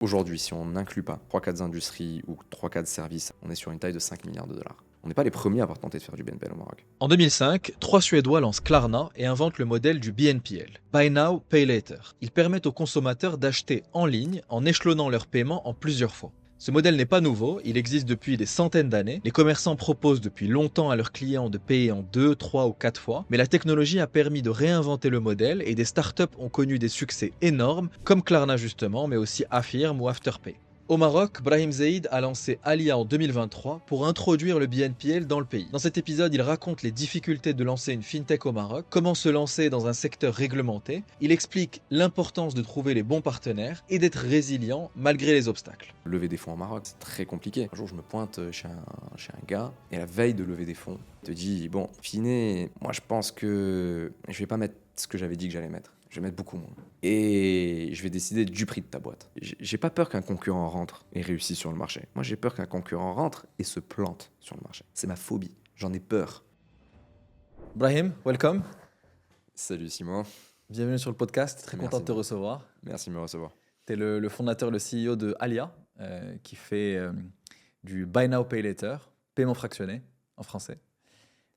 Aujourd'hui, si on n'inclut pas 3-4 industries ou 3-4 services, on est sur une taille de 5 milliards de dollars. On n'est pas les premiers à avoir tenté de faire du BNPL au Maroc. En 2005, trois Suédois lancent Klarna et inventent le modèle du BNPL, Buy Now, Pay Later. Il permet aux consommateurs d'acheter en ligne en échelonnant leurs paiements en plusieurs fois. Ce modèle n'est pas nouveau, il existe depuis des centaines d'années. Les commerçants proposent depuis longtemps à leurs clients de payer en 2, 3 ou 4 fois, mais la technologie a permis de réinventer le modèle et des startups ont connu des succès énormes, comme Klarna justement, mais aussi Affirm ou Afterpay. Au Maroc, Brahim Zeid a lancé Alia en 2023 pour introduire le BNPL dans le pays. Dans cet épisode, il raconte les difficultés de lancer une fintech au Maroc, comment se lancer dans un secteur réglementé. Il explique l'importance de trouver les bons partenaires et d'être résilient malgré les obstacles. Lever des fonds au Maroc, c'est très compliqué. Un jour, je me pointe chez un gars, et la veille de lever des fonds, il te dit, bon, Finet, moi je pense que je vais pas mettre ce que j'avais dit que j'allais mettre. Je vais mettre beaucoup moins. Et je vais décider du prix de ta boîte. J'ai pas peur qu'un concurrent rentre et réussisse sur le marché. Moi, j'ai peur qu'un concurrent rentre et se plante sur le marché. C'est ma phobie. J'en ai peur. Brahim, welcome. Salut Simon. Bienvenue sur le podcast. Très Merci content de te beaucoup. recevoir. Merci de me recevoir. Tu es le fondateur, le CEO de Alia, qui fait du Buy Now, Pay Later, paiement fractionné en français.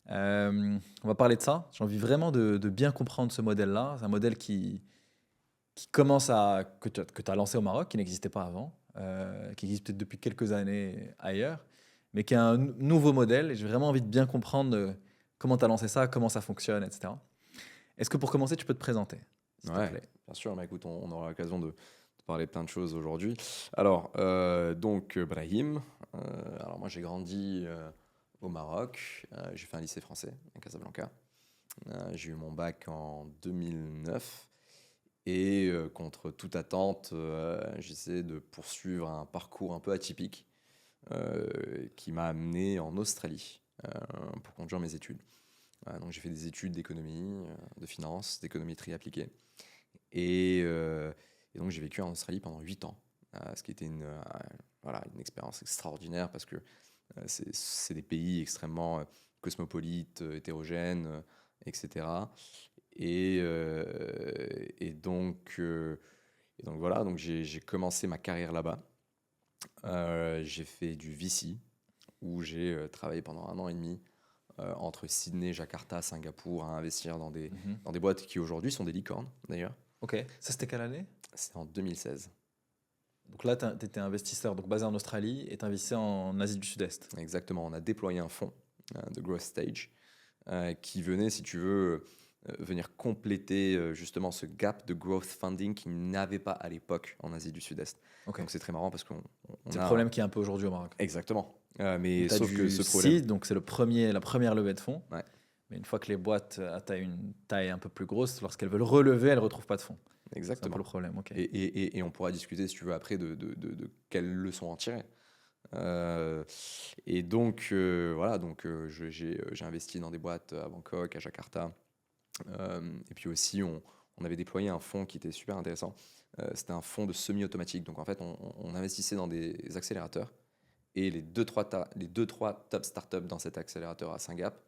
On va parler de ça. J'ai envie vraiment de bien comprendre ce modèle-là. C'est un modèle qui commence que tu as lancé au Maroc, qui n'existait pas avant, qui existe peut-être depuis quelques années ailleurs, mais qui est un nouveau modèle. Et j'ai vraiment envie de bien comprendre comment tu as lancé ça, comment ça fonctionne, etc. Est-ce que pour commencer, tu peux te présenter, s'il te Ouais, plaît? bien sûr. Mais écoute, on aura l'occasion de parler de plein de choses aujourd'hui. Alors, donc, Brahim. Alors, moi, j'ai grandi au Maroc. J'ai fait un lycée français à Casablanca. J'ai eu mon bac en 2009. Et contre toute attente, j'essaie de poursuivre un parcours un peu atypique qui m'a amené en Australie pour conduire mes études. Donc j'ai fait des études d'économie, de finance, d'économétrie appliquée. Et donc j'ai vécu en Australie pendant 8 ans, ce qui était voilà, une expérience extraordinaire parce que c'est des pays extrêmement cosmopolites, hétérogènes, etc. Et, euh, et, donc, euh, et donc voilà, donc j'ai commencé ma carrière là-bas. J'ai fait du VC, où j'ai travaillé pendant 1 an et demi entre Sydney, Jakarta, Singapour, à investir Mhm. dans des boîtes qui aujourd'hui sont des licornes d'ailleurs. Ok. Ça, c'était quelle année? C'était en 2016. Donc là, tu étais investisseur donc basé en Australie et tu investissais en Asie du Sud-Est. Exactement, on a déployé un fonds de Growth Stage qui venait, si tu veux, venir compléter justement ce gap de growth funding qu'il n'avait pas à l'époque en Asie du Sud-Est. Ok. Donc c'est très marrant parce qu'on C'est le a... problème qui est un peu aujourd'hui au Maroc. Exactement. Donc Mais tu as sauf que du ce problème... seed, donc c'est la première levée de fonds. Ouais, Mais une fois que les boîtes atteignent une taille un peu plus grosse, lorsqu'elles veulent relever, elles ne retrouvent pas de fonds. C'est un peu exactement. le problème. Ok. Et on pourra discuter, si tu veux, après de quelles leçons en tirer. Euh, et donc, voilà, donc j'ai investi dans des boîtes à Bangkok, à Jakarta. Et puis aussi, on avait déployé un fonds qui était super intéressant. C'était un fonds de semi-automatique. Donc en fait, on investissait dans des accélérateurs. Et les les deux, trois top startups dans cet accélérateur à Singapour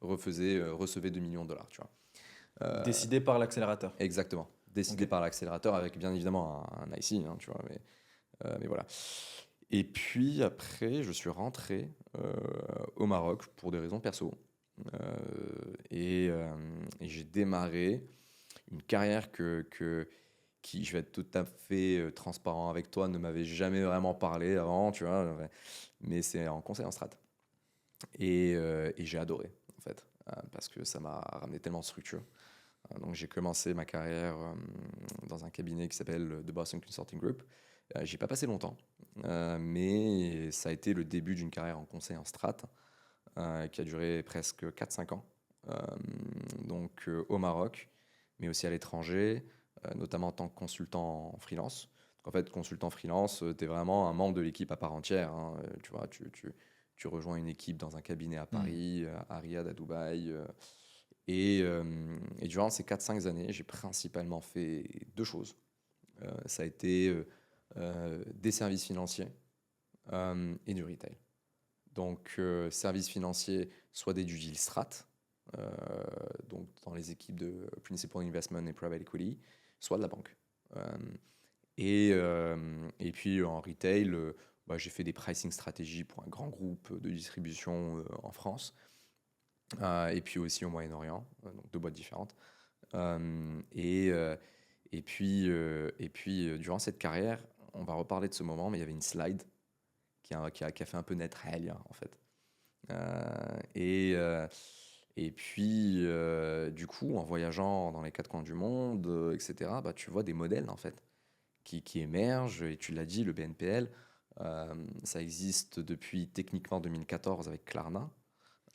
recevaient 2 millions de dollars, tu vois. Décidé par l'accélérateur. Exactement. Décidé Ok. par l'accélérateur avec bien évidemment un IC, hein, tu vois. Mais voilà. Et puis après, je suis rentré au Maroc pour des raisons perso. Euh, et j'ai démarré une carrière qui, je vais être tout à fait transparent avec toi, ne m'avait jamais vraiment parlé avant, tu vois. Mais c'est en conseil en strat. Et j'ai adoré, en fait, parce que ça m'a ramené tellement de structure. Donc j'ai commencé ma carrière dans un cabinet qui s'appelle The Boston Consulting Group. J'y ai pas passé longtemps, mais ça a été le début d'une carrière en conseil en strat qui a duré presque 4-5 ans, euh, donc au Maroc, mais aussi à l'étranger, notamment en tant que consultant en freelance. Donc, en fait, consultant freelance, tu es vraiment un membre de l'équipe à part entière, hein. Tu vois, tu rejoins une équipe dans un cabinet à Hmm. Paris, à Riyad, à Dubaï. Et durant ces 4-5 années, j'ai principalement fait deux choses. Ça a été des services financiers et du retail. Donc, services financiers, soit des due deal strat, euh, donc dans les équipes de Principal Investment et Private Equity, soit de la banque. Euh, Et puis en retail, j'ai fait des pricing stratégies pour un grand groupe de distribution en France, et puis aussi au Moyen-Orient, donc 2 boîtes différentes. Euh, et, euh, et puis, durant cette carrière, on va reparler de ce moment, mais il y avait une slide qui a fait un peu naître Aelia, en fait. Et puis, du coup, en voyageant dans les 4 coins du monde, etc., tu vois des modèles, en fait, qui émergent. Et tu l'as dit, le BNPL, ça existe depuis techniquement 2014 avec Klarna.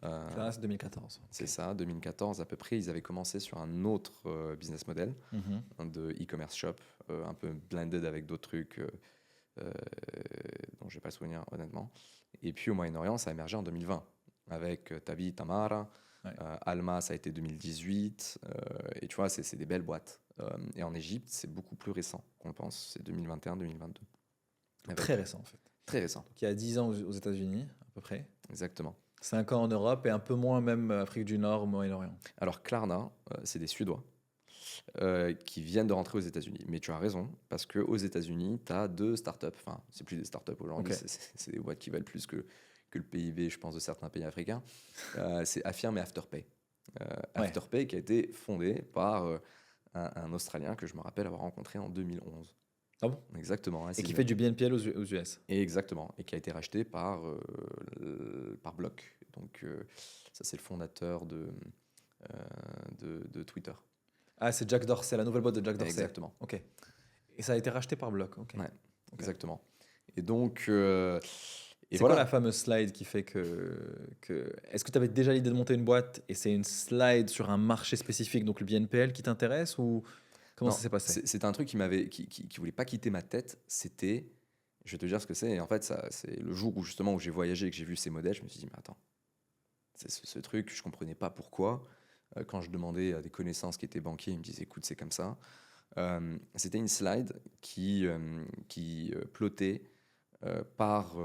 Là, c'est 2014. C'est ça, 2014 à peu près. Ils avaient commencé sur un autre business model, Mhm. de e-commerce shop, un peu blended avec d'autres trucs dont je n'ai pas le souvenir, honnêtement. Et puis au Moyen-Orient, ça a émergé en 2020 avec Tabi, Tamara. Ouais. Alma, ça a été 2018. Et tu vois, c'est des belles boîtes. Et en Égypte, c'est beaucoup plus récent qu'on le pense. C'est 2021-2022. Très récent, en fait. Très récent, Donc, il y a 10 ans aux États-Unis, à peu près. exactement. 5 ans en Europe et un peu moins même Afrique du Nord, Moyen-Orient. Alors Klarna, c'est des Suédois qui viennent de rentrer aux États-Unis. Mais tu as raison, parce qu'aux États-Unis, tu as 2 startups. Enfin, c'est plus des startups aujourd'hui, Ok. c'est des boîtes qui valent plus que le PIB, je pense, de certains pays africains. C'est Affirm et Afterpay. Ouais. Afterpay qui a été fondé par un Australien que je me rappelle avoir rencontré en 2011. Ah bon? Exactement. Et qui fait du BNPL aux US. Et exactement. Et qui a été racheté par Block. Donc, ça, c'est le fondateur de Twitter. Ah, c'est Jack Dorsey, la nouvelle boîte de Jack Dorsey. Exactement. Ok. Et ça a été racheté par Block. Ok. Ouais, Ok. exactement. Et donc, C'est voilà. quoi la fameuse slide qui fait Est-ce que tu avais déjà l'idée de monter une boîte et c'est une slide sur un marché spécifique, donc le BNPL, qui t'intéresse ou comment Non, ça s'est passé? C'était un truc qui voulait pas quitter ma tête. C'était, je vais te dire ce que c'est. Et en fait, ça, c'est le jour où justement où j'ai voyagé et que j'ai vu ces modèles, je me suis dit, mais attends, c'est ce truc, je comprenais pas pourquoi. Quand je demandais à des connaissances qui étaient banquiers, ils me disaient, écoute, c'est comme ça. C'était une slide qui plotait par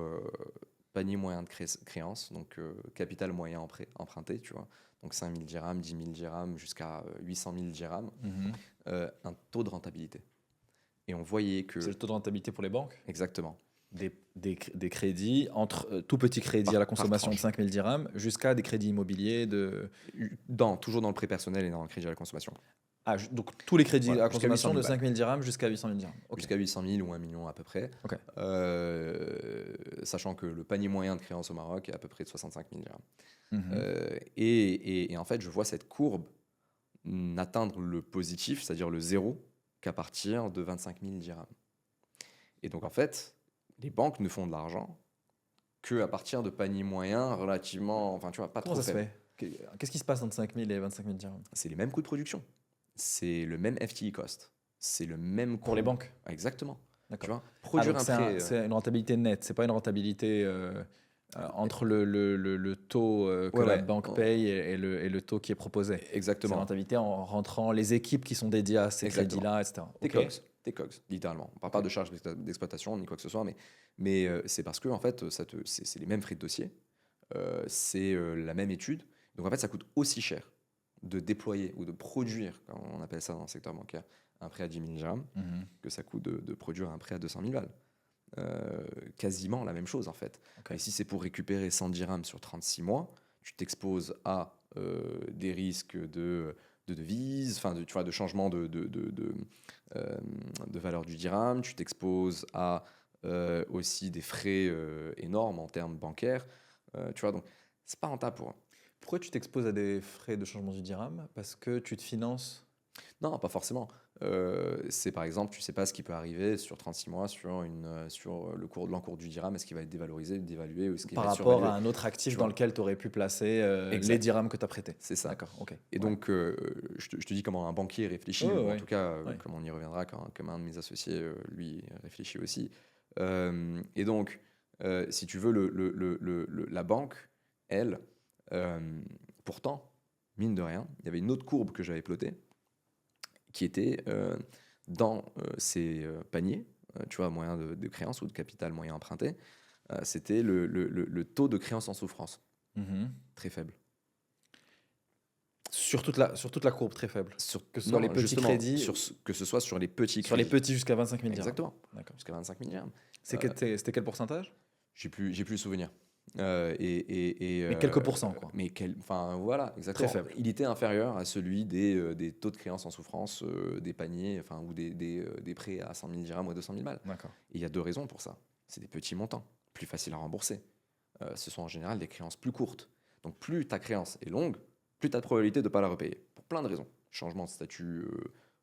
panier moyen de créance, donc capital moyen emprunté, tu vois. Donc 5 000 dirhams, 10 000 dirhams, jusqu'à 800 000 dirhams, Mhm. un taux de rentabilité. Et on voyait que... C'est le taux de rentabilité pour les banques? Exactement. Des crédits, entre tout petit crédit à la Par consommation de tranche. 5 000 dirhams jusqu'à des crédits immobiliers de. Toujours dans le prêt personnel et dans le crédit à la consommation. Ah, donc tous les crédits Voilà, à la jusqu'à consommation 800 de 000 balles. 5 000 dirhams jusqu'à 800 000 dirhams. Ok. Jusqu'à 800 000 ou 1 million à peu près. Ok. Sachant que le panier moyen de créance au Maroc est à peu près de 65 000 dirhams. Mhm. Et en fait, je vois cette courbe n'atteindre le positif, c'est-à-dire le zéro, qu'à partir de 25 000 dirhams. Et donc, en fait, les banques ne font de l'argent qu'à partir de paniers moyens relativement, enfin, tu vois, pas Comment trop ça se faibles. fait? Qu'est-ce qui se passe entre 5 000 et 25 000 dirhams C'est les mêmes coûts de production. C'est le même FTE cost. C'est le même pour les coût. banques? Exactement. Tu D'accord. vois, produire donc un prêt. c'est une rentabilité nette, c'est pas une rentabilité entre le taux que Ouais, la ouais. banque paye et le taux qui est proposé. C'est une Exactement. rentabilité en rentrant les équipes qui sont dédiées à ces Exactement. crédits-là, etc. Tes Ok. COGS, littéralement. On ne parle pas de charges d'exploitation ni quoi que ce soit, mais c'est parce que en fait, c'est les mêmes frais de dossier, c'est la même étude. Donc en fait, ça coûte aussi cher de déployer ou de produire, comme on appelle ça dans le secteur bancaire, un prêt à 10 000 dirhams Mhm. que ça coûte de produire un prêt à 200 000 balles. Quasiment la même chose en fait. Ok. Et si c'est pour récupérer 100 dirhams sur 36 mois, tu t'exposes à des risques de devise, enfin tu vois, de changement de valeur du dirham, tu t'exposes à aussi des frais énormes en termes bancaires, tu vois, donc c'est pas rentable pour eux. Pourquoi tu t'exposes à des frais de changement du dirham? Parce que tu te finances. Non, pas forcément. C'est par exemple, tu sais pas ce qui peut arriver sur 36 mois sur l'encours du dirham, est-ce qu'il va être dévalorisé, dévalué, ou est-ce qu'il Par va être rapport surévalué. à un autre actif Tu dans vois. lequel tu aurais pu placer Exact. les dirhams que tu as prêtés. C'est ça. D'accord, ok. Et donc, je te dis comment un banquier réfléchit, Ouais, ou en ouais. tout cas, Ouais. comme on y reviendra, comme un de mes associés, lui, réfléchit aussi. Et donc, si tu veux, la banque, elle, pourtant, mine de rien, il y avait une autre courbe que j'avais plotée, qui était dans ces paniers, tu vois, moyen de créance ou de capital moyen emprunté, c'était le taux de créance en souffrance, Mhm. très faible. Sur toute la courbe très faible. Que ce soit Non, les petits justement, crédits, que ce soit sur les petits sur les crédits. petits jusqu'à 25 000 dirhams. Exactement, D'accord. jusqu'à 25 000 dirhams. C'était quel pourcentage? J'ai plus le souvenir. Mais quelques pourcents, quoi. Enfin voilà, exactement. Très faible. Il était inférieur à celui des taux de créance en souffrance, des paniers, enfin, ou des prêts à 100 000 dirhams ou à 200 000 balles. D'accord. Et il y a deux raisons pour ça. C'est des petits montants, plus faciles à rembourser. Ce sont en général des créances plus courtes. Donc plus ta créance est longue, plus tu as de probabilité de ne pas la repayer. Pour plein de raisons. Changement de statut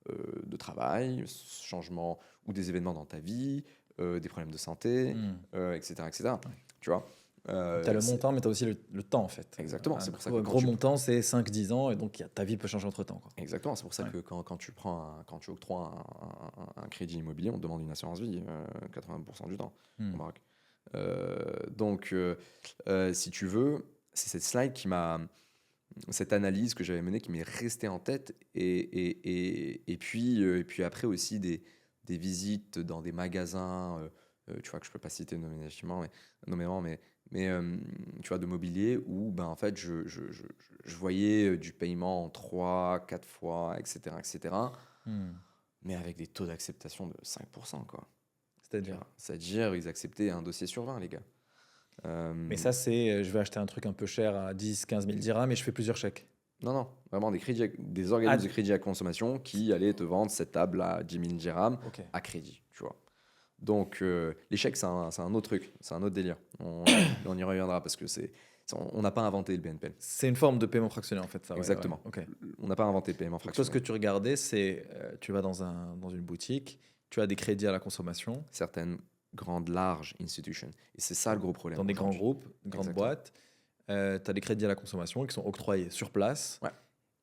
de travail, changement ou des événements dans ta vie, des problèmes de santé, etc. etc. Tu vois. Tu as le montant, mais tu as aussi le temps, en fait. Exactement, c'est pour ça que Un gros montant, c'est 5-10 ans, et donc ta vie peut changer entre-temps, quoi. Exactement, c'est pour ça que quand tu octroies un crédit immobilier, on te demande une assurance vie 80% du temps au Maroc. Donc, si tu veux, c'est cette slide cette analyse que j'avais menée qui m'est restée en tête, et puis après aussi des visites dans des magasins, tu vois, que je peux pas citer nommément, mais tu vois, de mobilier où ben, en fait je voyais du paiement en 3, 4 fois, etc. Mais avec des taux d'acceptation de 5%, quoi. C'est-à-dire ils acceptaient un dossier sur 20, les gars. Mais ça, c'est je vais acheter un truc un peu cher à 10-15 000 dirhams, et je fais plusieurs chèques. Non, vraiment des organismes de crédit à consommation qui allaient te vendre cette table à 10 000 dirhams à crédit, tu vois. Donc, les chèques, c'est un autre truc, c'est un autre délire. On y reviendra parce que on n'a pas inventé le BNPL. C'est une forme de paiement fractionné, en fait. Ça, Exactement. Ouais. Okay. On n'a pas inventé le paiement fractionné. Toi, ce que tu regardais, c'est tu vas dans une boutique, tu as des crédits à la consommation. Certaines grandes, larges institutions. Et c'est ça le gros problème. Dans des grands groupes, grandes boîtes, tu as des crédits à la consommation qui sont octroyés sur place. Ouais.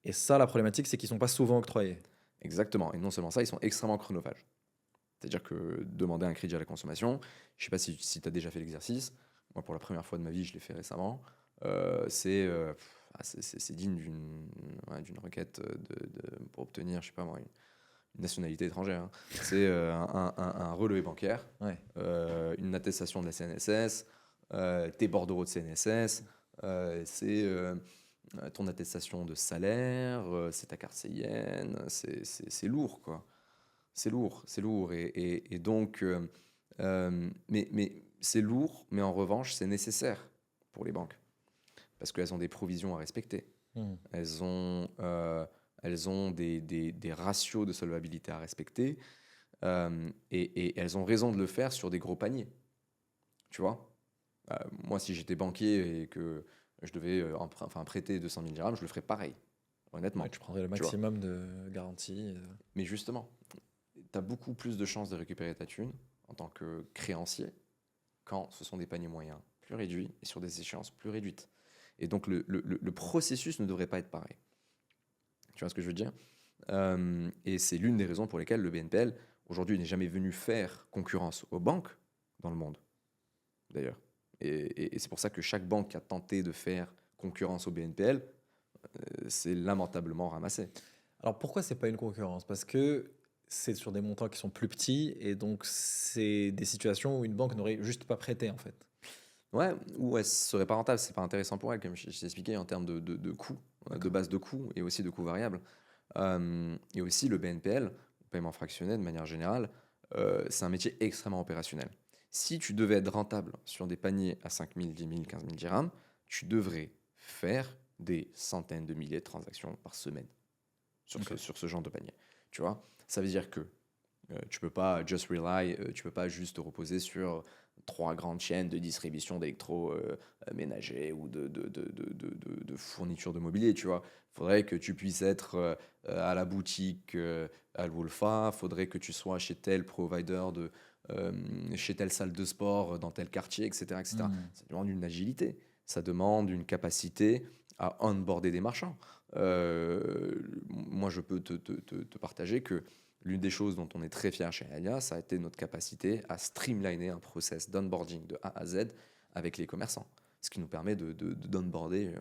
Et ça, la problématique, c'est qu'ils ne sont pas souvent octroyés. Exactement. Et non seulement ça, ils sont extrêmement chronophages. C'est-à-dire que demander un crédit à la consommation, je ne sais pas si tu as déjà fait l'exercice. Moi, pour la première fois de ma vie, je l'ai fait récemment. C'est digne d'une requête pour obtenir, je sais pas moi, une nationalité étrangère. Hein. C'est un relevé bancaire, une attestation de la CNSS, tes bordereaux de CNSS, c'est ton attestation de salaire, c'est ta carte CIN, c'est lourd, quoi. C'est lourd. Et donc, mais c'est lourd, mais en revanche, c'est nécessaire pour les banques. Parce qu'elles ont des provisions à respecter. Elles ont des ratios de solvabilité à respecter. Et elles ont raison de le faire sur des gros paniers. Tu vois, moi, si j'étais banquier et que je devais prêter 200 000 dirhams, je le ferais pareil, honnêtement. Ouais, tu prendrais le maximum de garantie. Mais justement, tu as beaucoup plus de chances de récupérer ta thune en tant que créancier quand ce sont des paniers moyens plus réduits et sur des échéances plus réduites. Et donc, le processus ne devrait pas être pareil. Tu vois ce que je veux dire ? Et c'est l'une des raisons pour lesquelles le BNPL, aujourd'hui, n'est jamais venu faire concurrence aux banques dans le monde, d'ailleurs. Et c'est pour ça que chaque banque qui a tenté de faire concurrence au BNPL, c'est lamentablement ramassé. Alors, pourquoi c'est pas une concurrence ? Parce que c'est sur des montants qui sont plus petits, et donc c'est des situations où une banque n'aurait juste pas prêté, en fait. Ouais, ou elle serait pas rentable, c'est pas intéressant pour elle, comme je t'ai expliqué, en termes de coûts, de base de coûts et aussi de coûts variables. Et aussi le BNPL, le paiement fractionné de manière générale, c'est un métier extrêmement opérationnel. Si tu devais être rentable sur des paniers à 5 000, 10 000, 15 000 dirhams, tu devrais faire des centaines de milliers de transactions par semaine sur ce genre de panier. Tu vois, ça veut dire que tu peux pas just rely, tu peux pas juste te reposer sur 3 grandes chaînes de distribution d'électroménagers ou de fourniture de mobilier, tu vois. Il faudrait que tu puisses être à la boutique Al-Wolfa, il faudrait que tu sois chez tel provider, chez telle salle de sport, dans tel quartier, etc. Ça demande une agilité, ça demande une capacité à onboarder des marchands. Moi, je peux te partager que l'une des choses dont on est très fier chez Alia, ça a été notre capacité à streamliner un process d'onboarding de A à Z avec les commerçants. Ce qui nous permet d'onboarder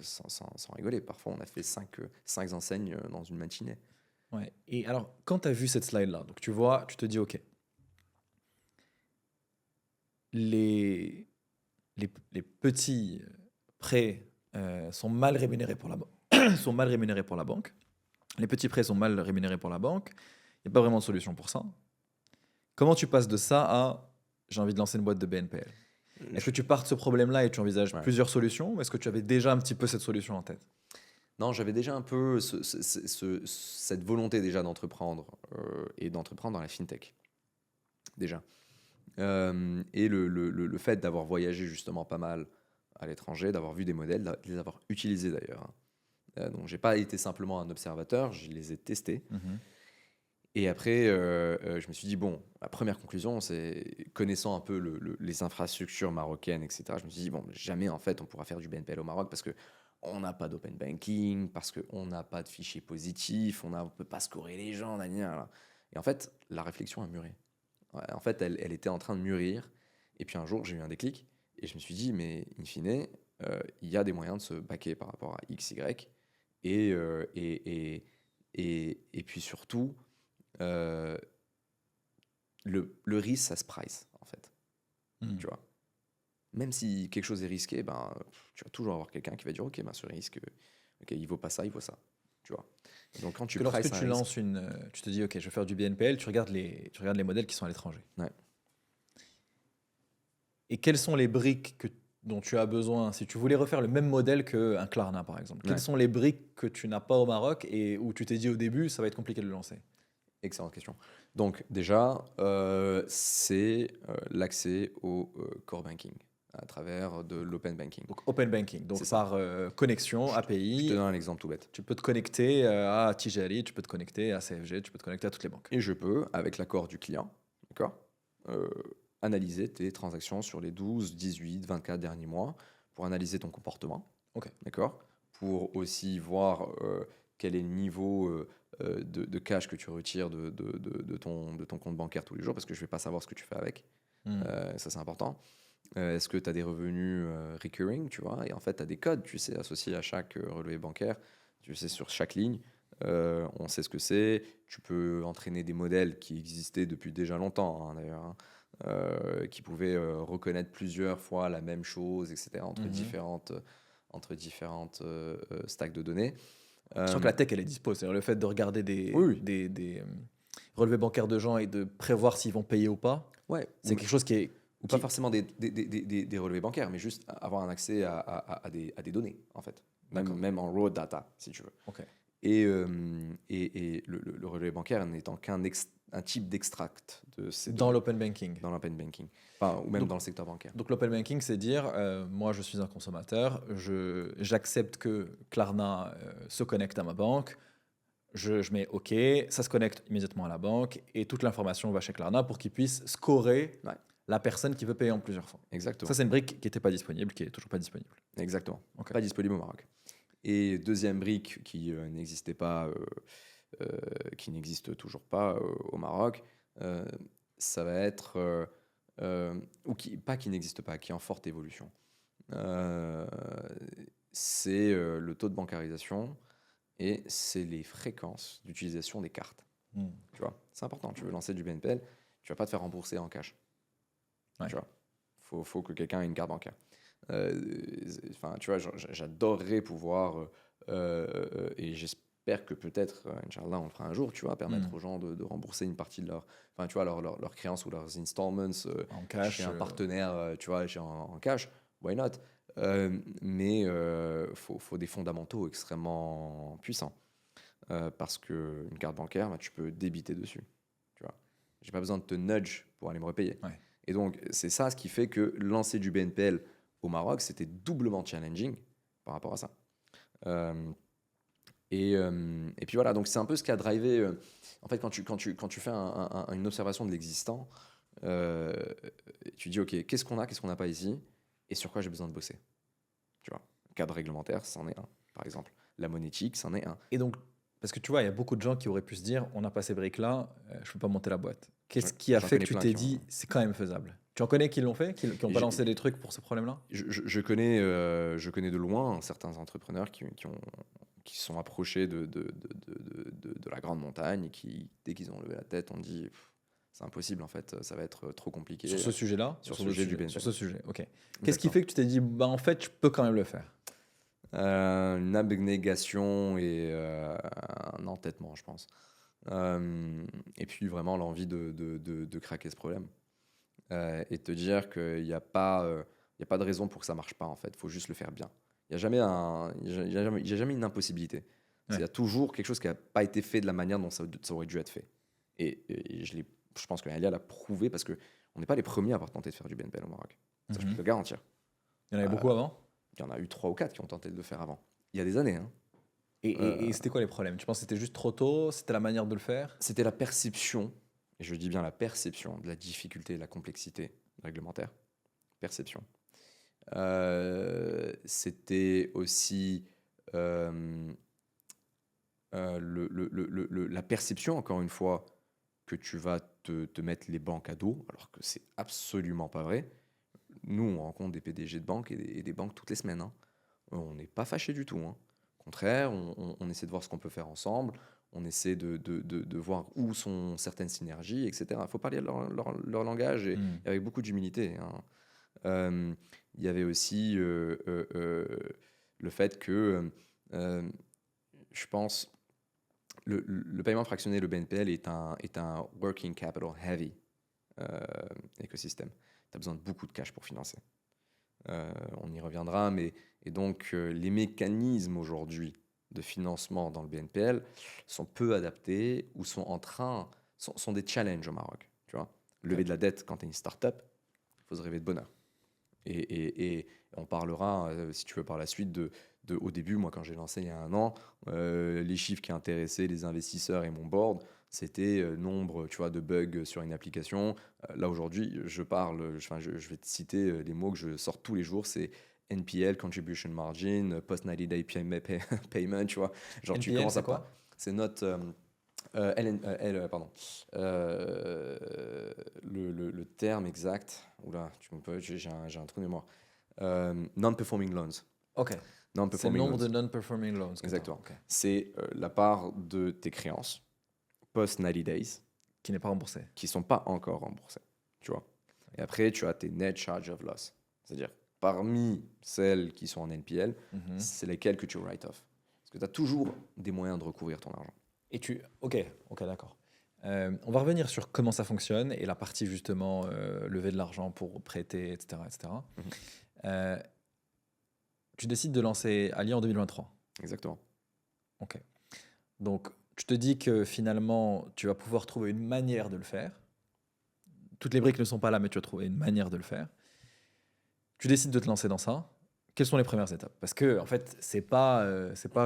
sans rigoler. Parfois, on a fait 5 enseignes dans une matinée. Ouais. Et alors, quand tu as vu cette slide-là, donc tu vois, tu te dis, OK, les petits prêts sont mal rémunérés pour la banque. sont mal rémunérés pour la banque. Les petits prêts sont mal rémunérés pour la banque. Il n'y a pas vraiment de solution pour ça. Comment tu passes de ça à j'ai envie de lancer une boîte de BNPL? Est-ce que tu pars de ce problème-là et tu envisages Ouais. plusieurs solutions ou est-ce que tu avais déjà un petit peu cette solution en tête? Non, j'avais déjà un peu cette volonté déjà d'entreprendre et d'entreprendre dans la fintech, déjà. Et le fait d'avoir voyagé justement pas mal à l'étranger, d'avoir vu des modèles, de les avoir utilisés d'ailleurs, hein. Donc, j'ai pas été simplement un observateur, je les ai testés. Et après, je me suis dit, bon, la première conclusion, c'est connaissant un peu les infrastructures marocaines, etc. Je me suis dit, bon, jamais en fait on pourra faire du BNPL au Maroc parce que on n'a pas d'open banking, parce qu'on n'a pas de fichiers positifs, on ne peut pas scorer les gens, nan, nan, nan. Et en fait, la réflexion a mûri. Ouais, en fait, elle était en train de mûrir. Et puis un jour, j'ai eu un déclic et je me suis dit, mais in fine, il y a des moyens de se baquer par rapport à X, Y. Et puis surtout, euh, le risque, ça se price, en fait. Tu vois. Même si quelque chose est risqué, ben, tu vas toujours avoir quelqu'un qui va dire, ok, ben, ce risque, ok, il vaut pas ça, il vaut ça. Tu vois. Et donc quand tu Lorsque prices un tu risque, lances tu te dis, OK, je vais faire du BNPL, tu regardes les modèles qui sont à l'étranger. ouais. Et quelles sont les briques dont tu as besoin si tu voulais refaire le même modèle qu'un Klarna, par exemple? Ouais. Quelles sont les briques que tu n'as pas au Maroc et où tu t'es dit au début, ça va être compliqué de le lancer? Excellente question. Donc déjà, c'est l'accès au core banking à travers de l'open banking. Donc, open banking, donc C'est ça. par connexion, Je te API, donne un exemple tout bête. tu peux te connecter à Tijari, tu peux te connecter à CFG, tu peux te connecter à toutes les banques. Et je peux, avec l'accord du client, d'accord, analyser tes transactions sur les 12, 18, 24 derniers mois pour analyser ton comportement. Ok. D'accord. Pour aussi voir quel est le niveau de cash que tu retires de ton compte bancaire tous les jours, parce que je ne vais pas savoir ce que tu fais avec. Ça, c'est important. Est-ce que tu as des revenus recurring, tu vois? Et en fait, tu as des codes, tu sais, associés à chaque relevé bancaire. Tu sais, sur chaque ligne, on sait ce que c'est. Tu peux entraîner des modèles qui existaient depuis déjà longtemps, hein, d'ailleurs, hein, qui pouvaient reconnaître plusieurs fois la même chose, etc., entre différentes stacks de données. Je sens que la tech, elle est dispo. C'est-à-dire le fait de regarder Oui. des relevés bancaires de gens et de prévoir s'ils vont payer ou pas, Ouais, c'est quelque chose qui est... ou pas forcément des relevés bancaires, mais juste avoir un accès à des données, en fait. Même en raw data, si tu veux. Ok. Et le relevé bancaire n'étant un type d'extract de ces Dans données l'open banking. dans l'open banking, enfin, ou même Donc- dans le secteur bancaire. Donc l'open banking, c'est dire, moi je suis un consommateur, j'accepte que Klarna se connecte à ma banque, je mets OK, ça se connecte immédiatement à la banque et toute l'information va chez Klarna pour qu'ils puissent scorer Ouais. la personne qui veut payer en plusieurs fois. Exactement. Ça, c'est une brique qui n'était pas disponible, qui est toujours pas disponible. Exactement. Ok. Pas disponible au Maroc. Et deuxième brique qui n'existait pas, qui n'existe toujours pas au Maroc, ça va être, pas qui n'existe pas, qui est en forte évolution. C'est le taux de bancarisation et c'est les fréquences d'utilisation des cartes. Tu vois, c'est important. Tu veux lancer du BNPL, tu vas pas te faire rembourser en cash. Ouais. Tu vois, faut que quelqu'un ait une carte bancaire. Enfin, tu vois, j'adorerais pouvoir et j'espère que peut-être, Inch'Allah, on le fera un jour, tu vois, permettre aux gens de rembourser une partie de enfin, tu vois, leurs créances ou leurs installments En cash. chez un partenaire, tu vois, en cash. Why not? Mais faut des fondamentaux extrêmement puissants. Parce qu'une carte bancaire, bah, tu peux débiter dessus. Tu vois. J'ai pas besoin de te nudge pour aller me repayer. Ouais. Et donc, c'est ça ce qui fait que lancer du BNPL au Maroc, c'était doublement challenging par rapport à ça. Et puis voilà, donc c'est un peu ce qui a drivé. En fait, quand tu fais une observation de l'existant, tu dis, OK, qu'est-ce qu'on n'a pas ici et sur quoi j'ai besoin de bosser. Tu vois, le cadre réglementaire, c'en est un, par exemple. La monétique, c'en est un. Et donc, parce que tu vois, il y a beaucoup de gens qui auraient pu se dire, on n'a pas ces briques-là, je ne peux pas monter la boîte. Qu'est-ce qui a J'en fait que connais tu plein t'es qui ont- dit, c'est quand même faisable? Tu en connais qui l'ont fait, qui ont Et balancé des trucs pour ce problème-là? Je connais de loin certains entrepreneurs qui se sont approchés de la grande montagne et qui, dès qu'ils ont levé la tête, ont dit c'est impossible en fait, ça va être trop compliqué. Sur ce sujet-là? Sur ce sujet du BNPL. Sur ce sujet, ok. Qu'est-ce qui Exactement. fait que tu t'es dit, bah en fait, je peux quand même le faire? Une abnégation et un entêtement, je pense. Et puis vraiment l'envie de craquer ce problème. Et te dire qu'il n'y a pas, il y a pas de raison pour que ça marche pas, en fait. Il faut juste le faire bien. Il n'y a jamais il y a jamais une impossibilité. Il y Ouais. a toujours quelque chose qui n'a pas été fait de la manière dont ça aurait dû être fait. Et je pense que Alia l'a prouvé parce qu'on n'est pas les premiers à avoir tenté de faire du BNPL au Maroc. Ça, je peux te le garantir. Il y en avait Euh, beaucoup avant. Il y en a eu 3 ou 4 qui ont tenté de le faire avant. Il y a des années. Hein. Et c'était quoi les problèmes? Tu penses que c'était juste trop tôt? C'était la manière de le faire? C'était la perception, et je dis bien la perception, de la difficulté et de la complexité réglementaire. Perception. C'était aussi la perception, encore une fois, que tu vas te mettre les banques à dos, alors que c'est absolument pas vrai. Nous, on rencontre des PDG de banques et des banques toutes les semaines. Hein. On n'est pas fâchés du tout. Hein. Au contraire, on essaie de voir ce qu'on peut faire ensemble. On essaie de voir où sont certaines synergies, etc. Il faut parler leur langage et avec beaucoup d'humilité. Hein. Il y avait aussi le fait que, je pense, le paiement fractionné, le BNPL, est un working capital heavy écosystème. Tu as besoin de beaucoup de cash pour financer. On y reviendra, mais et donc les mécanismes aujourd'hui de financement dans le BNPL sont peu adaptés ou sont des challenges au Maroc. Tu vois, lever de la dette quand tu es une start-up, il faut se rêver de bonheur. Et on parlera, si tu veux, par la suite au début, moi, quand j'ai lancé il y a 1 an, les chiffres qui intéressaient les investisseurs et mon board, c'était nombre, tu vois, de bugs sur une application. Là, aujourd'hui, je vais te citer les mots que je sors tous les jours, c'est NPL, Contribution Margin, Post 90 Day Payment, tu vois. Genre, tu NPL, commences c'est à pas. quoi? C'est notre. Pardon. Le terme exact. Oula, j'ai un trou de mémoire. Non-performing loans. Ok. C'est le Non-performing nombre loans. de non-performing loans. Exactement. Ok. C'est la part de tes créances post 90 days Qui n'est pas remboursé. qui sont pas encore remboursées. Tu vois. Et après, tu as tes net charge of loss. C'est-à-dire, parmi celles qui sont en NPL, c'est lesquelles que tu write off. Parce que tu as toujours des moyens de recouvrir ton argent. Ok, d'accord. On va revenir sur comment ça fonctionne et la partie justement lever de l'argent pour prêter, etc. etc. Tu décides de lancer Ali en 2023. Exactement. Ok. Donc, tu te dis que finalement, tu vas pouvoir trouver une manière de le faire. Toutes les briques ne sont pas là, mais tu vas trouver une manière de le faire. Tu décides de te lancer dans ça. Quelles sont les premières étapes? Parce que en fait, c'est pas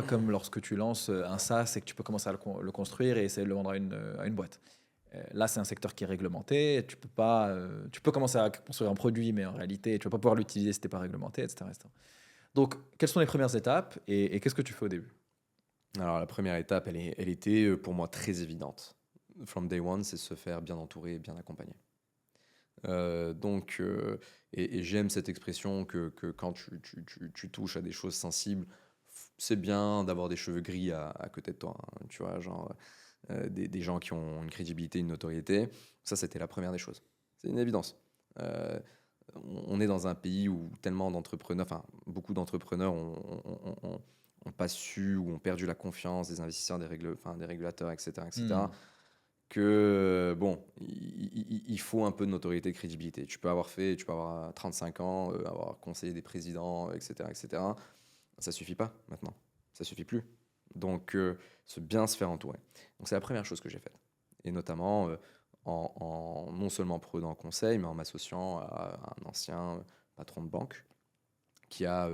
comme lorsque tu lances un SaaS et que tu peux commencer à le construire et essayer de le vendre à une boîte. Là, c'est un secteur qui est réglementé. Tu peux pas, tu peux commencer à construire un produit, mais en réalité, tu vas pas pouvoir l'utiliser si t'es pas réglementé, etc., etc. Donc, quelles sont les premières étapes et qu'est-ce que tu fais au début? Alors, la première étape, elle était pour moi très évidente. From day one, c'est se faire bien entourer et bien accompagner. Et j'aime cette expression que quand tu touches à des choses sensibles, c'est bien d'avoir des cheveux gris à côté de toi. Hein, tu vois, genre des gens qui ont une crédibilité, une notoriété. Ça, c'était la première des choses. C'est une évidence. On est dans un pays où tellement d'entrepreneurs, enfin beaucoup d'entrepreneurs ont pas su ou ont perdu la confiance des investisseurs, des régulateurs, etc., etc. Que bon, il faut un peu de notoriété, de crédibilité. Tu peux avoir 35 ans, avoir conseillé des présidents, etc., etc. Ça suffit pas maintenant. Ça suffit plus. Donc, bien se faire entourer. Donc, c'est la première chose que j'ai faite. Et notamment en non seulement prenant conseil, mais en m'associant à un ancien patron de banque qui a,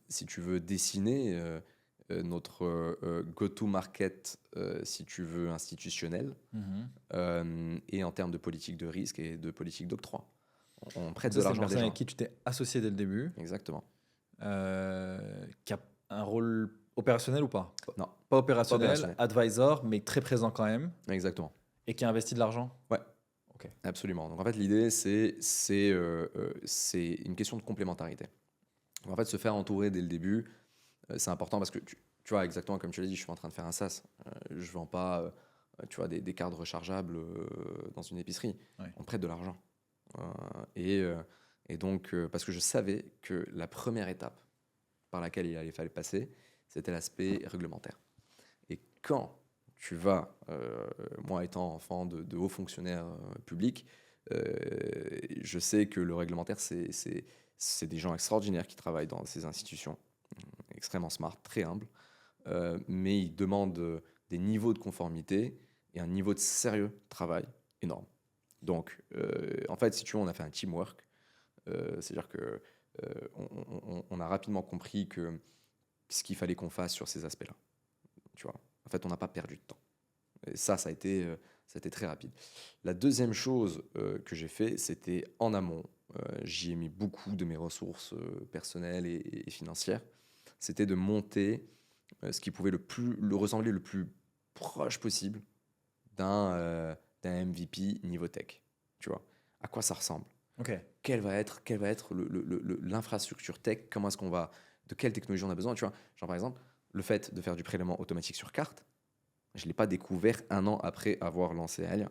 si tu veux, dessiné notre go-to-market, si tu veux, institutionnel, et en termes de politique de risque et de politique d'octroi. On prête de Ça, c'est une l'argent à des personne gens. avec qui tu t'es associé dès le début, Exactement. qui a un rôle opérationnel ou pas? Non, Pas opérationnel, opérationnel. advisor, mais très présent quand même, exactement. et qui a investi de l'argent? Ouais. Ok. Absolument. Donc en fait, l'idée, c'est une question de complémentarité. Donc, en fait, se faire entourer dès le début, c'est important parce que tu vois, exactement comme tu l'as dit, je suis en train de faire un SaaS. Je ne vends pas tu vois, des cartes rechargeables dans une épicerie. Ouais. On prête de l'argent. Et donc, parce que je savais que la première étape par laquelle il fallait passer, c'était l'aspect réglementaire. Et quand tu vas, moi étant enfant de hauts fonctionnaires publics, je sais que le réglementaire, c'est des gens extraordinaires qui travaillent dans ces institutions, extrêmement smart, très humbles, mais ils demandent des niveaux de conformité et un niveau de sérieux de travail énorme. Donc, en fait, si tu veux, on a fait un teamwork, c'est-à-dire que on a rapidement compris que ce qu'il fallait qu'on fasse sur ces aspects-là. Tu vois, en fait, on n'a pas perdu de temps. Et ça a été très rapide. La deuxième chose que j'ai fait, c'était en amont. J'y ai mis beaucoup de mes ressources personnelles et financières. C'était de monter ce qui pouvait le ressembler le plus proche possible d'un MVP niveau tech. Tu vois, à quoi ça ressemble? Ok. Quelle va être l'infrastructure tech? Comment est-ce qu'on va, de quelle technologie on a besoin? Tu vois, genre par exemple, le fait de faire du prélèvement automatique sur carte, je ne l'ai pas découvert un an après avoir lancé Alia.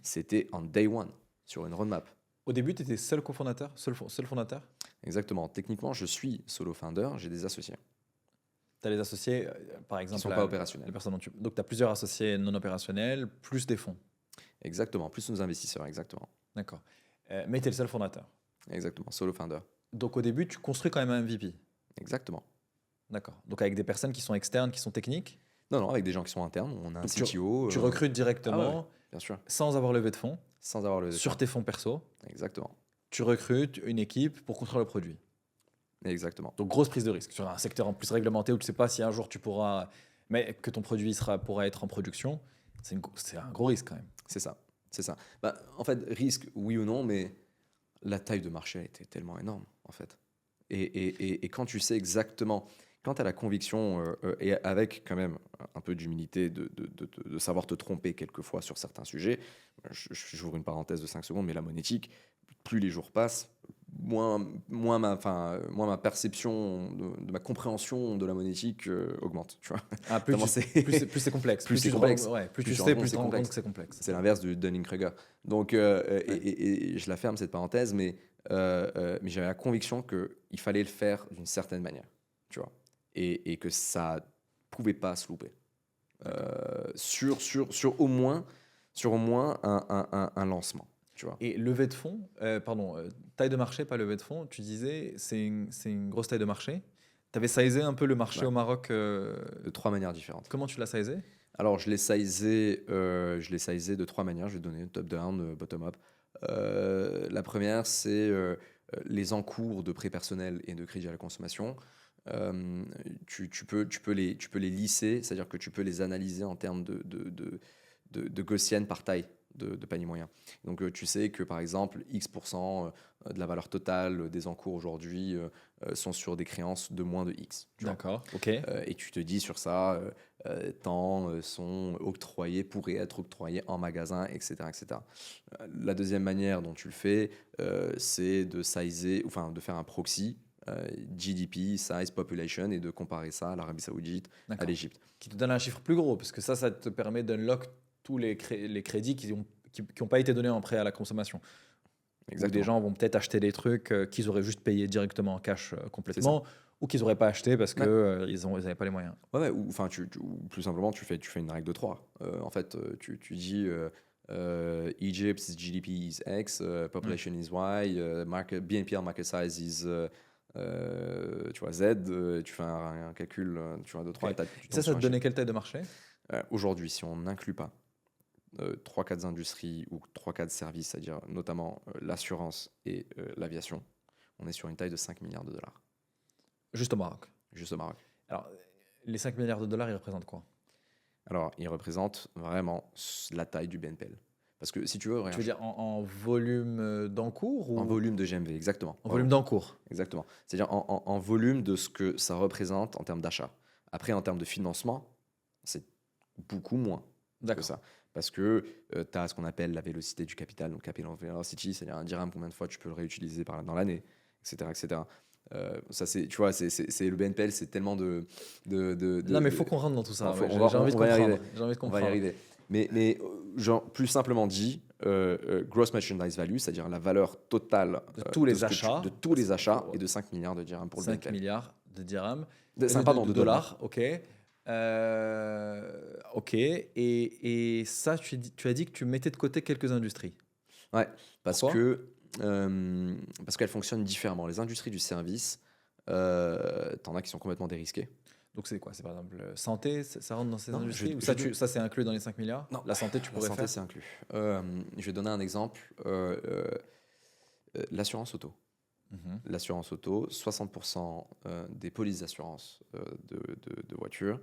C'était en day one, sur une roadmap. Au début, tu étais seul cofondateur, seul fondateur. Exactement. Techniquement, je suis solo founder, j'ai des associés Tu as les associés, par qui exemple. ne sont pas opérationnels. Les personnes Donc, tu as plusieurs associés non opérationnels, plus des fonds. Exactement, plus nos investisseurs, exactement. D'accord. Mais tu es le seul fondateur. Exactement, solo founder. Donc, au début, tu construis quand même un MVP. Exactement. D'accord. Donc, avec des personnes qui sont externes, qui sont techniques. Non, avec des gens qui sont internes. On a un Donc, CTO. Tu recrutes directement, ouais, bien sûr, sans avoir levé de fonds, sans avoir le. sur tes fonds perso. Exactement. Tu recrutes une équipe pour construire le produit. Exactement. Donc, grosse prise de risque sur un secteur en plus réglementé où tu ne sais pas si un jour tu pourras, mais que ton produit pourra être en production. C'est un gros risque quand même. C'est ça. C'est ça. Bah, en fait, risque, oui ou non, mais la taille de marché était tellement énorme, en fait. Et quand tu sais exactement, quand tu as la conviction, et avec quand même un peu d'humilité, de savoir te tromper quelquefois sur certains sujets, j'ouvre une parenthèse de 5 secondes, mais la monétique, plus les jours passent, moins ma perception, de ma compréhension de la monétique augmente. Tu vois. Ah, plus c'est complexe. Plus c'est complexe. Plus tu sais, plus tu te rends compte complexe. que c'est complexe. C'est l'inverse du Dunning-Kruger. Donc, et je la ferme cette parenthèse, mais j'avais la conviction qu'il fallait le faire d'une certaine manière, tu vois, et que ça pouvait pas se louper. Sur au moins un lancement, tu vois. Et levée de fonds, taille de marché, pas levée de fonds, tu disais, c'est une grosse taille de marché. Tu avais sizé un peu le marché au Maroc. De 3 manières différentes. Comment tu l'as sizé? Alors, je l'ai sizé de 3 manières. Je vais donner top-down, bottom-up. La première, c'est les encours de prêt personnel et de crédit à la consommation. Tu peux les lisser, c'est-à-dire que tu peux les analyser en termes de Gaussienne par taille de panier moyen. Donc, tu sais que, par exemple, X% de la valeur totale des encours aujourd'hui sont sur des créances de moins de X. D'accord, ok. Et tu te dis sur ça, tant sont octroyés, pourraient être octroyés en magasin, etc. etc. La deuxième manière dont tu le fais, c'est de sizer, enfin de faire un proxy, GDP, size, population, et de comparer ça à l'Arabie Saoudite, à l'Égypte. Qui te donne un chiffre plus gros, parce que ça te permet d'unlock tous les crédits qui n'ont pas été donnés en prêt à la consommation. Exactement. Où des gens vont peut-être acheter des trucs qu'ils auraient juste payé directement en cash complètement, ou qu'ils n'auraient pas acheté parce qu'ils n'avaient pas les moyens. Ouais, ou plus simplement, tu fais une règle de 3. En fait, tu dis Egypt's GDP is X, population is Y, BNPL market size is tu vois, Z, tu fais un calcul, tu vois, de 3 étapes. Ça te donnait quelle taille de marché? Aujourd'hui, si on n'inclut pas 3-4 industries ou 3-4 services, c'est-à-dire notamment l'assurance et l'aviation, on est sur une taille de 5 milliards de dollars. Juste au Maroc. Juste au Maroc. Alors, les 5 milliards de dollars, ils représentent quoi? Alors, ils représentent vraiment la taille du BNPL. Parce que si tu veux... Tu veux dire en volume d'encours ou... En volume de GMV, exactement. En volume d'encours. Exactement. C'est-à-dire en volume de ce que ça représente en termes d'achat. Après, en termes de financement, c'est beaucoup moins que ça. Parce que tu as ce qu'on appelle la vélocité du capital, donc capital velocity, c'est-à-dire un dirham, combien de fois tu peux le réutiliser dans l'année, etc. etc. Ça, c'est, tu vois, c'est le BNPL, c'est tellement de non, mais il faut qu'on rentre dans tout ça. J'ai envie de comprendre. On va y arriver. Mais genre, plus simplement dit, gross merchandise value, c'est-à-dire la valeur totale de tous les achats, est de 5 milliards de dirhams pour le BNPL. 5 milliards de dirhams. Pardon, De de dollars. dollars, ok. Ok. Et ça, tu as dit que tu mettais de côté quelques industries. Ouais, parce Pourquoi? que parce qu'elles fonctionnent différemment. Les industries du service, t'en as qui sont complètement dérisquées. Donc c'est quoi? C'est par exemple santé, ça rentre dans ces Non, industries? Ou je ça, donne- ça c'est inclus dans les 5 milliards? Non, La santé, tu la pourrais santé, faire? c'est inclus. Je vais donner un exemple. L'assurance auto. Mhm. L'assurance auto, 60% des polices d'assurance de voitures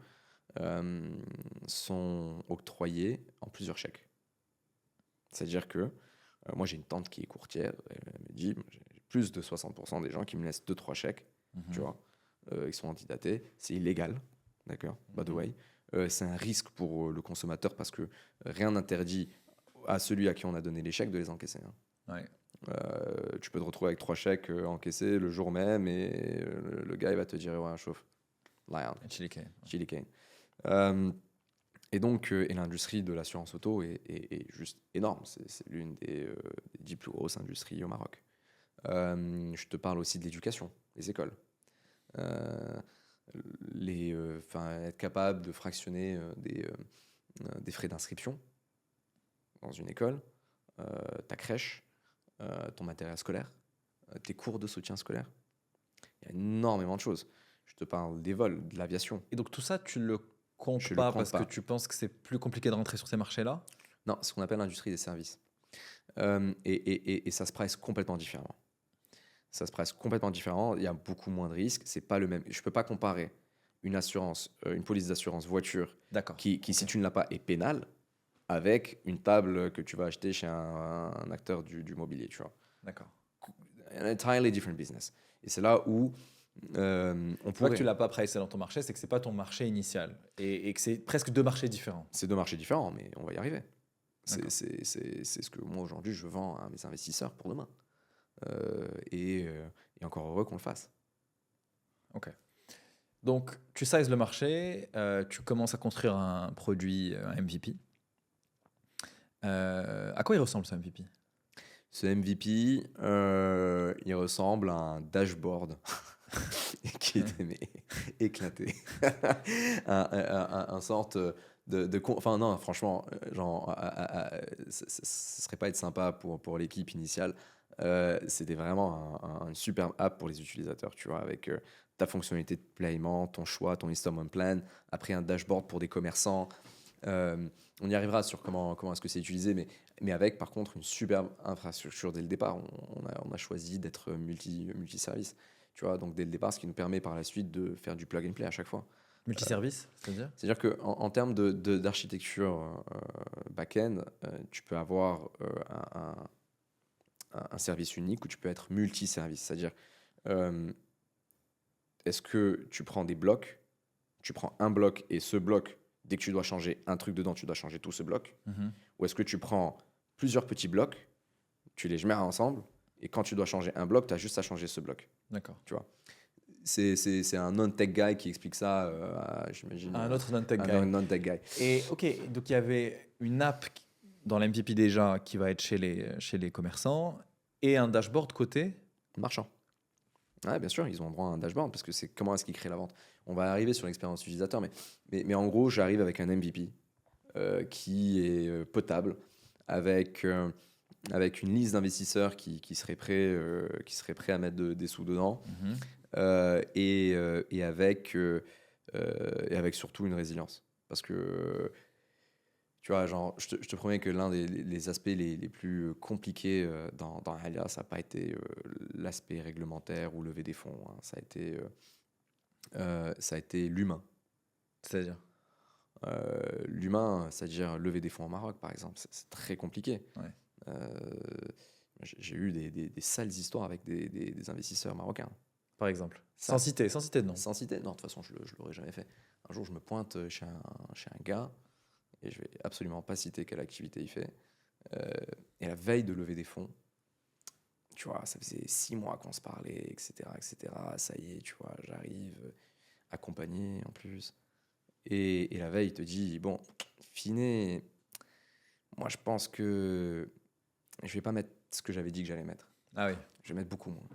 sont octroyées en plusieurs chèques. C'est-à-dire que moi, j'ai une tante qui est courtière. Elle me dit, j'ai plus de 60% des gens qui me laissent 2-3 chèques, tu vois, qui sont antidatés. C'est illégal, d'accord, by the way. C'est un risque pour le consommateur parce que rien n'interdit à celui à qui on a donné les chèques de les encaisser, hein. Ouais. Tu peux te retrouver avec 3 chèques encaissés le jour même et le gars il va te dire ouais, chauffe, Lion, Chili cane. Chili cane. Et donc, et l'industrie de l'assurance auto est juste énorme. C'est l'une des 10 plus grosses industries au Maroc. Je te parle aussi de l'éducation, des écoles. Être capable de fractionner des frais d'inscription dans une école, ta crèche, ton matériel scolaire, tes cours de soutien scolaire. Il y a énormément de choses. Je te parle des vols, de l'aviation. Et donc tout ça, tu le comptes Je le pas compte parce pas. que tu penses que c'est plus compliqué de rentrer sur ces marchés-là? Non, c'est ce qu'on appelle l'industrie des services. Et ça se price complètement différemment. Ça se price complètement différent. Il y a beaucoup moins de risques. C'est pas le même. Je peux pas comparer une assurance, une police d'assurance voiture D'accord. qui si tu ne l'as pas, est pénale avec une table que tu vas acheter chez un acteur du mobilier, tu vois. D'accord. An entirely different business. Et c'est là où on Tu vois pourrait. que tu l'as pas pricé dans ton marché, c'est que c'est pas ton marché initial et que c'est presque deux marchés différents. C'est 2 marchés différents, mais on va y arriver. D'accord. C'est ce que moi aujourd'hui je vends à mes investisseurs pour demain. Et encore heureux qu'on le fasse. Ok. Donc tu sizes le marché, tu commences à construire un produit, un MVP. À quoi il ressemble ce MVP? Ce MVP, il ressemble à un dashboard qui était mais, éclaté. Un sorte enfin non, franchement, genre, ce serait pas être sympa pour l'équipe initiale. C'était vraiment une superbe app pour les utilisateurs, tu vois, avec ta fonctionnalité de paiement, ton choix, ton installment plan, après un dashboard pour des commerçants. On y arrivera sur comment est-ce que c'est utilisé, mais avec par contre une superbe infrastructure dès le départ. On a choisi d'être multi-service, tu vois, donc dès le départ, ce qui nous permet par la suite de faire du plug and play à chaque fois. Multiservice, c'est-à-dire? C'est-à-dire qu'en termes d'architecture back-end, tu peux avoir un service unique ou tu peux être multi-service. C'est-à-dire, est-ce que tu prends des blocs, tu prends un bloc et ce bloc, dès que tu dois changer un truc dedans, tu dois changer tout ce bloc? Ou est-ce que tu prends plusieurs petits blocs, tu les mets ensemble, et quand tu dois changer un bloc, tu as juste à changer ce bloc? D'accord. Tu vois, c'est un non-tech guy qui explique ça, j'imagine. Un autre non-tech guy. Un non-tech guy. Et ok, donc il y avait une app dans l'MVP déjà qui va être chez les commerçants et un dashboard côté. Marchand. Ouais, bien sûr, ils ont droit à un dashboard parce que c'est comment est-ce qu'ils créent la vente. On va arriver sur l'expérience utilisateur, mais en gros, j'arrive avec un MVP qui est potable, avec une liste d'investisseurs qui seraient prêts à mettre des sous dedans, et avec surtout une résilience. Parce que, tu vois, genre, je te promets que l'un des aspects les plus compliqués dans Alia, ça n'a pas été l'aspect réglementaire ou lever des fonds, hein. Ça a été l'humain. C'est-à-dire? L'humain, c'est-à-dire lever des fonds au Maroc, par exemple, c'est très compliqué. Ouais. J'ai eu des sales histoires avec des investisseurs marocains. Par exemple. Ça. Sans citer de nom. Sans citer, non, de toute façon, je l'aurais jamais fait. Un jour, je me pointe chez un gars, et je vais absolument pas citer quelle activité il fait. Et la veille de lever des fonds, tu vois, ça faisait 6 mois qu'on se parlait, etc., etc. Ça y est, tu vois, j'arrive accompagné en plus. Et la veille, il te dit, bon, Finet, moi je pense que je vais pas mettre ce que j'avais dit que j'allais mettre. Ah oui. Je vais mettre beaucoup moins,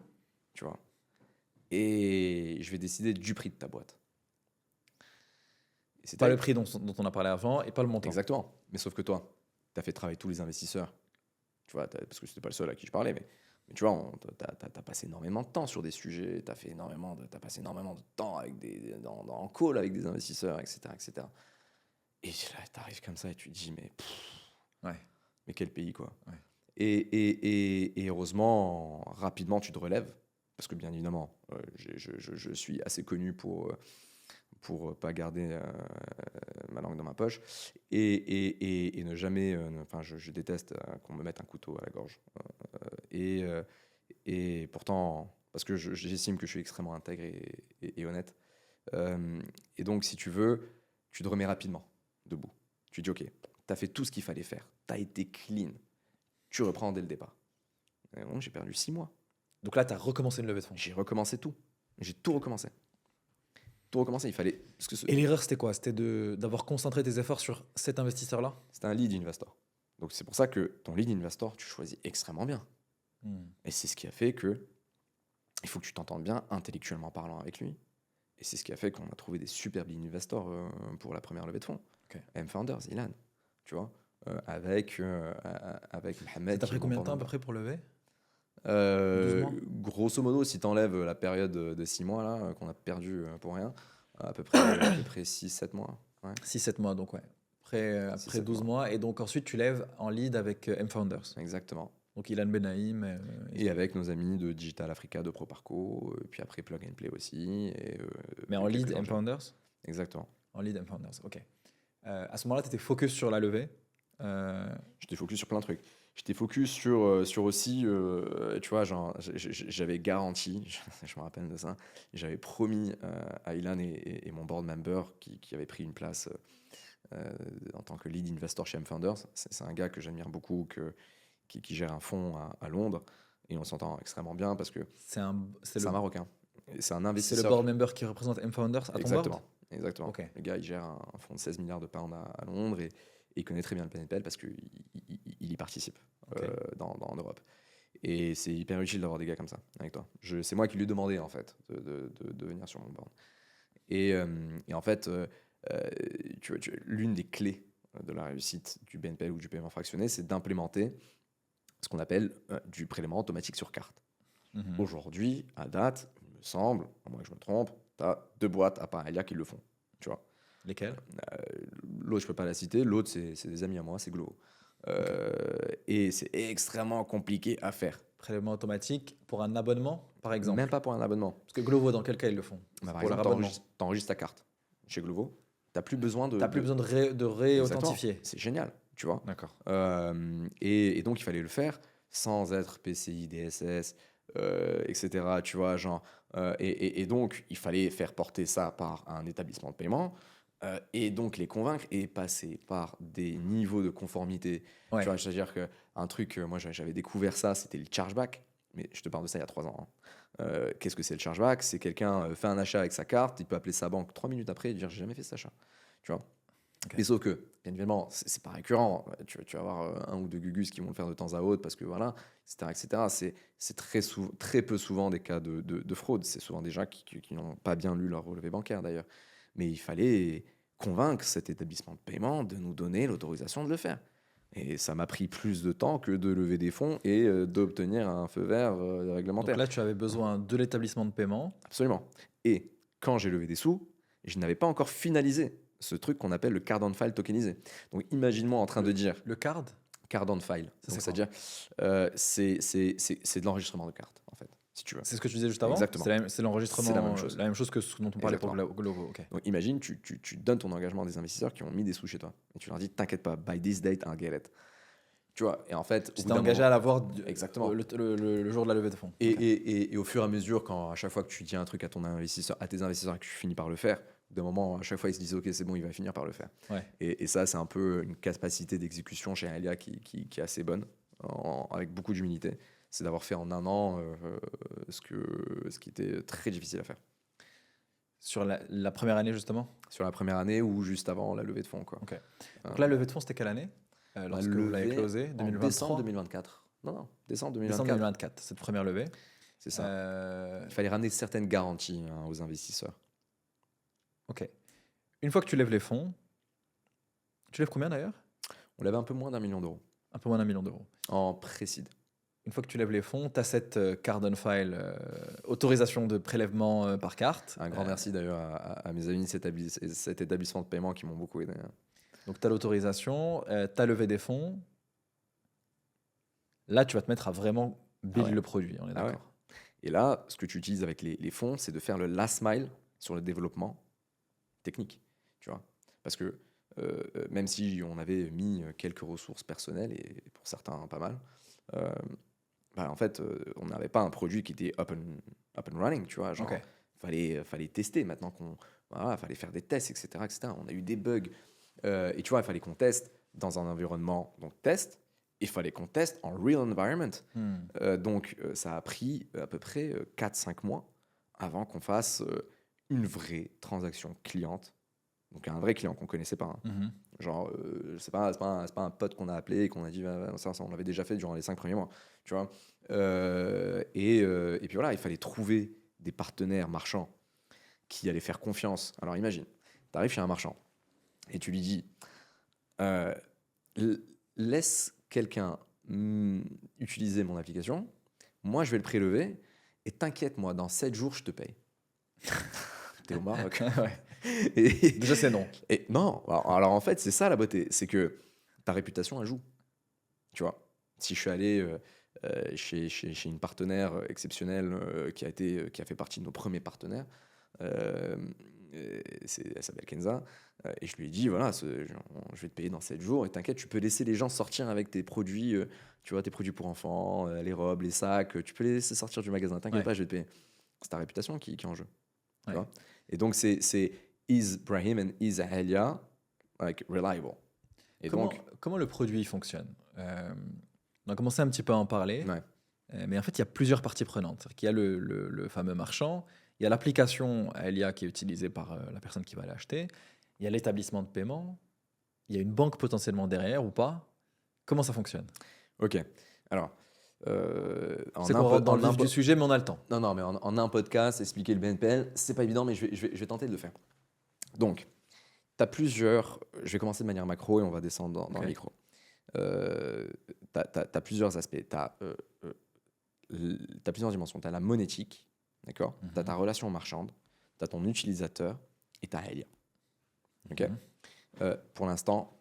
tu vois. et je vais décider du prix de ta boîte. Et Pas le prix dont on a parlé avant et pas le montant. Exactement. Mais sauf que toi, tu as fait travailler tous les investisseurs. Tu vois, parce que c'était pas le seul à qui je parlais, mais tu vois, tu as passé énormément de temps sur des sujets, tu as passé énormément de temps avec en call avec des investisseurs, etc. etc. Et là, tu arrives comme ça et tu te dis, mais quel pays, quoi. Ouais. Et heureusement, rapidement, tu te relèves, parce que bien évidemment, je suis assez connu pour pas garder ma langue dans ma poche et ne jamais enfin je déteste qu'on me mette un couteau à la gorge et pourtant parce que j'estime que je suis extrêmement intègre et honnête et donc si tu veux tu te remets rapidement debout, tu dis ok, t'as fait tout ce qu'il fallait faire, t'as été clean, tu reprends dès le départ. Et bon, j'ai perdu 6 mois. Donc là, tu as recommencé une levée de fonds. J'ai recommencé tout, j'ai tout recommencé. Il fallait. Et l'erreur, c'était quoi? C'était d'avoir concentré tes efforts sur cet investisseur-là? C'était un lead investor. Donc c'est pour ça que ton lead investor, tu choisis extrêmement bien. Et c'est ce qui a fait que il faut que tu t'entendes bien intellectuellement parlant avec lui. Et c'est ce qui a fait qu'on a trouvé des super lead investors pour la première levée de fonds. Okay. M-Founders, Ilan, tu vois, avec Mohamed. Ça t'a pris combien de temps à peu près pour lever? 12 mois. Grosso modo, si tu enlèves la période de 6 mois là, qu'on a perdu pour rien, à peu près 6-7 mois. Ouais. 6-7 mois, donc ouais. Après 12 mois. Et donc ensuite, tu lèves en lead avec M-Founders. Exactement. Donc Ilan Benaïm. Et avec nos amis de Digital Africa, de ProParco, puis après Plug and Play aussi. Mais en lead M-Founders? Exactement. En lead M-Founders, ok. À ce moment-là, tu étais focus sur la levée? J'étais focus sur plein de trucs. J'étais focus sur aussi, tu vois, genre, j'avais garanti, je me rappelle de ça, j'avais promis à Ilan et mon board member qui avait pris une place en tant que lead investor chez M-Founders. C'est un gars que j'admire beaucoup, qui gère un fonds à Londres, et on s'entend extrêmement bien parce que c'est un Marocain. C'est un investisseur. C'est le board member qui représente M-Founders à ton board? Exactement. Okay. Le gars, il gère un fonds de 16 milliards de pounds à Londres et il connaît très bien le PNPL parce qu'il y participe en Europe. Et c'est hyper utile d'avoir des gars comme ça avec toi. C'est moi qui lui ai demandé en fait de venir sur mon board. Et en fait, l'une des clés de la réussite du BNPL ou du paiement fractionné, c'est d'implémenter ce qu'on appelle du prélèvement automatique sur carte. Aujourd'hui, à date, il me semble, à moins que je me trompe, tu as 2 boîtes à Parelia qui le font. Tu vois. Lesquelles? L'autre, je peux pas la citer. L'autre, c'est des amis à moi, c'est Glovo. Et c'est extrêmement compliqué à faire. Prélèvement automatique pour un abonnement, par exemple? Même pas pour un abonnement. Parce que Glovo, dans quel cas ils le font? Par exemple, tu enregistres ta carte chez Glovo. Tu n'as plus besoin de réauthentifier. C'est génial, tu vois. D'accord. Et donc, il fallait le faire sans être PCI, DSS, etc. Tu vois, genre, et donc, il fallait faire porter ça par un établissement de paiement. Et donc les convaincre et passer par des niveaux de conformité. Ouais. Tu vois, c'est-à-dire qu'un truc, moi j'avais découvert ça, c'était le chargeback, mais je te parle de ça il y a 3 ans. Qu'est-ce que c'est le chargeback? C'est quelqu'un fait un achat avec sa carte, il peut appeler sa banque 3 minutes après et dire j'ai jamais fait cet achat. Tu vois. Okay. Mais sauf que, bien évidemment, c'est pas récurrent. Tu vas avoir 1 ou 2 gugus qui vont le faire de temps à autre parce que voilà, etc. C'est très peu souvent des cas de fraude. C'est souvent des gens qui n'ont pas bien lu leur relevé bancaire d'ailleurs. Mais il fallait convaincre cet établissement de paiement de nous donner l'autorisation de le faire. Et ça m'a pris plus de temps que de lever des fonds et d'obtenir un feu vert réglementaire. Donc là, tu avais besoin de l'établissement de paiement. Absolument. Et quand j'ai levé des sous, je n'avais pas encore finalisé ce truc qu'on appelle le card on file tokenisé. Donc imagine-moi en train de dire... Le card on file. C'est-à-dire, c'est de l'enregistrement de carte, en fait. Si tu veux. C'est ce que tu disais juste avant. Exactement. C'est l'enregistrement. C'est la même chose que ce dont on parlait pour Glovo. Okay. Donc imagine, tu donnes ton engagement à des investisseurs qui ont mis des sous chez toi. Et tu leur dis, t'inquiète pas, by this date, I'll get it. Tu vois, et en fait... Tu t'es engagé à l'avoir exactement. Le jour de la levée de fonds. Et au fur et à mesure, à chaque fois que tu dis un truc à tes investisseurs et que tu finis par le faire, d'un moment, à chaque fois, ils se disent, OK, c'est bon, il va finir par le faire. Ouais. Et ça, c'est un peu une capacité d'exécution chez Elia qui est assez bonne, avec beaucoup d'humilité. C'est d'avoir fait en 1 an ce qui était très difficile à faire. Sur la première année, justement? Sur la première année ou juste avant la levée de fonds. Quoi. Okay. Donc la levée de fonds, c'était quelle année lorsque vous l'avez closé? 2023 décembre 2024. Non, décembre 2024. Décembre 2024, cette première levée. C'est ça. Il fallait ramener certaines garanties aux investisseurs. Ok. Une fois que tu lèves les fonds, tu lèves combien d'ailleurs? On lève un peu moins d'1 million d'euros Un peu moins d'1 million d'euros. en pré-seed. Une fois que tu lèves les fonds, tu as cette card on file, autorisation de prélèvement par carte. Un grand merci d'ailleurs à mes amis de cet établissement de paiement qui m'ont beaucoup aidé. Donc tu as l'autorisation, tu as levé des fonds. Là, tu vas te mettre à vraiment build ouais. le produit, on est Ah ouais. d'accord. Et là, ce que tu utilises avec les fonds, c'est de faire le last mile sur le développement technique. Tu vois, parce que même si on avait mis quelques ressources personnelles, et pour certains pas mal, en fait, on n'avait pas un produit qui était up and running, tu vois. Genre, Ok. fallait tester maintenant fallait faire des tests, etc., etc. On a eu des bugs. Et tu vois, il fallait qu'on teste dans un environnement, donc test, il fallait qu'on teste en real environment. Donc, ça a pris à peu près 4-5 mois avant qu'on fasse une vraie transaction cliente. Donc, un vrai client qu'on ne connaissait pas. Genre, c'est pas un pote qu'on a appelé et qu'on a dit, ça, on l'avait déjà fait durant les 5 premiers mois. Tu vois. Et puis voilà, il fallait trouver des partenaires marchands qui allaient faire confiance. Alors, imagine, tu arrives chez un marchand et tu lui dis, laisse quelqu'un utiliser mon application, moi je vais le prélever, et t'inquiète, moi, dans 7 jours, je te paye. T'es au Maroc. Ouais. Et, Déjà, c'est non. et non, alors en fait, c'est ça la beauté, c'est que ta réputation, elle joue. Tu vois, si je suis allé chez une partenaire exceptionnelle qui a fait partie de nos premiers partenaires, elle s'appelle Kenza, et je lui ai dit, voilà, je vais te payer dans 7 jours, et t'inquiète, tu peux laisser les gens sortir avec tes produits, tu vois, tes produits pour enfants, les robes, les sacs, tu peux les laisser sortir du magasin, t'inquiète pas, je vais te payer. C'est ta réputation qui est en jeu. Tu vois. Et donc, c'est is Brahim and is Ahelia like reliable. Et Comment le produit fonctionne? On a commencé un petit peu à en parler, ouais. Mais en fait, il y a plusieurs parties prenantes. Il y a le fameux marchand, il y a l'application Aelia qui est utilisée par la personne qui va l'acheter, il y a l'établissement de paiement, il y a une banque potentiellement derrière ou pas. Comment ça fonctionne? Ok. Alors, C'est qu'on rentre dans le vif du sujet, mais on a le temps. Non, mais en un podcast, expliquer le BNPL, c'est pas évident, mais je vais tenter de le faire. Donc, tu as plusieurs. Je vais commencer de manière macro et on va descendre dans le micro. Tu as plusieurs aspects. Tu as plusieurs dimensions. Tu as la monétique, d'accord. Tu as ta relation marchande, tu as ton utilisateur et tu as Aelia. Ok. Pour l'instant,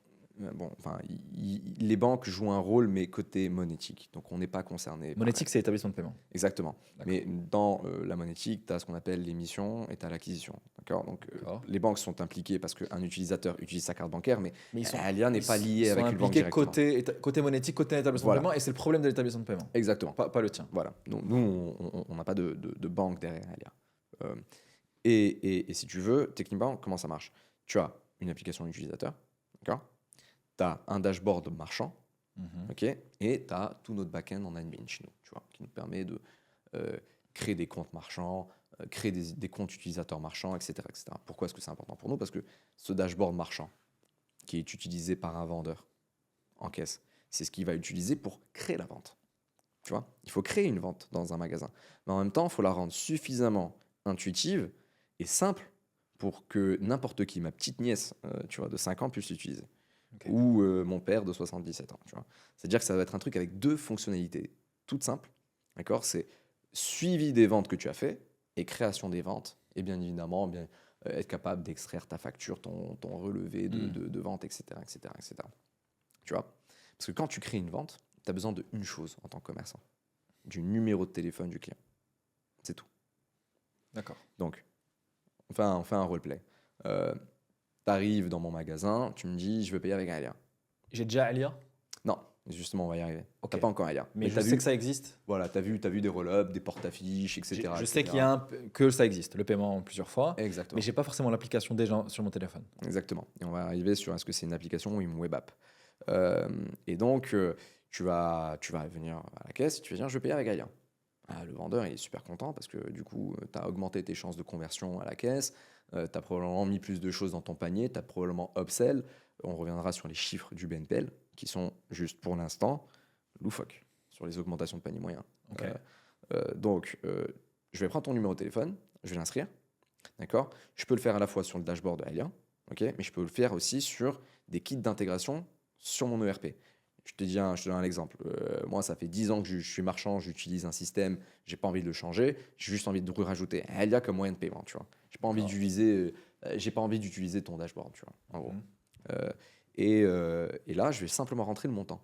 les banques jouent un rôle, mais côté monétique. Donc, on n'est pas concerné. Monétique, c'est l'établissement de paiement. Exactement. Mais dans la monétique, tu as ce qu'on appelle l'émission et tu as l'acquisition. D'accord. Donc, les banques sont impliquées parce qu'un utilisateur utilise sa carte bancaire, mais Aelia n'est pas lié avec une banque directement. Côté monétique, côté établissement de paiement, et c'est le problème de l'établissement de paiement. Exactement. Pas le tien. Voilà. Donc, nous, on n'a pas de banque derrière Aelia. Et si tu veux, techniquement, comment ça marche? Tu as une application utilisateur, d'accord. Tu as un dashboard marchand, ok, et tu as tout notre back-end en admin chez nous, tu vois, qui nous permet de créer des comptes marchands, créer des comptes utilisateurs marchands, etc., etc. Pourquoi est-ce que c'est important pour nous? Parce que ce dashboard marchand, qui est utilisé par un vendeur en caisse, c'est ce qu'il va utiliser pour créer la vente. Tu vois, il faut créer une vente dans un magasin. Mais en même temps, il faut la rendre suffisamment intuitive et simple pour que n'importe qui, ma petite nièce tu vois, de 5 ans, puisse l'utiliser. Okay. Ou mon père de 77 ans. Tu vois. C'est-à-dire que ça va être un truc avec 2 fonctionnalités toutes simples. D'accord. C'est suivi des ventes que tu as fait et création des ventes. Et bien évidemment, être capable d'extraire ta facture, ton relevé de vente, etc., etc., etc. Tu vois. Parce que quand tu crées une vente, tu as besoin d'une chose en tant que commerçant. Du numéro de téléphone du client. C'est tout. D'accord. Donc, on fait un roleplay. Tu arrives dans mon magasin, tu me dis, je veux payer avec Aelia. J'ai déjà Aelia? Non, justement, on va y arriver. Okay. T'as pas encore Aelia. Mais je sais que ça existe. Voilà, t'as vu des roll-ups, des porte-affiches, etc. Je sais qu'il y a que ça existe, le paiement plusieurs fois. Exactement. Mais j'ai pas forcément l'application déjà sur mon téléphone. Exactement. Et on va arriver sur est-ce que c'est une application ou une web app. Et donc, tu vas venir à la caisse et tu vas dire, je veux payer avec Aelia. Le vendeur, il est super content parce que du coup, tu as augmenté tes chances de conversion à la caisse, tu as probablement mis plus de choses dans ton panier, tu as probablement upsell. On reviendra sur les chiffres du BNPL qui sont juste pour l'instant loufoques sur les augmentations de panier moyen. Okay. Je vais prendre ton numéro de téléphone, je vais l'inscrire, d'accord? Je peux le faire à la fois sur le dashboard de Alia, ok? Mais je peux le faire aussi sur des kits d'intégration sur mon ERP. Je te donne un exemple. Moi, ça fait 10 ans que je suis marchand, j'utilise un système, j'ai pas envie de le changer, j'ai juste envie de rajouter Alia comme moyen de paiement, tu vois. D'accord. J'ai pas envie d'utiliser ton dashboard, tu vois, en gros. Mhm. Et là, je vais simplement rentrer le montant.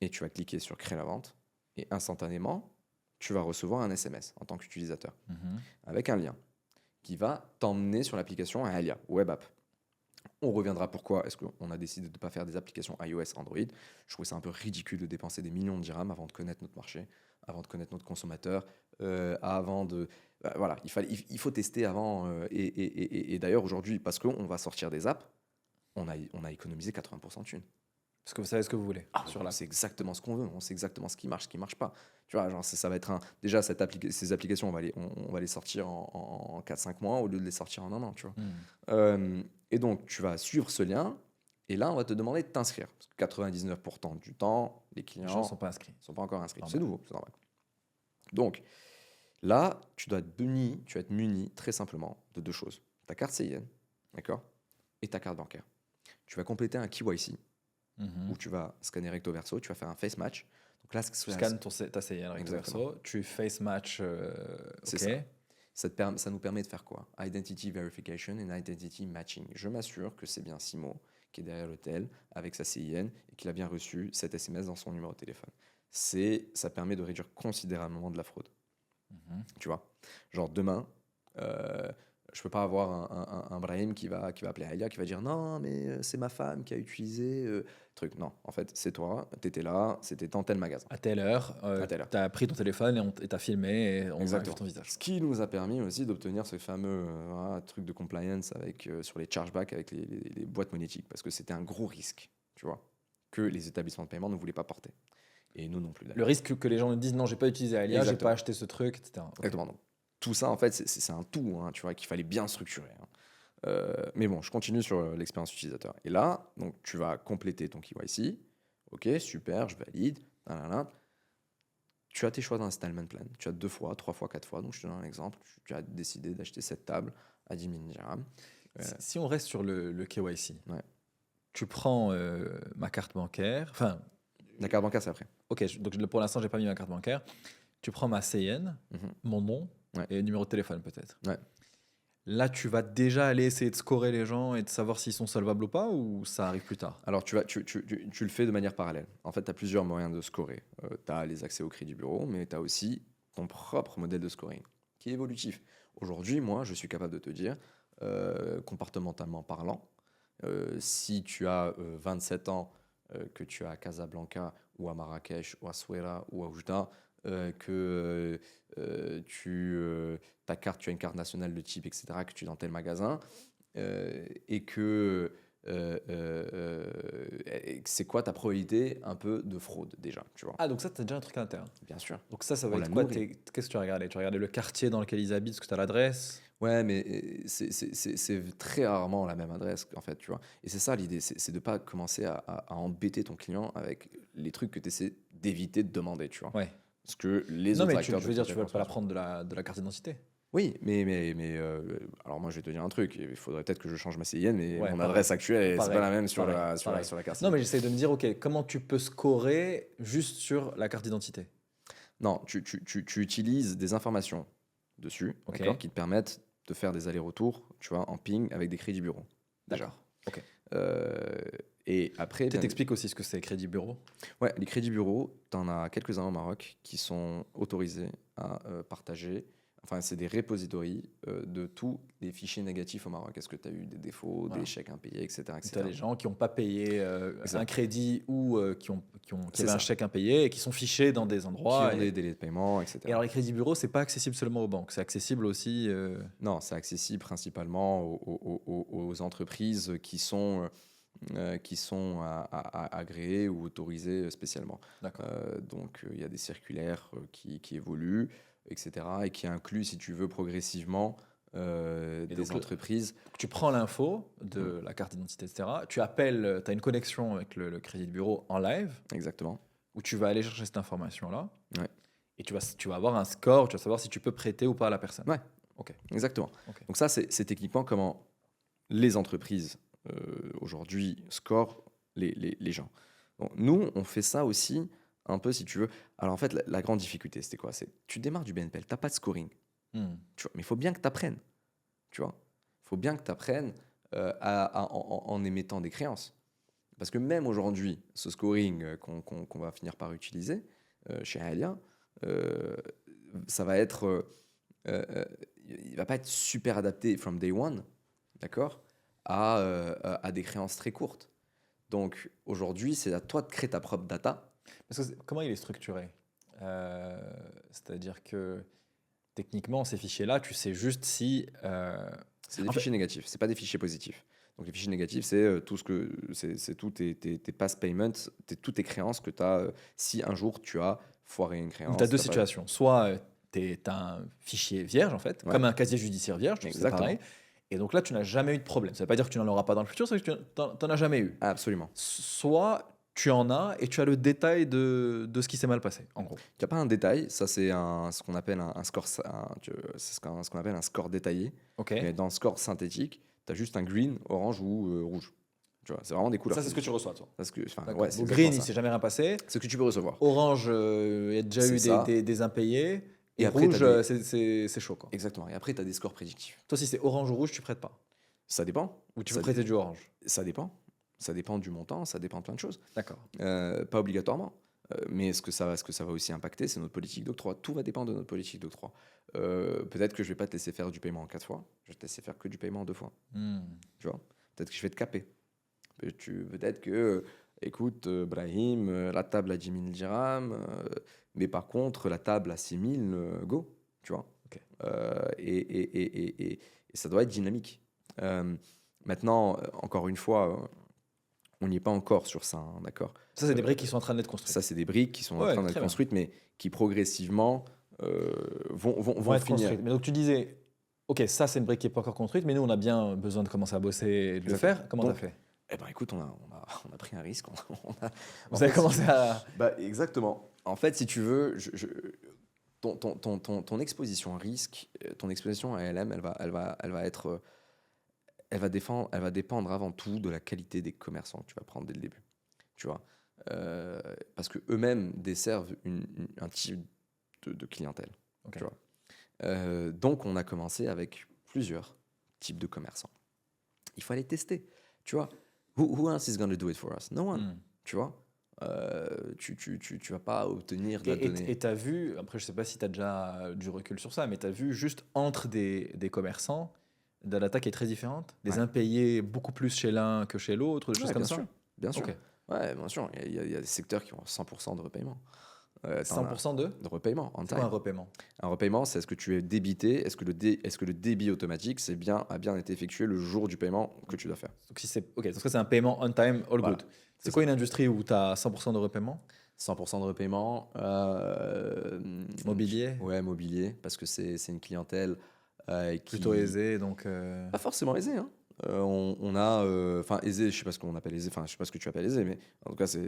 Et tu vas cliquer sur créer la vente et instantanément, tu vas recevoir un SMS en tant qu'utilisateur Mhm. avec un lien qui va t'emmener sur l'application Alia, Web App. On reviendra pourquoi est-ce qu'on a décidé de ne pas faire des applications iOS, Android. Je trouvais ça un peu ridicule de dépenser des millions de dirhams avant de connaître notre marché, avant de connaître notre consommateur, voilà, il faut tester avant. Et d'ailleurs, aujourd'hui, parce qu'on va sortir des apps, on a économisé 80% de thunes. Parce que vous savez ce que vous voulez Sur sur là, l'app. c'est exactement ce qu'on veut, on sait exactement ce qui marche pas. Tu vois, genre, ça va être déjà, ces applications, on va les sortir en 4-5 mois au lieu de les sortir en un an, tu vois. Et donc, tu vas suivre ce lien, et là, on va te demander de t'inscrire. Parce que 99% du temps, les Les clients gens ne sont pas inscrits. sont pas encore inscrits. Normal. C'est nouveau, c'est normal. Donc, là, tu vas être muni très simplement de 2 choses. Ta carte CIN, d'accord? Et ta carte bancaire. Tu vas compléter un KYC, Mhm. où tu vas scanner recto verso, tu vas faire un face match. Donc là, Tu scannes ta CIN recto Exactement. verso, tu face match. C'est ok. ça nous permet de faire quoi? Identity verification and identity matching. Je m'assure que c'est bien Simo qui est derrière l'hôtel avec sa CIN et qu'il a bien reçu cet SMS dans son numéro de téléphone. Ça permet de réduire considérablement de la fraude. Mhm. Tu vois, genre demain, je peux pas avoir un Brahim qui va appeler Alia, qui va dire non, mais c'est ma femme qui a utilisé truc. Non, en fait, c'est toi, t'étais là, c'était dans tel magasin. À telle heure, À telle heure. tu as pris ton téléphone et t'as filmé et on a vu Exactement. ton visage. Ce qui nous a permis aussi d'obtenir ce fameux truc de compliance avec, sur les chargebacks avec les boîtes monétiques, parce que c'était un gros risque, tu vois, que les établissements de paiement ne voulaient pas porter. Et nous non plus. Le risque que les gens nous disent non, j'ai pas utilisé Alia, j'ai Exactement. pas acheté ce truc, etc. Ok. Exactement. Donc, tout ça, en fait, c'est un tout, hein, tu vois, qu'il fallait bien structurer. Mais bon, je continue sur l'expérience utilisateur. Et là, donc, tu vas compléter ton KYC. Ok, super, je valide. Nanana. Tu as tes choix d'installment plan. Tu as 2 fois, 3 fois, 4 fois. Donc, je te donne un exemple. Tu as décidé d'acheter cette table à 10 000 dirhams. Si on reste sur le KYC, Ouais. tu prends ma carte bancaire. Enfin, La carte bancaire, c'est après. ok, donc pour l'instant, j'ai pas mis ma carte bancaire. Tu prends ma CN, Mhm. mon nom Ouais. et numéro de téléphone peut-être. Ouais. Là, tu vas déjà aller essayer de scorer les gens et de savoir s'ils sont solvables ou pas, ou ça arrive plus tard? Alors, tu le fais de manière parallèle. En fait, tu as plusieurs moyens de scorer. Tu as les accès au crédit bureau, mais tu as aussi ton propre modèle de scoring qui est évolutif. Aujourd'hui, moi, je suis capable de te dire, comportementalement parlant, si tu as 27 ans, que tu es à Casablanca ou à Marrakech ou à Souera ou à Oujda, que ta carte, tu as une carte nationale de type, etc., que tu es dans tel magasin, et que c'est quoi ta probabilité un peu de fraude déjà, tu vois? Ah, donc ça, tu as déjà un truc interne. Bien sûr. Donc ça va On être l'a quoi? nourri. Qu'est-ce que tu as regardé? Tu as regardé le quartier dans lequel ils habitent, parce que tu as l'adresse? Ouais, mais c'est très rarement la même adresse, en fait, tu vois. Et c'est ça l'idée, c'est de pas commencer à embêter ton client avec les trucs que tu essaies d'éviter de demander, tu vois. Ouais. Parce que les Non, autres mais acteurs je veux dire, de tu veux pas la consommation. prendre de la carte d'identité. Oui, mais alors moi je vais te dire un truc, il faudrait peut-être que je change ma CIN, mais Ouais, mon pareil. adresse actuelle, c'est Pareil, pas la même sur pareil, pareil. la carte. Non, mais j'essaie de me dire, ok, comment tu peux scorer juste sur la carte d'identité? Non, tu utilises des informations dessus, Ok. d'accord, qui te permettent de faire des allers-retours, tu vois, en ping avec des crédits bureaux. Déjà. D'accord. Ok. Et après, Tu t'expliques aussi ce que c'est crédit bureau? ouais, les crédits bureaux, tu en as quelques-uns au Maroc qui sont autorisés à partager. Enfin, c'est des repositories de tous les fichiers négatifs au Maroc. Est-ce que tu as eu des défauts, Voilà. des chèques impayés, etc. Tu as des gens qui n'ont pas payé Exact. un crédit ou qui C'est avaient un ça. chèque impayé et qui sont fichés dans des qui endroits. ont des délais de paiement, etc. Et alors, les crédits bureaux, c'est pas accessible seulement aux banques, c'est accessible aussi. Non, c'est accessible principalement aux entreprises qui sont agréées ou autorisées spécialement. D'accord. Donc, il y a des circulaires qui évoluent, etc. et qui incluent, si tu veux, progressivement des donc, entreprises. Tu prends l'info de la carte d'identité, etc. Tu appelles, tu as une connexion avec le crédit bureau en live, Exactement. où tu vas aller chercher cette information-là. Ouais. Et tu vas avoir un score, tu vas savoir si tu peux prêter ou pas à la personne. Ouais. Ok. Exactement. Ok. Donc ça, c'est techniquement comment les entreprises aujourd'hui scorent les gens. Donc, nous, on fait ça aussi un peu, si tu veux. Alors en fait, la grande difficulté, c'était quoi? C'est tu démarres du BNPL, tu n'as pas de scoring. Hmm. Tu vois, mais il faut bien que tu apprennes. Tu vois, il faut bien que tu apprennes en émettant des créances. Parce que même aujourd'hui, ce scoring qu'on va finir par utiliser chez Aelia, euh, ça va être, il va pas être super adapté from day one, d'accord, à des créances très courtes. Donc aujourd'hui, c'est à toi de créer ta propre data. Parce que comment il est structuré? Euh, C'est-à-dire que techniquement, ces fichiers-là, tu sais juste si. C'est des En fait, fichiers négatifs, c'est pas des fichiers positifs. Donc les fichiers négatifs, c'est tout ce que c'est tous tes past payments, toutes tes créances que tu as si un jour tu as foiré une créance. tu as deux t'as pas- situations. Soit tu as un fichier vierge, en fait, Ouais, comme un casier judiciaire vierge, c'est exactement. pareil. Et donc là, tu n'as jamais eu de problème. Ça ne veut pas dire que tu n'en auras pas dans le futur, c'est que tu n'en as jamais eu. Absolument. Soit tu en as et tu as le détail de ce qui s'est mal passé, en gros. Tu n'as pas un détail, ça c'est ce qu'on appelle un score, c'est ce qu'on appelle un score détaillé. Ok. Mais dans le score synthétique, tu as juste un green, orange ou rouge. Tu vois, c'est vraiment des couleurs. Ça, c'est ce que tu reçois, toi. Parce que, enfin, D'accord. ouais, c'est Donc, exactement green, il ça. s'est jamais rien passé. C'est ce que tu peux recevoir. Orange, il y a déjà C'est eu ça. des impayés. Et Et après, rouge, t'as c'est chaud, quoi. Exactement. Et après, tu as des scores prédictifs. Toi, si c'est orange ou rouge, tu prêtes pas. Ça dépend. Ou tu Ça veux prêter du orange. Ça dépend. Ça dépend du montant, ça dépend de plein de choses. D'accord. Pas obligatoirement. Mais ce que ça va aussi impacter, c'est notre politique d'octroi. Tout va dépendre de notre politique d'octroi. Peut-être que je vais pas te laisser faire du paiement en 4 fois. Je vais te laisser faire que du paiement en 2 fois. Hmm. Tu vois, peut-être que je vais te caper. Peut-être que, écoute, Brahim, la table à 10 000 dirhams, mais par contre, la table à 6 000, go. Tu vois. Ok. Et ça doit être dynamique. Maintenant, encore une fois, on n'y est pas encore sur ça, hein, d'accord? Ça, c'est des briques qui sont en train d'être construites. Ça, c'est des briques qui sont en Ouais, train très d'être bien. construites, mais qui progressivement vont être finir. construites. Mais donc, tu disais, ok, ça, c'est une brique qui n'est pas encore construite, mais nous, on a bien besoin de commencer à bosser et de le Exactement. faire. Comment tu as Donc, fait? Eh ben, écoute, on a pris un risque. Vous avez commencé à. Bah, exactement. En fait, si tu veux, ton exposition à risque, ton exposition à LM, elle va dépendre avant tout de la qualité des commerçants que tu vas prendre dès le début. Tu vois, parce que eux-mêmes desservent un type de clientèle. Ok. Tu vois. Donc, on a commencé avec plusieurs types de commerçants. Il faut aller tester. Tu vois, who else is going to do it for us? No one. Hmm. Tu vois, tu vas pas obtenir de la donnée. Et tu as vu, après, je sais pas si tu as déjà du recul sur ça, mais tu as vu juste entre des commerçants, de la data qui est très différente, des Ouais. impayés beaucoup plus chez l'un que chez l'autre, des choses Ouais, comme bien ça. sûr. Bien sûr. Ok. Ouais, bien sûr. Il y a des secteurs qui ont 100% de repaiement. T'en as- 100% de de repaiement en C'est quoi un time. repaiement? Un repaiement, c'est est-ce que tu es débité, est-ce que le débit automatique a bien été effectué le jour du paiement que tu dois faire. Donc, si c'est ok, donc ça, c'est un paiement on time, all Voilà. good. C'est C'est quoi une industrie où tu as 100% de repaiement? 100% de repaiement. Mobilier? Ouais, mobilier, parce que c'est une clientèle qui... Plutôt aisé, donc. Pas forcément aisée, hein. On a, enfin aisé, je sais pas ce qu'on appelle aisé, enfin je sais pas ce que tu appelles aisé, mais en tout cas c'est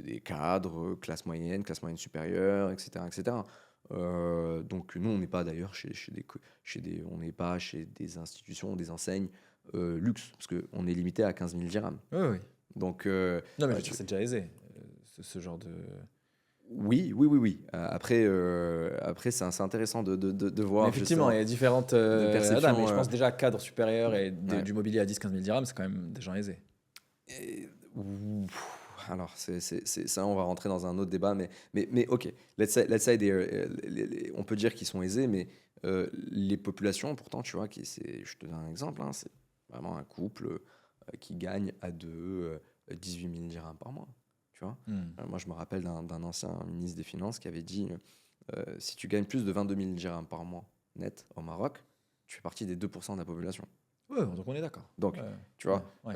des cadres, classe moyenne supérieure, etc., etc. Donc nous on n'est pas d'ailleurs on n'est pas chez des institutions, des enseignes luxe, parce que on est limité à 15 000 dirhams. Oui, oui. Donc Non, mais je ouais, veux dire, c'est déjà aisé, ce genre de. oui. Après c'est intéressant de voir. Mais effectivement, il y a différentes. perceptions, mais je pense déjà cadre supérieur et ouais. du mobilier à 10-15 000 dirhams, c'est quand même des gens aisés. Alors, ça, on va rentrer dans un autre débat, mais ok, let's say on peut dire qu'ils sont aisés, mais les populations, pourtant, tu vois, je te donne un exemple, hein, c'est vraiment un couple qui gagne à deux 18 000 dirhams par mois, tu vois. Moi, je me rappelle d'un ancien ministre des Finances qui avait dit si tu gagnes plus de 22 000 dirhams par mois net au Maroc, tu fais partie des 2% de la population. Ouais, donc on est d'accord. Donc, Ouais. tu vois, Ouais.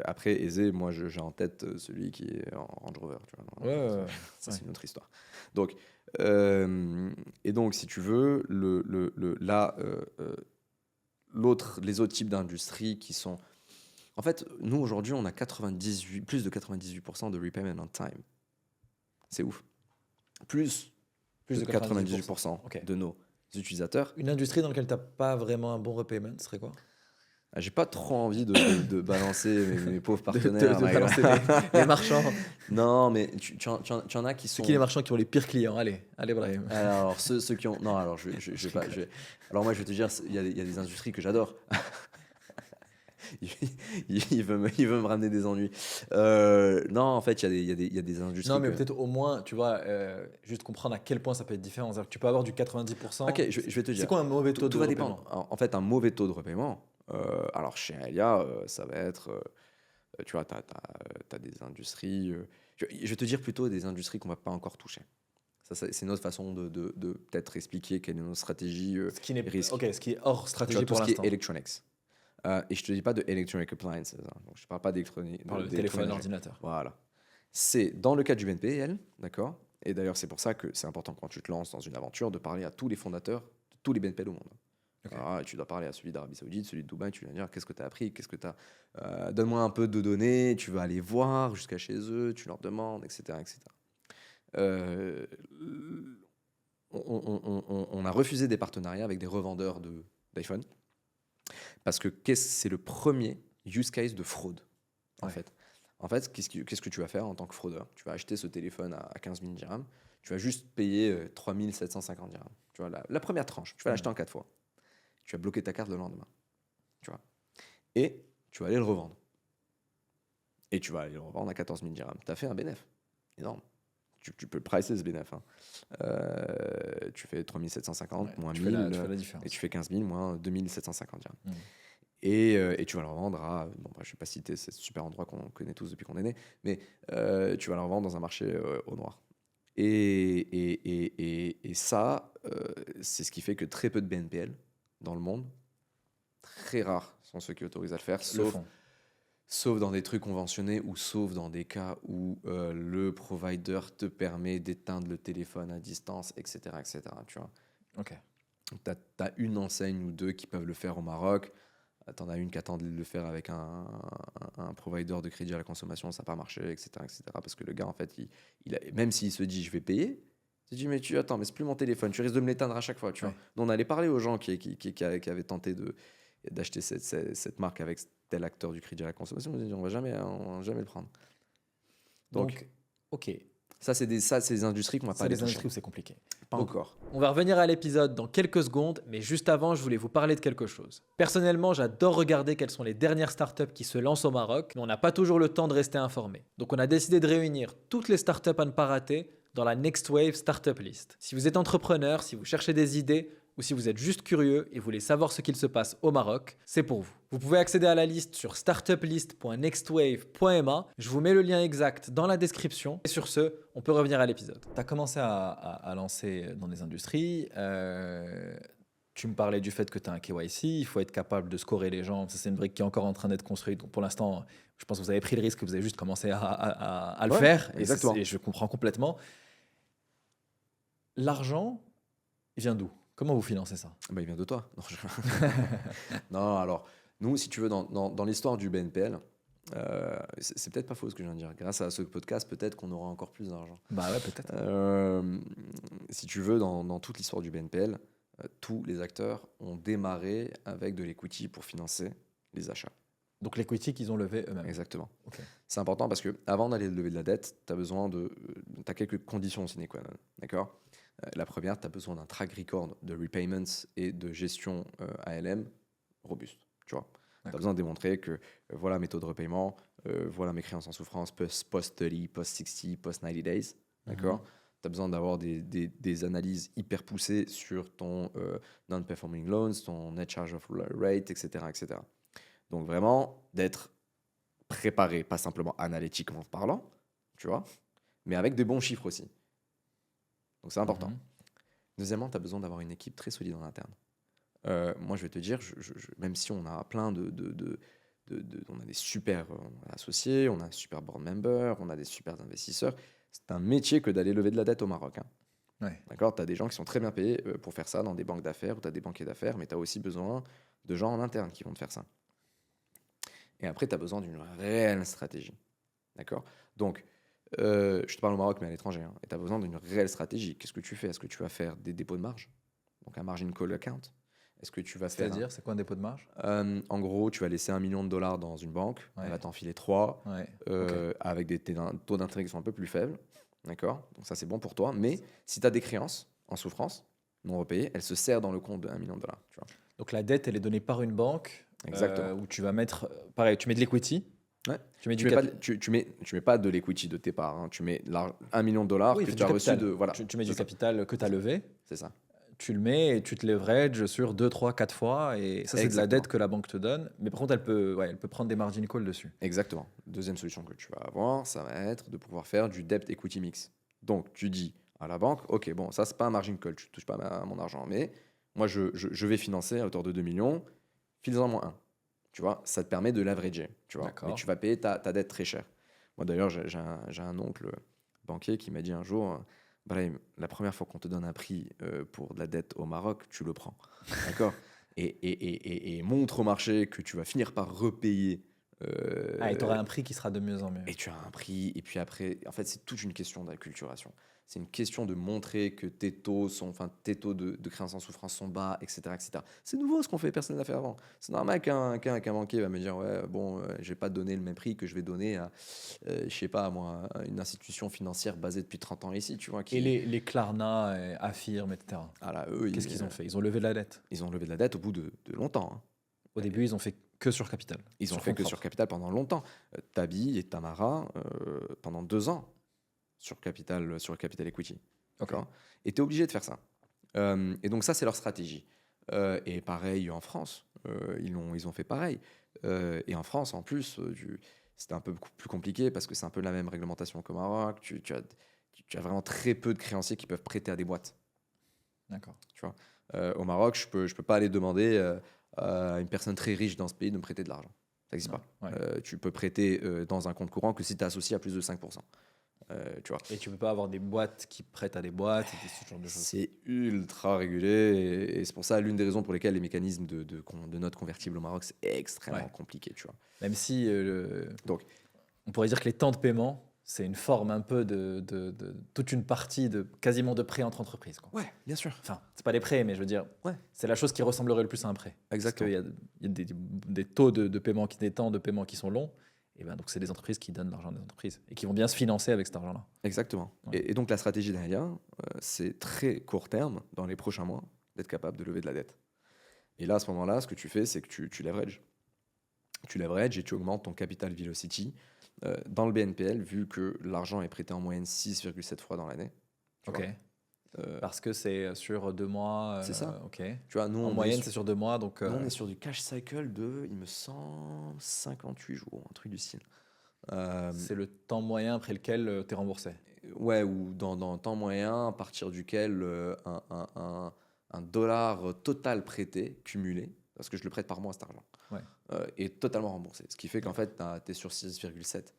après, aisé, moi, j'ai en tête celui qui est en Range Rover, tu vois. Ouais. Ça, c'est une autre histoire. Donc, et donc, si tu veux, les autres types d'industries qui sont... En fait, nous, aujourd'hui, on a plus de 98% de repayment on time. C'est ouf. plus Plus de de 98% Ok. de nos utilisateurs. Une industrie dans laquelle tu n'as pas vraiment un bon repayment, ce serait quoi? J'ai pas trop envie de balancer mes pauvres De partenaires. balancer les marchands. Non, mais tu en as qui C'est sont. qui les marchands qui ont les pires clients? Allez, Brahim. Alors, ceux qui ont. Non, alors, je vais pas. Alors, moi, je vais te dire, il y a des industries que j'adore. Il veut me ramener des ennuis. Non, en fait, il y a des industries. Non, mais peut-être au moins, tu vois, juste comprendre à quel point ça peut être différent. C'est-à-dire que tu peux avoir du 90%. Ok, je vais te dire. C'est quoi un mauvais taux Tout, de tout va repaiement? dépendre. En fait, un mauvais taux de repaiement, alors chez Aelia, ça va être, tu vois, tu as des industries, je vais te dire plutôt des industries qu'on va pas encore toucher. C'est notre façon de peut-être expliquer quelle est notre stratégie Ce qui n'est risque. Ok, ce qui est hors Tu stratégie vois, tout pour ce qui l'instant. est electronics. Et je te dis pas de electronic appliances, hein. Donc, je parle pas d'électronique. Par le téléphone, l'ordinateur. Voilà. C'est dans le cas du BNPL, d'accord. Et d'ailleurs, c'est pour ça que c'est important quand tu te lances dans une aventure de parler à tous les fondateurs de tous les BNPL au monde. Ok. Voilà, et tu dois parler à celui d'Arabie Saoudite, celui de Dubaï, tu vas dire qu'est-ce que tu as appris, qu'est-ce que tu as. Donne-moi un peu de données, tu vas aller voir jusqu'à chez eux, tu leur demandes, etc. etc. On a refusé des partenariats avec des revendeurs d'iPhone parce que c'est le premier use case de fraude, en Ouais. fait. En fait, qu'est-ce que tu vas faire en tant que fraudeur? Tu vas acheter ce téléphone à 15 000 dirhams, tu vas juste payer 3 750 dirhams. Tu vois, la première tranche, tu vas l'acheter en 4 fois. Tu vas bloquer ta carte le lendemain. Tu vois. Et tu vas aller le revendre. Et tu vas aller le revendre à 14 000 dirhams. Tu as fait un bénéfice énorme. Tu peux le pricer ce bénéfice. Hein. Tu fais 3 750 Ouais, moins tu 1000 fais la différence. et tu fais 15 000 moins 2 750 dirhams. Mm. Et tu vas le revendre à, bon, je ne vais pas citer ce super endroit qu'on connaît tous depuis qu'on est né, mais tu vas le revendre dans un marché au noir. Et ça, c'est ce qui fait que très peu de BNPL dans le monde, très rares sont ceux qui autorisent à le faire, Le fond. sauf dans des trucs conventionnés ou sauf dans des cas où le provider te permet d'éteindre le téléphone à distance, etc. etc. Tu vois. Ok. Tu as une enseigne ou deux qui peuvent le faire au Maroc. T'en as une qui attend de le faire avec un provider de crédit à la consommation, ça n'a pas marché, etc., etc. Parce que le gars, en fait, même s'il se dit je vais payer, il se dit mais attends, mais c'est plus mon téléphone, tu risques de me l'éteindre à chaque fois. Tu vois. Ouais. Donc, on allait parler aux gens qui avaient tenté d'acheter cette marque avec tel acteur du crédit à la consommation. On va jamais le prendre. Donc, ok. Ça, c'est des industries qu'on va pas C'est aller les toucher. industries où c'est compliqué. Pas Donc, encore. On va revenir à l'épisode dans quelques secondes, mais juste avant, je voulais vous parler de quelque chose. Personnellement, j'adore regarder quelles sont les dernières startups qui se lancent au Maroc, mais on n'a pas toujours le temps de rester informé. Donc on a décidé de réunir toutes les startups à ne pas rater dans la Next Wave Startup List. Si vous êtes entrepreneur, si vous cherchez des idées, ou si vous êtes juste curieux et voulez savoir ce qu'il se passe au Maroc, c'est pour vous. Vous pouvez accéder à la liste sur startuplist.nextwave.ma. Je vous mets le lien exact dans la description. Et sur ce, on peut revenir à l'épisode. Tu as commencé à lancer dans des industries. Tu me parlais du fait que tu as un KYC. Il faut être capable de scorer les gens. Ça, c'est une brique qui est encore en train d'être construite. Donc pour l'instant, je pense que vous avez pris le risque, que vous avez juste commencé à le faire. Exactement. Et je comprends complètement. L'argent, il vient d'où? Comment vous financez ça? Bah, il vient de toi. Non, non, alors, nous, si tu veux, dans l'histoire du BNPL, c'est peut-être pas faux ce que je viens de dire. Grâce à ce podcast, peut-être qu'on aura encore plus d'argent. Bah ouais, peut-être. Si tu veux, dans toute l'histoire du BNPL, tous les acteurs ont démarré avec de l'equity pour financer les achats. Donc l'equity qu'ils ont levé eux-mêmes. Exactement. Ok. C'est important parce que avant d'aller lever de la dette, tu as besoin t'as quelques conditions sine qua non. D'accord. La première, tu as besoin d'un track record de repayments et de gestion ALM robuste. Tu vois. Tu as besoin de démontrer que voilà mes taux de repaiement, voilà mes créances en souffrance post-30, post-60, post-90 days. D'accord. Tu as besoin d'avoir des analyses hyper poussées sur ton non-performing loans, ton net charge of rate, etc., etc. Donc vraiment, d'être préparé, pas simplement analytiquement parlant, tu vois, mais avec des bons chiffres aussi. Donc c'est important. Deuxièmement, tu as besoin d'avoir une équipe très solide en interne. Moi, je vais te dire, même si on a plein on a des super associés, on a un super board member, on a des super investisseurs, c'est un métier que d'aller lever de la dette au Maroc. Hein. Ouais. D'accord, tu as des gens qui sont très bien payés pour faire ça dans des banques d'affaires ou tu as des banquiers d'affaires, mais tu as aussi besoin de gens en interne qui vont te faire ça. Et après, tu as besoin d'une réelle stratégie. D'accord. Donc, Je te parle au Maroc, mais à l'étranger. Hein, et tu as besoin d'une réelle stratégie. Qu'est-ce que tu fais? Est-ce que tu vas faire des dépôts de marge? Donc un margin call account? Est-ce que tu vas faire C'est-à-dire, c'est quoi un dépôt de marge? en gros, tu vas laisser $1 million dans une banque, Ouais. elle va t'enfiler 3 Ouais. avec des taux d'intérêt qui sont un peu plus faibles. D'accord? Donc ça, c'est bon pour toi. Mais si tu as des créances en souffrance non repayées, elle se sert dans le compte de $1 million. Tu vois? Donc la dette, elle est donnée par une banque. Exactement. Où tu vas mettre, pareil, tu mets de l'equity. Ouais. Tu mets Tu du mets, pas, capital. tu mets pas de l'equity de tes parts. Hein. Tu mets $1 million Oui, que c'est tu as du reçu capital. de. Voilà. Tu mets C'est du ça. capital que tu as levé. C'est ça. Tu le mets et tu te leverages sur 2, 3, 4 fois. Et ça, c'est de la Exactement. dette que la banque te donne. Mais par contre, elle peut prendre des margin calls dessus. Exactement. Deuxième solution que tu vas avoir, ça va être de pouvoir faire du debt equity mix. Donc, tu dis à la banque, OK, bon, ça, c'est pas un margin call, tu touches pas à mon argent, mais moi, je vais financer à hauteur de 2 millions, file-en moins 1. Tu vois, ça te permet de leverager, tu vois. D'accord. Mais tu vas payer ta dette très cher. Moi, d'ailleurs, j'ai un oncle banquier qui m'a dit un jour, Brahim, la première fois qu'on te donne un prix pour de la dette au Maroc, tu le prends. D'accord? Et montre au marché que tu vas finir par repayer. Et tu auras un prix qui sera de mieux en mieux. Et tu as un prix, et puis après, en fait, c'est toute une question d'acculturation. C'est une question de montrer que tes taux de créance en souffrance sont bas, etc., etc. C'est nouveau ce qu'on fait, personne ne l'a fait avant. C'est normal qu'un banquier va me dire, ouais, bon, je vais pas te donner le même prix que je vais donner à, je sais pas, moi, à une institution financière basée depuis 30 ans ici, tu vois. Et les Klarna, Affirm, etc. Ah là, eux, Qu'est-ce qu'ils ont fait? Ils ont levé de la dette. Ils ont levé de la dette au bout de longtemps. Hein. Au début, ils ont fait que sur capital. Ils ont Sur fait fonds que sur propres. Capital pendant longtemps. Tabi et Tamara, pendant 2 ans, sur Capital Equity. D'accord. Et tu es obligé de faire ça. Et donc ça, c'est leur stratégie. Et pareil en France, ils ont fait pareil. Et en France, en plus, c'était un peu plus compliqué parce que c'est un peu la même réglementation qu'au Maroc. Tu as vraiment très peu de créanciers qui peuvent prêter à des boîtes. D'accord. Tu vois. Au Maroc, je peux pas aller demander à une personne très riche dans ce pays de me prêter de l'argent. Ça n'existe Non, pas. ouais. Tu peux prêter dans un compte courant que si tu es associé à plus de 5%. Tu vois. Et tu peux pas avoir des boîtes qui prêtent à des boîtes et ce genre de choses. C'est ultra régulé et c'est pour ça l'une des raisons pour lesquelles les mécanismes de notes convertibles au Maroc, c'est extrêmement compliqué. Tu vois. Même si Donc, on pourrait dire que les temps de paiement, c'est une forme un peu de toute une partie quasiment de prêt entre entreprises. Quoi. ouais, bien sûr. Enfin, c'est pas des prêts, mais je veux dire, Ouais. c'est la chose qui ressemblerait le plus à un prêt. Exactement. Parce qu'il y a des taux de paiement, des temps de paiement qui sont longs. Et ben donc c'est des entreprises qui donnent l'argent des entreprises et qui vont bien se financer avec cet argent-là. Exactement. Ouais. Et donc la stratégie d'Alia, c'est très court terme, dans les prochains mois, d'être capable de lever de la dette. Et là, à ce moment-là, ce que tu fais, c'est que tu leverages. Tu leverages et tu augmentes ton capital velocity. Dans le BNPL, vu que l'argent est prêté en moyenne 6,7 fois dans l'année. Tu Ok. vois. Parce que c'est sur 2 mois. C'est ça. Ok. Tu vois, nous, En on moyenne, est c'est sur 2 mois. Donc, nous, on est sur du cash cycle de, il me semble, 58 jours, un truc du style. c'est le temps moyen après lequel tu es remboursé. Ouais, ou dans un temps moyen, à partir duquel un dollar total prêté, cumulé, parce que je le prête par mois cet argent, Ouais. est totalement remboursé. Ce qui fait qu'en fait, tu es sur 6,7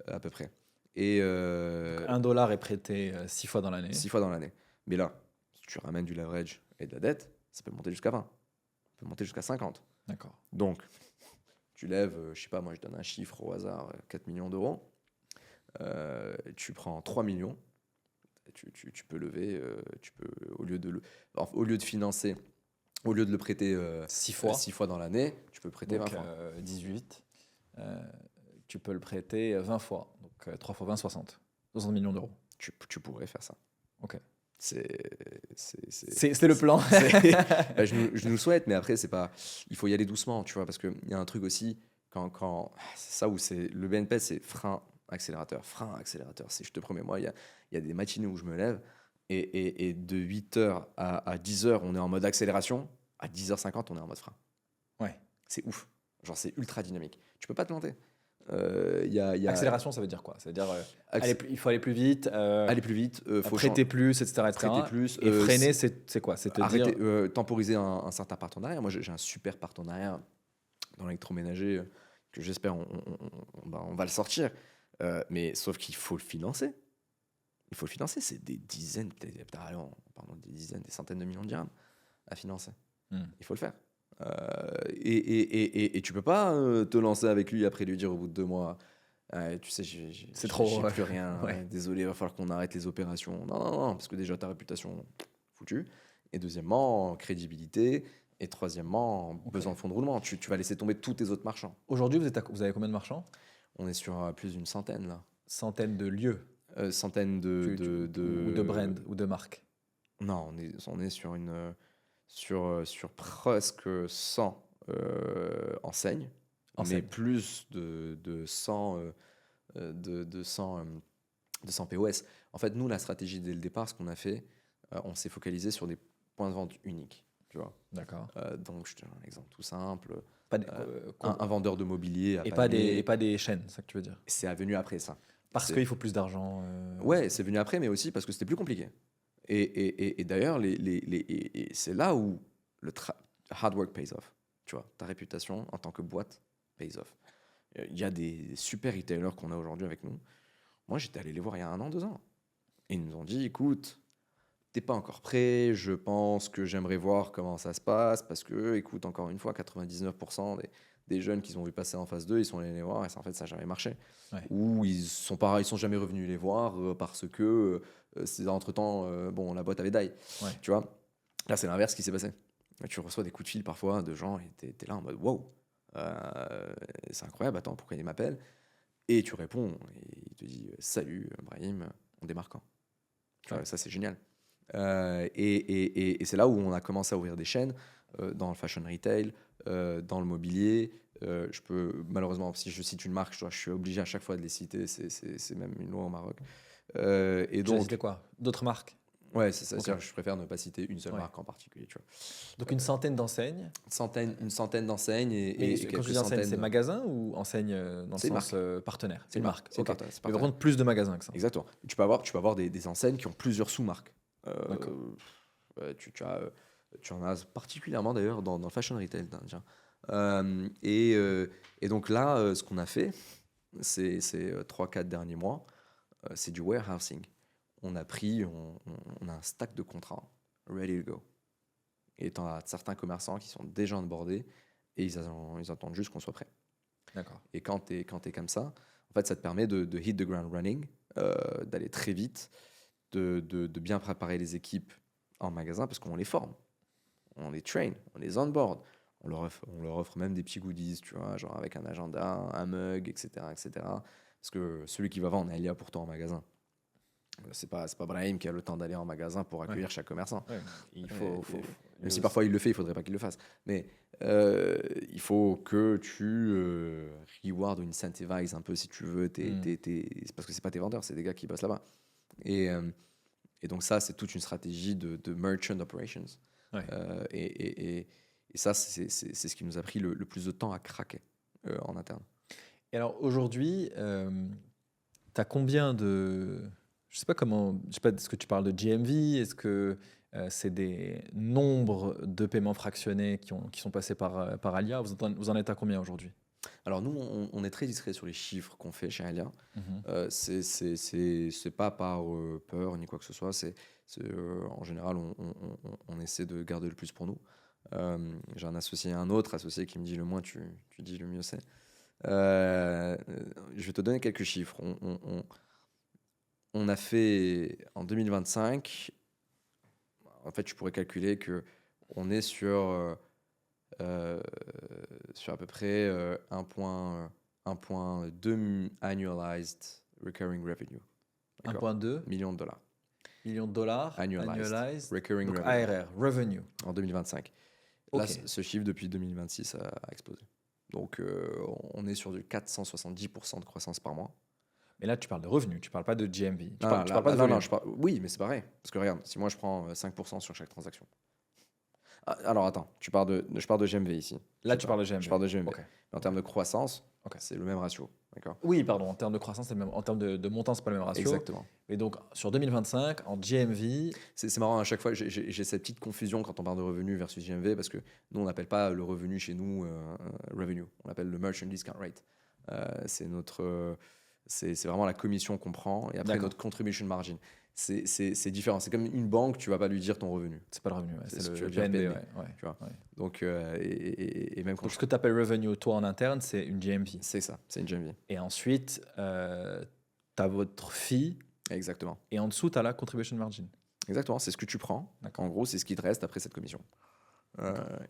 à peu près. Et $1 est prêté 6 fois dans l'année. 6 fois dans l'année. Mais là, si tu ramènes du leverage et de la dette, ça peut monter jusqu'à 20. Ça peut monter jusqu'à 50. D'accord. Donc, tu lèves, je sais pas, moi je donne un chiffre au hasard, 4 millions d'euros. Tu prends 3 millions. Tu peux lever, au lieu de financer, au lieu de le prêter 6 fois. 6 fois dans l'année, tu peux le prêter Donc 20 fois. 18. Tu peux le prêter 20 fois. Donc 3 fois 20, 60. 60 millions d'euros. Tu pourrais faire ça. Ok. C'est C'est le plan. Bah, je nous le souhaite, mais après, c'est pas. Il faut y aller doucement, tu vois, parce qu'il y a un truc aussi, c'est ça où c'est. Le BNP, c'est frein, accélérateur. Frein, accélérateur. Je te promets, moi, il y a des matinées où je me lève et de 8h à 10h, on est en mode accélération. À 10h50, on est en mode frein. Ouais. C'est ouf. Genre, c'est ultra dynamique. Tu peux pas te planter. Accélération, ça veut dire quoi? Ça veut dire Accé- il faut aller plus vite, aller plus vite, faut prêter plus, etc. prêter plus. Et freiner, c'est quoi? C'est te arrêter, dire. temporiser un certain partenariat. Moi, j'ai un super partenariat dans l'électroménager que j'espère on va le sortir. Mais sauf qu'il faut le financer. Il faut le financer. C'est des dizaines, des centaines de millions de dirhams à financer. Il faut le faire. Et tu peux pas te lancer avec lui après lui dire au bout de 2 mois Tu sais, C'est trop, j'ai ouais. plus rien. Ouais. Désolé, il va falloir qu'on arrête les opérations. Non, non, non, parce que déjà, ta réputation, foutue. Et deuxièmement, crédibilité. Et troisièmement, Ok. besoin de fonds de roulement. Tu vas laisser tomber tous tes autres marchands. Aujourd'hui, vous avez combien de marchands? On est sur plus d'une centaine, là. Centaines de lieux Centaines ou de brands ou de marques. Non, on est sur sur presque 100 enseignes, mais Enseignes. plus de 100, de 100, de 100 POS. En fait, nous, la stratégie dès le départ, ce qu'on a fait, on s'est focalisé sur des points de vente uniques. Tu vois. D'accord. Donc, je te donne un exemple tout simple. Pas des, Un vendeur de mobilier à et pas Pamiers, et pas des chaînes, c'est ça que tu veux dire? c'est venu après ça. Parce C'est- qu'il faut plus d'argent. Ouais, c'est venu après, mais aussi parce que c'était plus compliqué. Et d'ailleurs, et c'est là où le hard work pays off. Tu vois, ta réputation en tant que boîte pays off. Il y a des super retailers qu'on a aujourd'hui avec nous. Moi, j'étais allé les voir il y a 1 an, 2 ans. Et ils nous ont dit, écoute, t'es pas encore prêt, je pense que j'aimerais voir comment ça se passe, parce que, écoute, encore une fois, 99% des jeunes qu'ils ont vu passer en phase 2, ils sont allés les voir, et en fait, ça n'a jamais marché. Ouais. Ou ils sont jamais revenus les voir parce que, c'est entre-temps, bon, la boîte avait die. Ouais. Tu vois, là, c'est l'inverse qui s'est passé. Tu reçois des coups de fil parfois de gens, et t'es là en mode, wow, c'est incroyable, attends, pourquoi il m'appelle? Et tu réponds, et il te dit, salut, Brahim, on démarre quand? Tu vois, Ouais. ça, c'est génial. Et c'est là où on a commencé à ouvrir des chaînes dans le fashion retail, dans le mobilier. Je peux, malheureusement, si je cite une marque, je suis obligé à chaque fois de les citer. C'est même une loi au Maroc. Et Donc, donc, quoi? D'autres marques? ouais, c'est ça. Ok. C'est-à-dire que je préfère ne pas citer une seule Ouais. marque en particulier. Tu vois. Donc une centaine d'enseignes. Une centaine d'enseignes Mais et quand quelques je dis enseigne, centaines. c'est magasin ou enseigne dans le C'est une sens partenaire? C'est une marque. C'est Ok. partenaire, c'est Mais par partenaire. contre, plus de magasins que ça. Exactement. Tu peux avoir des enseignes qui ont plusieurs sous-marques. D'accord. Tu en as particulièrement d'ailleurs dans le fashion retail. Tiens. Et donc là, ce qu'on a fait, ces 3-4 derniers mois, c'est du warehousing. On a un stack de contrats ready to go. Et tu as certains commerçants qui sont déjà onboardés et ils attendent juste qu'on soit prêt. D'accord. Et quand tu es comme ça, en fait, ça te permet de hit the ground running, d'aller très vite, de bien préparer les équipes en magasin parce qu'on les forme, on les train, on les onboard, on leur offre même des petits goodies, tu vois, genre avec un agenda, un mug, etc., etc. Parce que celui qui va vendre, il y a pourtant en magasin. C'est pas Brahim qui a le temps d'aller en magasin pour accueillir chaque commerçant. Ouais. Il Même si parfois il le fait, il faudrait pas qu'il le fasse. Mais il faut que tu reward ou incentivize un peu, si tu veux, c'est parce que c'est pas tes vendeurs, c'est des gars qui bossent là-bas. Et donc ça, c'est toute une stratégie de merchant operations. Ouais. Et ça, c'est ce qui nous a pris le plus de temps à craquer en interne. Et alors aujourd'hui, tu as combien de... Je sais pas, est-ce que tu parles de GMV? Est-ce que c'est des nombres de paiements fractionnés qui sont passés par Alia? Vous en êtes à combien aujourd'hui? Alors nous, on est très discret sur les chiffres qu'on fait chez Alia. C'est pas par peur ni quoi que ce soit. En général, on essaie de garder le plus pour nous. J'ai un autre associé qui me dit le moins tu dis, le mieux c'est. Je vais te donner quelques chiffres. On a fait en 2025, en fait, je pourrais calculer que on est sur à peu près 1,2 annualized recurring revenue. D'accord. 1,2 millions de dollars. millions de dollars Annualized. Recurring donc revenue. ARR, revenue. En 2025. Ok. Là, ce chiffre, depuis 2026, a explosé. Donc, on est sur du 470% de croissance par mois. Mais là, tu parles de revenus, tu parles pas de GMV. Tu Non, parles pas de non, volume. oui, mais c'est pareil. Parce que regarde, si moi je prends 5% sur chaque transaction. Alors attends, je parle de GMV ici. Là, tu parles de GMV. Je parle de GMV. Ok. Mais en termes de croissance, Ok. c'est le même ratio. D'accord. Oui, pardon, en termes de croissance, c'est le même. En termes de montant, c'est pas le même ratio. Exactement. Et donc, sur 2025, en GMV, C'est marrant, à chaque fois, j'ai cette petite confusion quand on parle de revenus versus GMV, parce que nous, on n'appelle pas le revenu chez nous revenue, on l'appelle le merchant discount rate. C'est vraiment la commission qu'on prend, et après D'accord. notre contribution margin. c'est différent. C'est comme une banque, tu vas pas lui dire ton revenu. C'est pas le revenu, C'est c'est ce que tu le vas dire, PNB. PNB, Ouais. tu vois. Ouais. Donc, et même quand Donc, ce que tu appelles revenue, toi, en interne, c'est une GMV. c'est ça, c'est une GMV. Et ensuite, tu as votre fee Exactement. et en dessous, tu as la contribution margin. Exactement, c'est ce que tu prends. D'accord. En gros, c'est ce qui te reste après cette commission.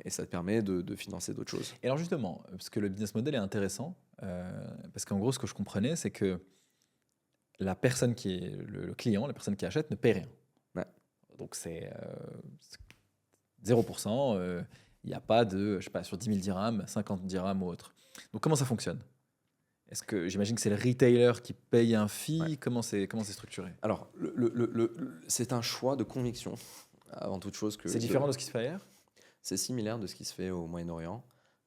Et ça te permet de financer d'autres choses. Et alors justement, parce que le business model est intéressant, parce qu'en gros, ce que je comprenais, c'est que la personne qui est le client, la personne qui achète, ne paie rien. Ouais. Donc c'est 0%. Il n'y a pas de, je sais pas, sur 10 000 dirhams, 50 dirhams ou autre. Donc comment ça fonctionne? Est-ce que j'imagine que c'est le retailer qui paye un fee? Ouais. Comment c'est structuré? Alors, c'est un choix de conviction, avant toute chose. C'est différent de ce qui se fait ailleurs? C'est similaire de ce qui se fait au Moyen-Orient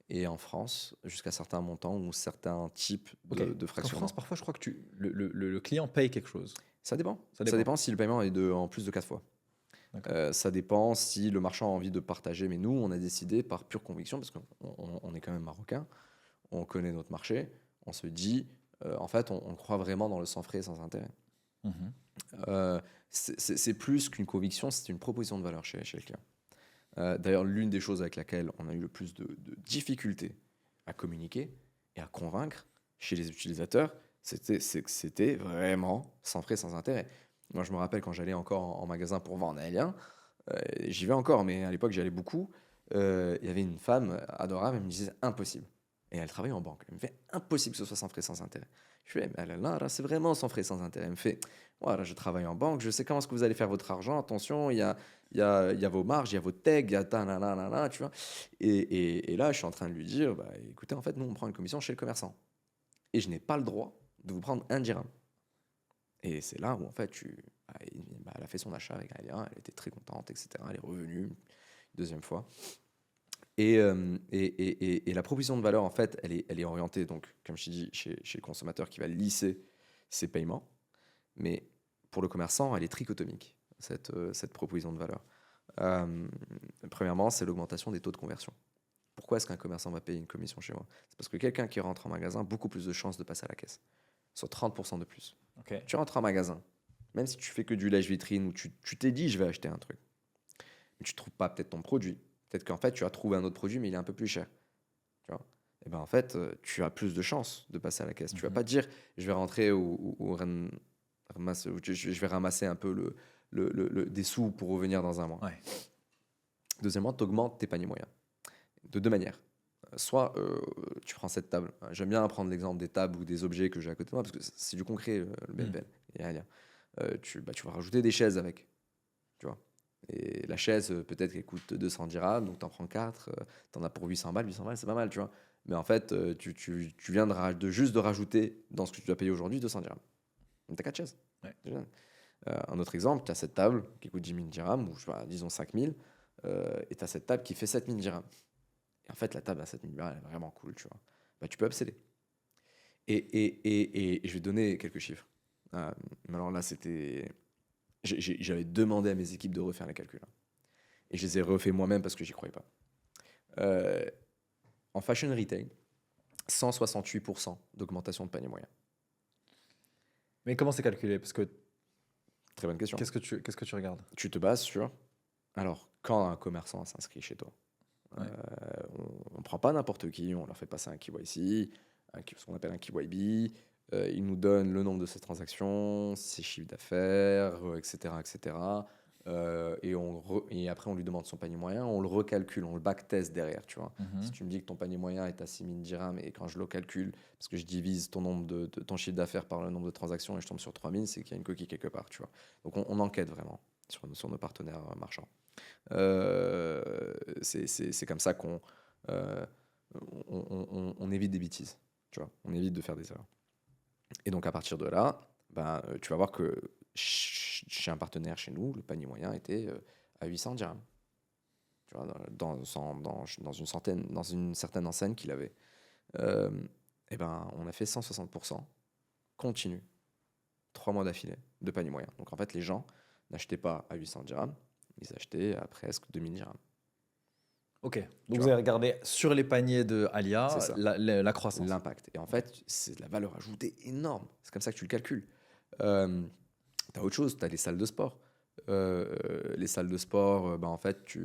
et en France, jusqu'à certains montants ou certains types Ok. de En fractionnement. France, parfois, je crois que le client paye quelque chose. Ça dépend. Ça Ça dépend. dépend si le paiement est en plus de 4 fois. D'accord. Ça dépend si le marchand a envie de partager. Mais nous, on a décidé par pure conviction, parce qu'on est quand même marocain, on connaît notre marché, on se dit, en fait, on croit vraiment dans le sans frais et sans intérêt. Mhm. C'est plus qu'une conviction, c'est une proposition de valeur chez le client. D'ailleurs, l'une des choses avec laquelle on a eu le plus de difficultés à communiquer et à convaincre chez les utilisateurs, c'était vraiment sans frais, sans intérêt. Moi, je me rappelle quand j'allais encore en magasin pour vendre un lien, j'y vais encore, mais à l'époque, j'y allais beaucoup. Il y avait une femme adorable, elle me disait impossible. Et elle travaille en banque. Elle me fait impossible que ce soit sans frais, sans intérêt. Je fais, mais là, c'est vraiment sans frais, sans intérêt. Elle me fait, voilà, je travaille en banque, je sais comment est-ce que vous allez faire votre argent. Attention, il y a vos marges, il y a vos tags, il y a tu vois. Et là, je suis en train de lui dire, bah, écoutez, en fait, nous, on prend une commission chez le commerçant. Et je n'ai pas le droit de vous prendre un dirham. Et c'est là où, en fait, elle a fait son achat avec Alia, elle était très contente, etc. Elle est revenue une deuxième fois. Et la proposition de valeur, en fait, elle est orientée, donc, comme je t'ai dit, chez le consommateur qui va lisser ses paiements. Mais pour le commerçant, elle est trichotomique, cette proposition de valeur. Premièrement, c'est l'augmentation des taux de conversion. Pourquoi est-ce qu'un commerçant va payer une commission chez moi? C'est parce que quelqu'un qui rentre en magasin a beaucoup plus de chances de passer à la caisse, sur 30% de plus. Ok. Tu rentres en magasin, même si tu fais que du lèche-vitrine, ou tu t'es dit, je vais acheter un truc, mais tu ne trouves pas peut-être ton produit. Peut-être qu'en fait, tu as trouvé un autre produit, mais il est un peu plus cher. Tu vois? Et ben en fait, tu as plus de chances de passer à la caisse. Tu vas pas te dire, je vais rentrer je vais ramasser un peu des sous pour revenir dans un mois. Ouais. Deuxièmement, tu augmentes tes paniers moyens. De deux manières. Soit tu prends cette table. J'aime bien prendre l'exemple des tables ou des objets que j'ai à côté de moi, parce que c'est du concret, le BNPL. Tu vas rajouter des chaises avec. Tu vois. Et la chaise, peut-être qu'elle coûte 200 dirhams, donc tu en prends 4, tu en as pour 800 balles, c'est pas mal, tu vois. Mais en fait, tu viens juste de rajouter dans ce que tu dois payer aujourd'hui 200 dirhams. Donc tu as 4 chaises. Ouais. Déjà. Un autre exemple, tu as cette table qui coûte 10 000 dirhams, ou disons 5 000, et tu as cette table qui fait 7 000 dirhams. Et en fait, la table à 7 000 dirhams, elle est vraiment cool, tu vois. Bah, tu peux upseller. Et je vais donner quelques chiffres. Alors là, j'avais demandé à mes équipes de refaire les calculs. Et je les ai refaits moi-même parce que j'y croyais pas. En fashion retail, 168% d'augmentation de panier moyen. Mais comment c'est calculé? Parce que Très bonne question. qu'est-ce que tu regardes? Tu te bases sur... Alors, quand un commerçant s'inscrit chez toi, Ouais. on ne prend pas n'importe qui, on leur fait passer un KYC, ce qu'on appelle un KYB. Il nous donne le nombre de ses transactions, ses chiffres d'affaires, etc. etc. Et après, on lui demande son panier moyen, on le recalcule, on le backtest derrière, tu vois. Mhm. Si tu me dis que ton panier moyen est à 6 000 dirhams et quand je le calcule, parce que je divise ton nombre de ton chiffre d'affaires par le nombre de transactions et je tombe sur 3 000, c'est qu'il y a une coquille quelque part, tu vois. Donc on enquête vraiment sur nos partenaires marchands. C'est comme ça qu'on on évite des bêtises, tu vois. On évite de faire des erreurs. Et donc à partir de là, tu vas voir que chez un partenaire chez nous, le panier moyen était à 800 dirhams. Tu vois, dans une certaine enseigne qu'il avait. On a fait 160% continu, 3 mois d'affilée de panier moyen. Donc en fait, les gens n'achetaient pas à 800 dirhams, ils achetaient à presque 2000 dirhams. Ok. Donc vous avez regardé sur les paniers de Alia C'est ça. la croissance. L'impact. Et en fait, c'est de la valeur ajoutée énorme. C'est comme ça que tu le calcules. Tu as autre chose, tu as les salles de sport. Les salles de sport, en fait,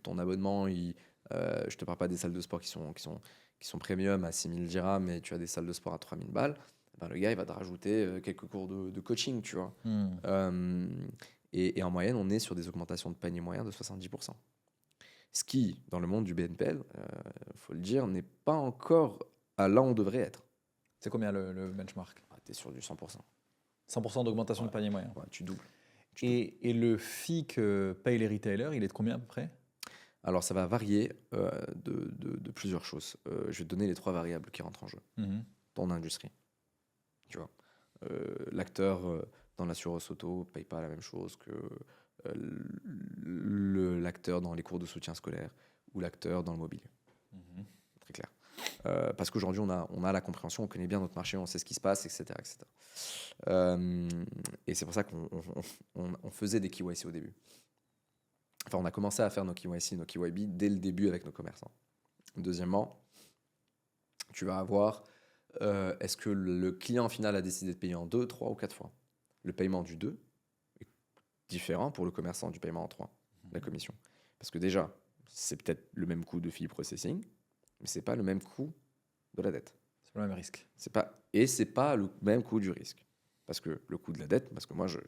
ton abonnement, je te parle pas des salles de sport qui sont premium à 6 000 dirhams, mais tu as des salles de sport à 3 000 balles. Le gars, il va te rajouter quelques cours de coaching, tu vois. Euh, et en moyenne, on est sur des augmentations de panier moyen de 70%. Ce qui, dans le monde du BNPL, faut le dire, n'est pas encore à là où on devrait être. C'est combien le benchmark? Tu es sur du 100%. 100% d'augmentation de panier moyen. Ouais, tu doubles. Et le fee que payent les retailers, il est de combien à peu près? Alors, ça va varier de plusieurs choses. Je vais te donner les 3 variables qui rentrent en jeu. Ton industrie. Tu vois. L'acteur dans l'assurance auto ne paye pas la même chose que l'acteur dans les cours de soutien scolaire ou l'acteur dans le mobilier. Très clair. Parce qu'aujourd'hui, on a la compréhension, on connaît bien notre marché, on sait ce qui se passe, etc. etc. Et c'est pour ça qu'on faisait des KYC au début. Enfin, on a commencé à faire nos KYC, nos KYB dès le début avec nos commerçants. Deuxièmement, tu vas avoir, est-ce que le client final a décidé de payer en 2, 3 ou 4 fois? Le paiement du 2 est différent pour le commerçant du paiement en 3, la commission. Parce que déjà, c'est peut-être le même coût de fee processing, mais c'est pas le même coût de la dette. C'est pas le même risque. C'est pas le même coût du risque. Parce que le coût de la dette, parce que moi, je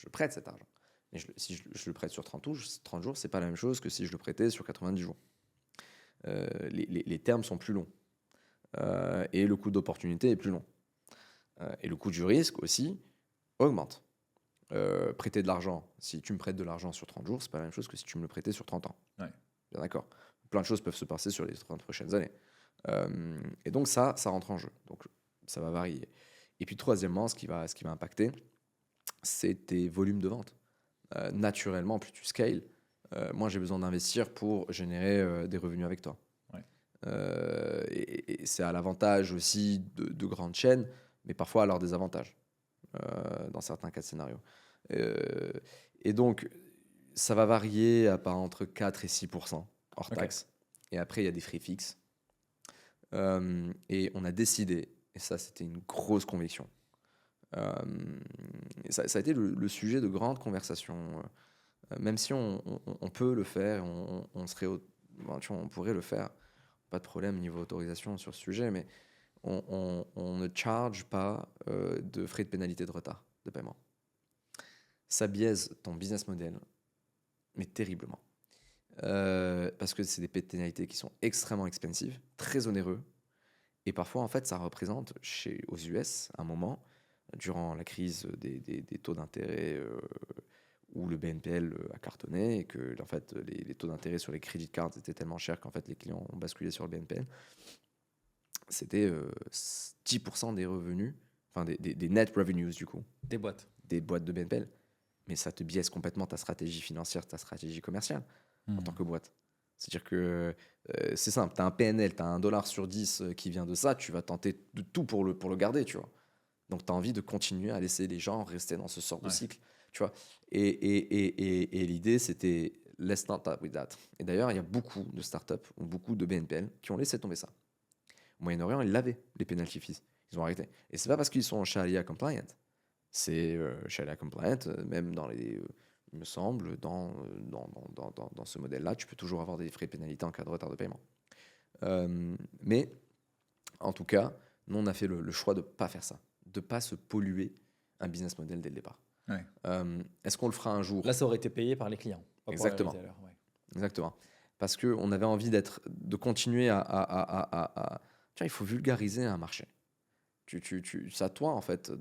prête cet argent. Mais si je le prête sur 30 jours, c'est pas la même chose que si je le prêtais sur 90 jours. Les termes sont plus longs. Et le coût d'opportunité est plus long. Et le coût du risque aussi augmente. Prêter de l'argent, si tu me prêtes de l'argent sur 30 jours, c'est pas la même chose que si tu me le prêtais sur 30 ans. Ouais. Bien d'accord. Plein de choses peuvent se passer sur les 30 prochaines années. Et donc ça rentre en jeu. Donc ça va varier. Et puis troisièmement, ce qui va impacter, c'est tes volumes de vente. Naturellement, plus tu scales, moi j'ai besoin d'investir pour générer des revenus avec toi. Ouais. Et c'est à l'avantage aussi de grandes chaînes, mais parfois à leur désavantage, dans certains cas de scénario. Et donc, ça va varier entre 4 et 6% hors taxe. Et après, il y a des frais fixes. Et on a décidé, et ça c'était une grosse conviction, ça a été le sujet de grandes conversations. Même si on peut le faire, on pourrait le faire, pas de problème niveau autorisation sur ce sujet, mais on ne charge pas de frais de pénalité de retard de paiement. Ça biaise ton business model, mais terriblement. Parce que c'est des pénalités qui sont extrêmement expensives, très onéreux, et parfois en fait ça représente aux US un moment durant la crise des taux d'intérêt où le BNPL a cartonné et que en fait les taux d'intérêt sur les credit cards étaient tellement chers qu'en fait les clients ont basculé sur le BNPL. C'était 10% des revenus, enfin des net revenues du coup. Des boîtes de BNPL. Mais ça te biaise complètement ta stratégie financière, ta stratégie commerciale en tant que boîte. C'est-à-dire que c'est simple, tu as un PNL, tu as $1 sur 10 qui vient de ça, tu vas tenter de tout pour le garder, tu vois. Donc tu as envie de continuer à laisser les gens rester dans ce sort de cycle, tu vois. Et l'idée, c'était let's not start with that. Et d'ailleurs, il y a beaucoup de startups ou beaucoup de BNPL qui ont laissé tomber ça. Au Moyen-Orient, ils l'avaient, les penalty fees. Ils ont arrêté. Et c'est pas parce qu'ils sont Sharia compliant. C'est Sharia compliant, même dans les... il me semble, dans ce modèle-là, tu peux toujours avoir des frais de pénalité en cas de retard de paiement. Mais, en tout cas, nous, on a fait le choix de ne pas faire ça, de ne pas se polluer un business model dès le départ. Ouais. Est-ce qu'on le fera un jour? Là, ça aurait été payé par les clients. Exactement. Exactement. Parce qu'on avait envie de continuer à... Tiens, il faut vulgariser un marché. C'est à toi, en fait,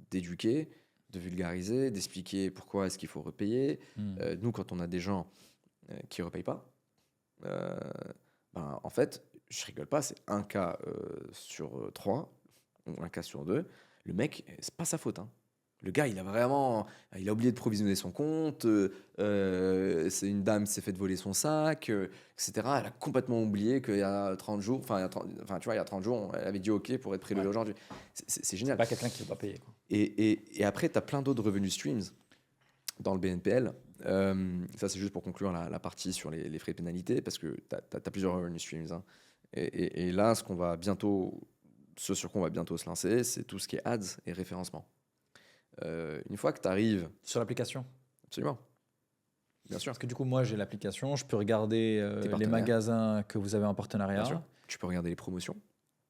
d'éduquer, de vulgariser, d'expliquer pourquoi est-ce qu'il faut repayer. Nous, quand on a des gens qui ne repayent pas, en fait, je rigole pas, c'est un cas sur 3 ou un cas sur 2. Le mec, c'est pas sa faute. Hein. Le gars, il a oublié de provisionner son compte, c'est une dame s'est fait voler son sac, etc. Elle a complètement oublié qu'il y a 30 jours, il y a 30 jours, elle avait dit OK pour être prélevé aujourd'hui. C'est génial. C'est pas quelqu'un qui ne veut pas payer. Quoi. Et après, tu as plein d'autres revenus streams dans le BNPL. Ça, c'est juste pour conclure la partie sur les frais de pénalité, parce que tu as plusieurs revenue streams. Hein. Et là, ce sur quoi on va bientôt se lancer, c'est tout ce qui est ads et référencement. Une fois que tu arrives, Sur l'application. absolument, bien sûr, Parce que du coup, moi, j'ai l'application. Je peux regarder Tes les partenaires. magasins que vous avez en bien partenariat. sûr, tu peux regarder les promotions.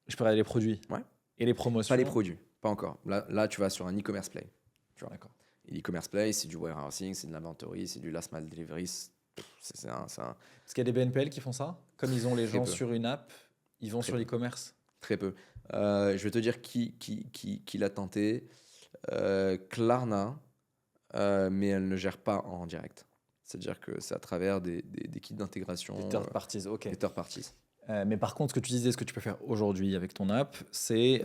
Je peux regarder les produits. Ouais. Et les promotions. Pas les produits, pas encore. Là, tu vas sur un e-commerce play. Tu vois. D'accord. Et l'e-commerce play, c'est du warehousing, c'est de l'inventory, c'est du last mile delivery. C'est un Parce qu'il y a des BNPL qui font ça. Comme ils ont les Très gens peu. sur une app, ils vont Très sur peu. l'e-commerce. Très peu. Je vais te dire qui l'a tenté. Klarna, mais elle ne gère pas en direct. C'est-à-dire que c'est à travers des kits d'intégration, Des third parties, ok. des third parties. Mais par contre, ce que tu disais, ce que tu peux faire aujourd'hui avec ton app, c'est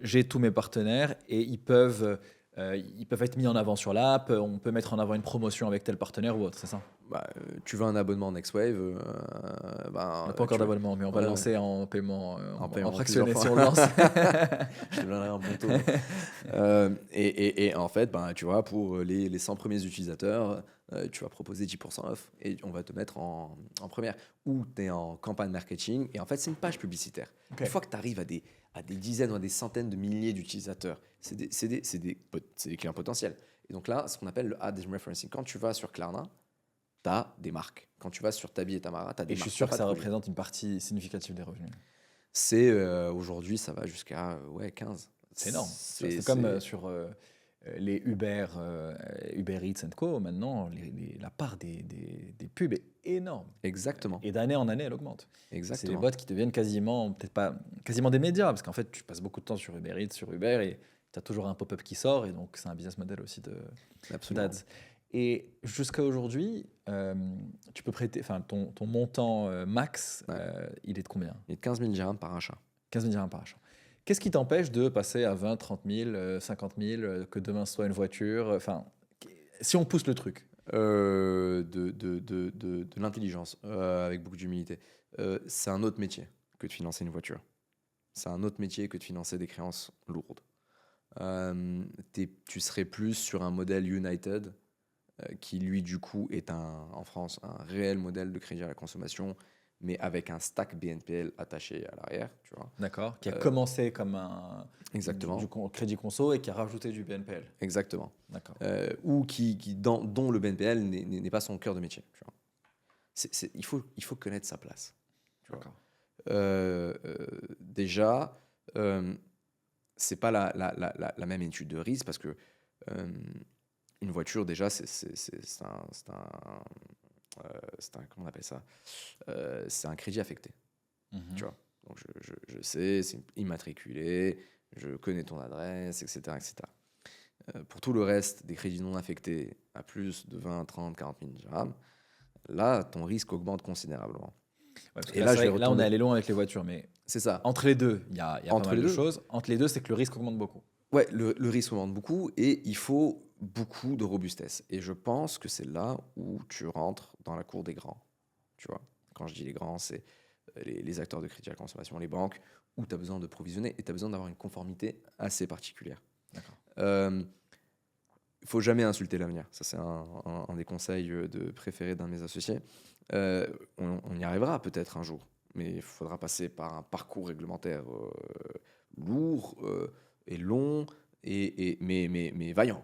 j'ai tous mes partenaires et ils peuvent être mis en avant sur l'app. On peut mettre en avant une promotion avec tel partenaire ou autre, c'est ça? Bah, tu veux un abonnement Nextwave, On n'a pas encore tu veux- d'abonnement, mais on va Ouais, le lancer en paiement, En paiement en fractionné plusieurs si on fois. le lance. je te donnerai un bon taux. Et en fait, ben, tu vois, pour les 100 premiers utilisateurs, tu vas proposer 10% off et on va te mettre en première. Ou tu es en campagne marketing et en fait, c'est une page publicitaire. Ok. Une fois que tu arrives à des dizaines ou à des centaines de milliers d'utilisateurs, c'est des clients potentiels. Et donc là, ce qu'on appelle le ad referencing. Quand tu vas sur Klarna, tu as des marques. Quand tu vas sur Tabi et Tamara, tu as des Et je marques. suis sûr T'as que pas ça de produits. représente une partie significative des revenus. C'est aujourd'hui, ça va jusqu'à 15. C'est énorme. C'est C'est comme sur les Uber Eats Co. Maintenant, la part des pubs est énorme. Exactement. Et d'année en année, elle augmente. C'est des Exactement. boîtes qui deviennent quasiment, peut-être pas quasiment des médias, parce qu'en fait, tu passes beaucoup de temps sur Uber Eats, sur Uber, et tu as toujours un pop-up qui sort, et donc c'est un business model aussi Absolument. d'ads. Et jusqu'à aujourd'hui, tu peux prêter, enfin, ton montant max, Ouais. il est de combien? Il y a 15 000 dirhams par achat. 15 000 dirhams par achat. Qu'est-ce qui t'empêche de passer à 20, 30 000, 50 000, que demain ce soit une voiture? Enfin, si on pousse le truc. De l'intelligence, avec beaucoup d'humilité. C'est un autre métier que de financer une voiture. C'est un autre métier que de financer des créances lourdes. Tu serais plus sur un modèle United, qui lui, du coup, est en France un réel modèle de crédit à la consommation, mais avec un stack BNPL attaché à l'arrière, tu vois. D'accord. Qui a commencé comme un Exactement. du crédit conso et qui a rajouté du BNPL. Exactement. D'accord. Ou dont le BNPL n'est pas son cœur de métier. Tu vois. Il faut connaître sa place. Tu vois. D'accord. Déjà, c'est pas la même étude de risque parce que une voiture, déjà, c'est comment on appelle ça, c'est un crédit affecté. Mhm. Tu vois. Donc je sais, c'est immatriculé, je connais ton adresse, etc. etc. Pour tout le reste des crédits non affectés à plus de 20, 30, 40 000 dirhams, là, ton risque augmente considérablement. Ouais, parce que Et là, là, c'est je vais vrai que là, on est retourner- allé loin avec les voitures, mais C'est ça. entre les deux, il y a pas Entre mal les de deux. choses. Entre les deux, c'est que le risque augmente beaucoup. Ouais, le risque augmente beaucoup et il faut beaucoup de robustesse. Et je pense que c'est là où tu rentres dans la cour des grands. Tu vois, quand je dis les grands, c'est les acteurs de crédit à la consommation, les banques, où tu as besoin de provisionner et tu as besoin d'avoir une conformité assez particulière. D'accord. Il faut jamais insulter l'avenir. Ça, c'est un des conseils préférés d'un de mes associés. On y arrivera peut-être un jour, mais il faudra passer par un parcours réglementaire lourd et long, mais vaillant.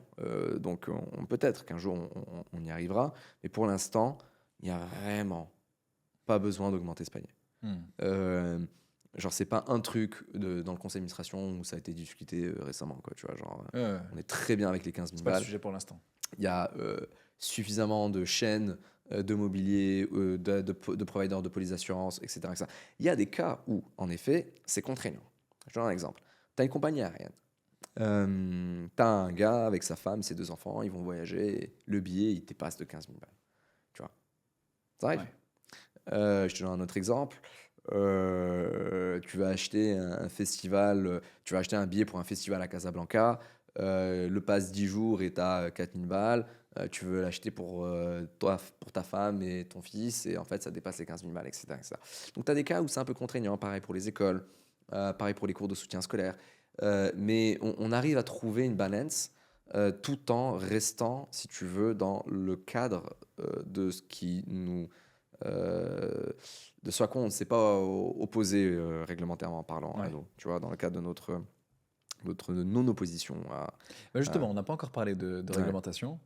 Donc, peut-être qu'un jour, on y arrivera. Mais pour l'instant, il n'y a vraiment pas besoin d'augmenter ce panier. Genre, c'est pas un truc dans le conseil d'administration où ça a été discuté récemment, quoi, tu vois, genre, on est très bien avec les 15 000 C'est pas le balles. sujet pour l'instant. Il y a suffisamment de chaînes de mobilier, de providers de police d'assurance, etc., etc. Il y a des cas où, en effet, c'est contraignant. Je donne un exemple. Tu as une compagnie aérienne. Tu as un gars avec sa femme, ses 2 enfants, ils vont voyager. Et le billet, il dépasse de 15 000 balles. Tu vois. Ça arrive. Ouais. Je te donne un autre exemple. Tu vas acheter un festival, tu vas acheter un billet pour un festival à Casablanca. Le pass 10 jours est à 4 000 balles. Tu veux l'acheter pour ta femme et ton fils, et en fait, ça dépasse les 15 000 balles, etc. etc. Donc, tu as des cas où c'est un peu contraignant, pareil pour les écoles, pareil pour les cours de soutien scolaire. Mais on arrive à trouver une balance tout en restant, si tu veux, dans le cadre de ce qui nous. De ce à quoi on ne s'est pas opposé réglementairement parlant, Ouais. à nous, tu vois, dans le cadre de notre non-opposition Justement, on n'a pas encore parlé de Ouais. réglementation.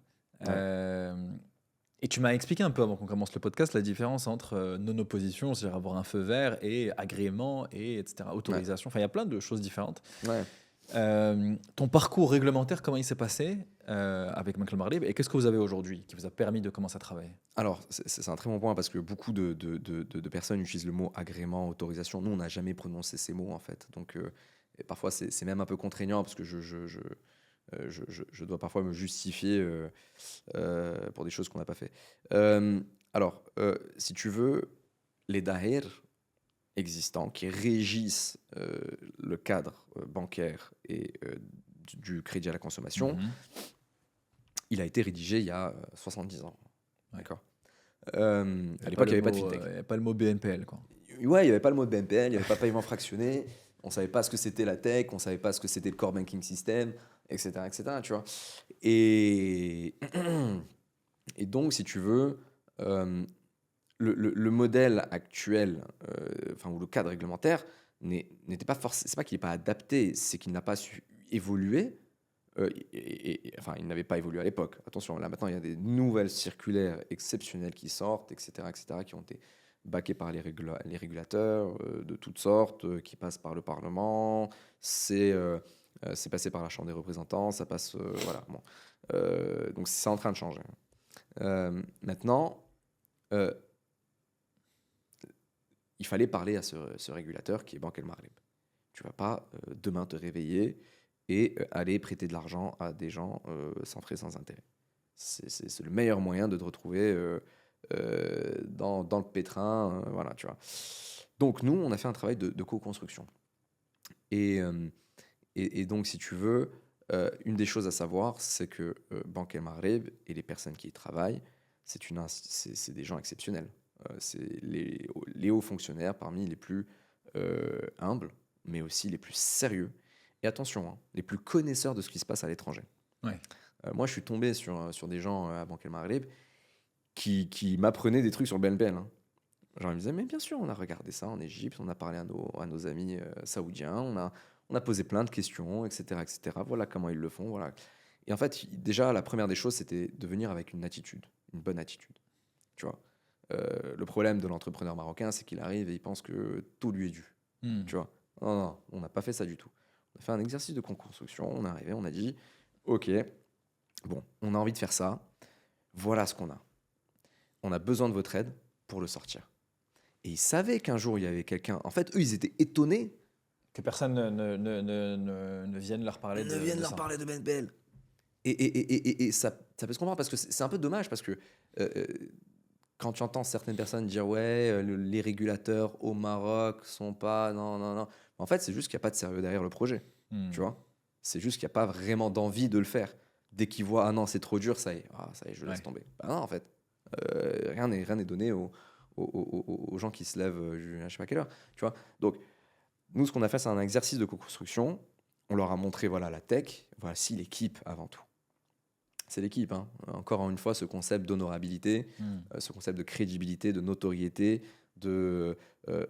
Ouais. Et tu m'as expliqué un peu avant qu'on commence le podcast la différence entre non-opposition, c'est-à-dire avoir un feu vert, et agrément, et etc., autorisation. Enfin, il y a plein de choses différentes. Ouais. Ton parcours réglementaire, comment il s'est passé avec Michael Marley, et qu'est-ce que vous avez aujourd'hui qui vous a permis de commencer à travailler? Alors, c'est un très bon point parce que beaucoup de personnes utilisent le mot agrément, autorisation. Nous, on n'a jamais prononcé ces mots, en fait. Donc, et parfois, c'est même un peu contraignant parce que je dois parfois me justifier pour des choses qu'on n'a pas fait. Alors, si tu veux, les dahir existants qui régissent le cadre bancaire et du crédit à la consommation, Mhm. il a été rédigé il y a 70 ans. Ouais. D'accord. Il y À a l'époque, il n'y avait le pas de mot, fintech. il y a pas le mot BNPL, quoi. Ouais, il n'y avait pas le mot de BNPL, il n'y avait pas paiement fractionné, on ne savait pas ce que c'était la tech, on ne savait pas ce que c'était le core banking system, etc., etc., tu vois. Et, et donc, si tu veux, le modèle actuel, enfin, ou le cadre réglementaire, n'était pas forcément, c'est pas qu'il n'est pas adapté, c'est qu'il n'a pas su évoluer. Enfin, il n'avait pas évolué à l'époque. Attention, là maintenant, il y a des nouvelles circulaires exceptionnelles qui sortent, etc., qui ont été baquées par les régulateurs de toutes sortes, qui passent par le Parlement. C'est passé par la Chambre des représentants, ça passe. Voilà. Bon. Donc, c'est en train de changer. Maintenant, euh, il fallait parler à ce régulateur qui est Banque El Maghreb. Tu vas pas demain te réveiller et aller prêter de l'argent à des gens sans frais, sans intérêt. C'est le meilleur moyen de te retrouver dans le pétrin. Voilà, tu vois. Donc, nous, on a fait un travail de co-construction. Et, donc, si tu veux, une des choses à savoir, c'est que Banque El Maghreb et les personnes qui y travaillent, c'est des gens exceptionnels. C'est les hauts fonctionnaires parmi les plus humbles, mais aussi les plus sérieux. Et attention, hein, les plus connaisseurs de ce qui se passe à l'étranger. Ouais. Moi, je suis tombé sur des gens à Banque El Maghreb qui m'apprenaient des trucs sur BNPL. Hein. Genre, ils me disaient, mais bien sûr, on a regardé ça en Égypte, on a parlé à nos amis saoudiens, on a posé plein de questions, etc., etc. Voilà comment ils le font. Voilà. Et en fait, déjà, la première des choses, c'était de venir avec une attitude, une bonne attitude. Tu vois. Le problème de l'entrepreneur marocain, c'est qu'il arrive et il pense que tout lui est dû. Hmm. Tu vois. Non, non, on n'a pas fait ça du tout. On a fait un exercice de construction, on est arrivé, on a dit, ok, bon, on a envie de faire ça, voilà ce qu'on a. On a besoin de votre aide pour le sortir. Et ils savaient qu'un jour, il y avait quelqu'un... En fait, eux, ils étaient étonnés Que personne ne vienne leur parler ne viennent leur ça. parler de BNPL. Et ça peut se comprendre parce que c'est un peu dommage parce que quand tu entends certaines personnes dire ouais, les régulateurs au Maroc sont pas... Non, non, non. En fait, c'est juste qu'il n'y a pas de sérieux derrière le projet. Hmm. Tu vois. C'est juste qu'il n'y a pas vraiment d'envie de le faire. Dès qu'ils voient, ah non, c'est trop dur, ça y est, je laisse Ouais. tomber. Bah non, en fait, rien n'est donné aux gens qui se lèvent à je sais pas quelle heure. Tu vois. Donc, nous, ce qu'on a fait, c'est un exercice de co-construction. On leur a montré voilà, la tech, voici l'équipe avant tout. C'est l'équipe. Hein. Encore une fois, ce concept d'honorabilité, ce concept de crédibilité, de notoriété,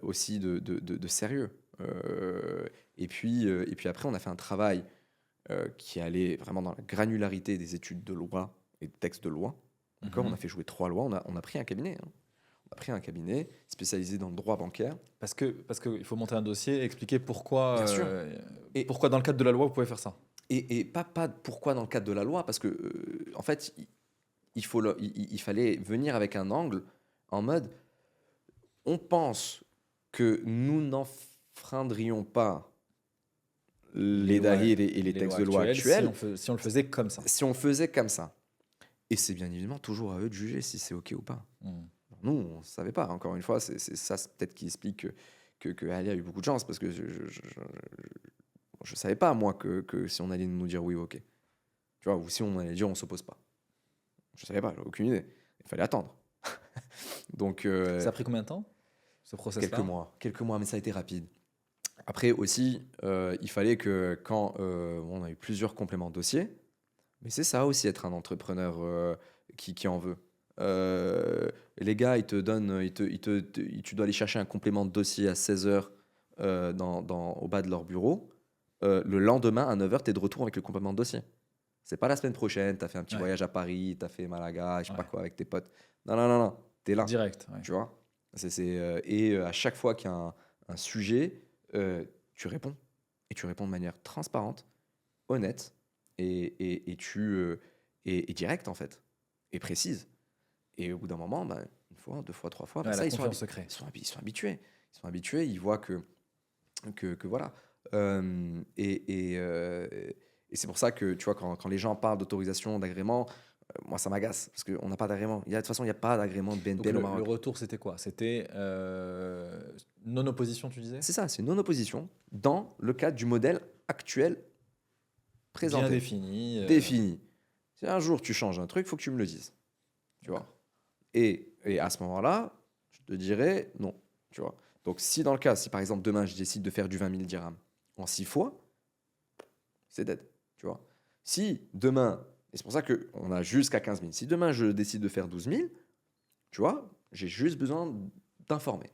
aussi de sérieux. Et puis après, on a fait un travail qui allait vraiment dans la granularité des études de loi et de textes de loi. D'accord. On a fait jouer 3 lois. On a pris un cabinet. Hein. On a pris un cabinet spécialisé dans le droit bancaire. Parce qu'il faut monter un dossier et expliquer pourquoi, Bien sûr. Et- pourquoi dans le cadre de la loi vous pouvez faire ça. Et pas pourquoi dans le cadre de la loi, parce que en fait, il fallait venir avec un angle en mode on pense que nous n'enfreindrions pas les dahir et les textes de loi actuels si on le faisait comme ça. si on faisait comme ça. Et c'est bien évidemment toujours à eux de juger si c'est OK ou pas. Nous, on ne savait pas. Encore une fois, c'est ça peut-être qui explique que Ali a eu beaucoup de chance, parce que je ne savais pas, moi, que si on allait nous dire oui, OK. Tu vois, ou si on allait dire on ne s'oppose pas. Je ne savais pas, j'avais aucune idée. Il fallait attendre. Donc, Ça a pris combien de temps, ce process-là? quelques mois, mais ça a été rapide. Après aussi, il fallait que quand on a eu plusieurs compléments de dossier, mais c'est ça aussi être un entrepreneur qui en veut. Les gars, ils te donnent, tu dois aller chercher un complément de dossier à 16h au bas de leur bureau. le lendemain à 9h, tu es de retour avec le complément de dossier. C'est pas la semaine prochaine, tu as fait un petit Ouais. voyage à Paris, tu as fait Malaga, je sais pas Ouais. quoi avec tes potes. Non, non, non, non, tu es là. Direct. Ouais. Tu vois. À chaque fois qu'il y a un sujet, tu réponds. Et tu réponds de manière transparente, honnête et direct en fait, et précise. Et au bout d'un moment, bah, une fois, deux fois, trois fois, bah, Ouais, ça, la ils sont, confiance se crée. ils sont habitués. Ils sont habitués, ils voient que voilà. Et c'est pour ça que, tu vois, quand les gens parlent d'autorisation, d'agrément, moi, ça m'agace, parce qu'on n'a pas d'agrément. De toute façon, il n'y a pas d'agrément de Donc BNPL au le Maroc. retour, c'était quoi? C'était non-opposition, tu disais? C'est ça, c'est non-opposition dans le cadre du modèle actuel Bien présenté, défini. défini. Si un jour tu changes un truc, il faut que tu me le dises. Tu vois. Et à ce moment-là, je te dirais non. Tu vois. Donc, si dans le cas, si par exemple demain je décide de faire du 20 000 dirhams en 6 fois, c'est dead. Tu vois. Si demain, et c'est pour ça qu'on a jusqu'à 15 000, si demain je décide de faire 12 000, tu vois, j'ai juste besoin d'informer.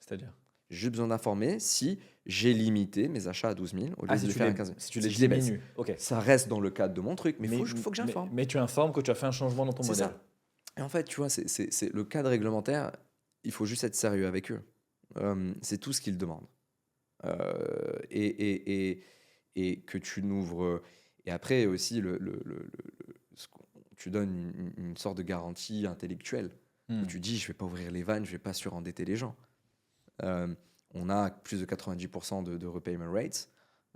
C'est-à-dire? J'ai juste besoin d'informer si j'ai limité mes achats à 12 000 au lieu Ah, de si les tu faire à les, 15 000. si tu les Si je les baisse. diminues. Ok. Ça reste dans le cadre de mon truc, mais il faut que mais, j'informe. mais tu informes que tu as fait un changement dans ton C'est modèle. ça. Et en fait, tu vois, c'est le cadre réglementaire, il faut juste être sérieux avec eux. C'est tout ce qu'ils demandent. Et que tu n'ouvres. Et après aussi, tu donnes une sorte de garantie intellectuelle où tu dis, je vais pas ouvrir les vannes, je vais pas surendetter les gens. Euh, on a plus de 90% de repayment rates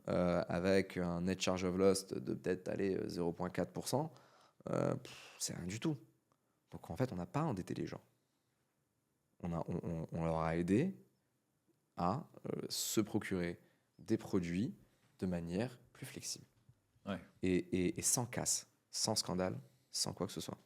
avec un net charge of loss de peut-être aller 0,4%. C'est rien du tout. Donc en fait, on n'a pas endetté les gens. On leur a aidé à se procurer des produits de manière plus flexible. Ouais. Et sans casse, sans scandale, sans quoi que ce soit.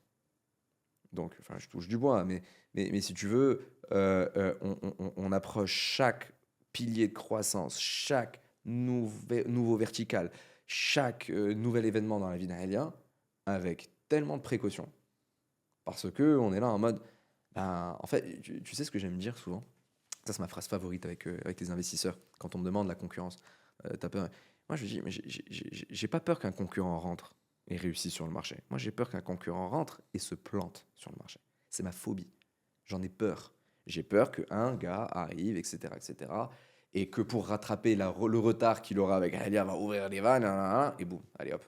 Donc, enfin, je touche du bois, mais si tu veux, on approche chaque pilier de croissance, chaque nouveau vertical, chaque nouvel événement dans la vie d'un Hélien avec tellement de précautions. Parce que on est là en mode, ben, en fait, tu sais ce que j'aime dire souvent? Ça, c'est ma phrase favorite avec les investisseurs. Quand on me demande la concurrence, t'as peur? Moi, je dis, mais j'ai pas peur qu'un concurrent rentre et réussisse sur le marché. Moi, j'ai peur qu'un concurrent rentre et se plante sur le marché. C'est ma phobie. J'en ai peur. J'ai peur qu'un gars arrive, etc., etc., et que pour rattraper le retard qu'il aura avec Alia, va ouvrir les vannes, et boum, allez hop.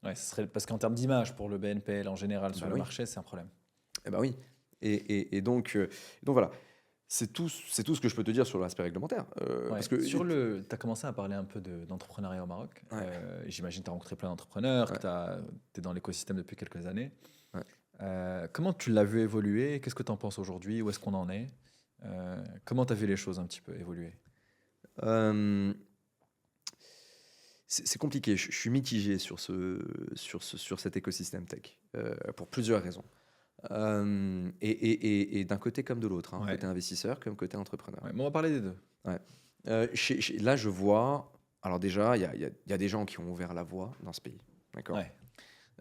Ouais, parce qu'en termes d'image pour le BNPL en général sur Bah le oui. marché, c'est un problème. Eh ben oui. Donc voilà. C'est tout ce que je peux te dire sur l'aspect réglementaire. Ouais. Parce que, Tu as commencé à parler un peu d'entrepreneuriat au Maroc. Ouais. J'imagine que tu as rencontré plein d'entrepreneurs, Ouais. que tu es dans l'écosystème depuis quelques années. Ouais. Comment tu l'as vu évoluer? Qu'est-ce que tu en penses aujourd'hui? Où est-ce qu'on en est? Comment tu as vu les choses un petit peu évoluer? C'est compliqué. Je suis mitigé sur cet écosystème tech pour plusieurs raisons. Et d'un côté comme de l'autre, hein, Ouais. côté investisseur comme côté entrepreneur. Ouais, mais on va parler des deux. Ouais. Là, je vois. Alors déjà, il y a des gens qui ont ouvert la voie dans ce pays. D'accord. Ouais.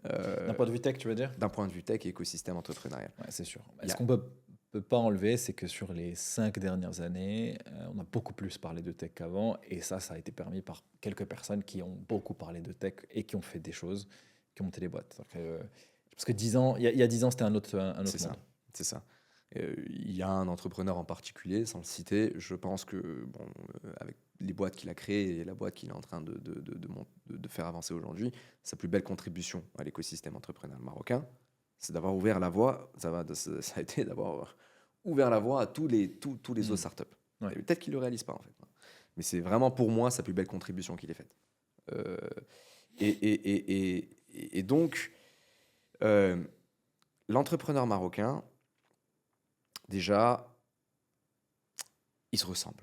D'un point de vue tech, tu veux dire? D'un point de vue tech et écosystème entrepreneurial. Ouais, c'est sûr. Il y Ce a- qu'on peut pas enlever, c'est que sur les 5 dernières années, on a beaucoup plus parlé de tech qu'avant. Et ça a été permis par quelques personnes qui ont beaucoup parlé de tech et qui ont fait des choses, qui ont monté des boîtes. Parce que 10 ans, il y a 10 ans, c'était un autre C'est ça. monde. C'est ça. Il y a un entrepreneur en particulier, sans le citer, je pense que bon, avec les boîtes qu'il a créées et la boîte qu'il est en train de faire avancer aujourd'hui, sa plus belle contribution à l'écosystème entrepreneurial marocain, c'est d'avoir ouvert la voie, ça a été d'avoir ouvert la voie à tous les autres startups. Ouais. Et peut-être qu'il ne le réalise pas en fait. Mais c'est vraiment pour moi sa plus belle contribution qu'il ait faite. Et donc, l'entrepreneur marocain, déjà, ils se ressemblent.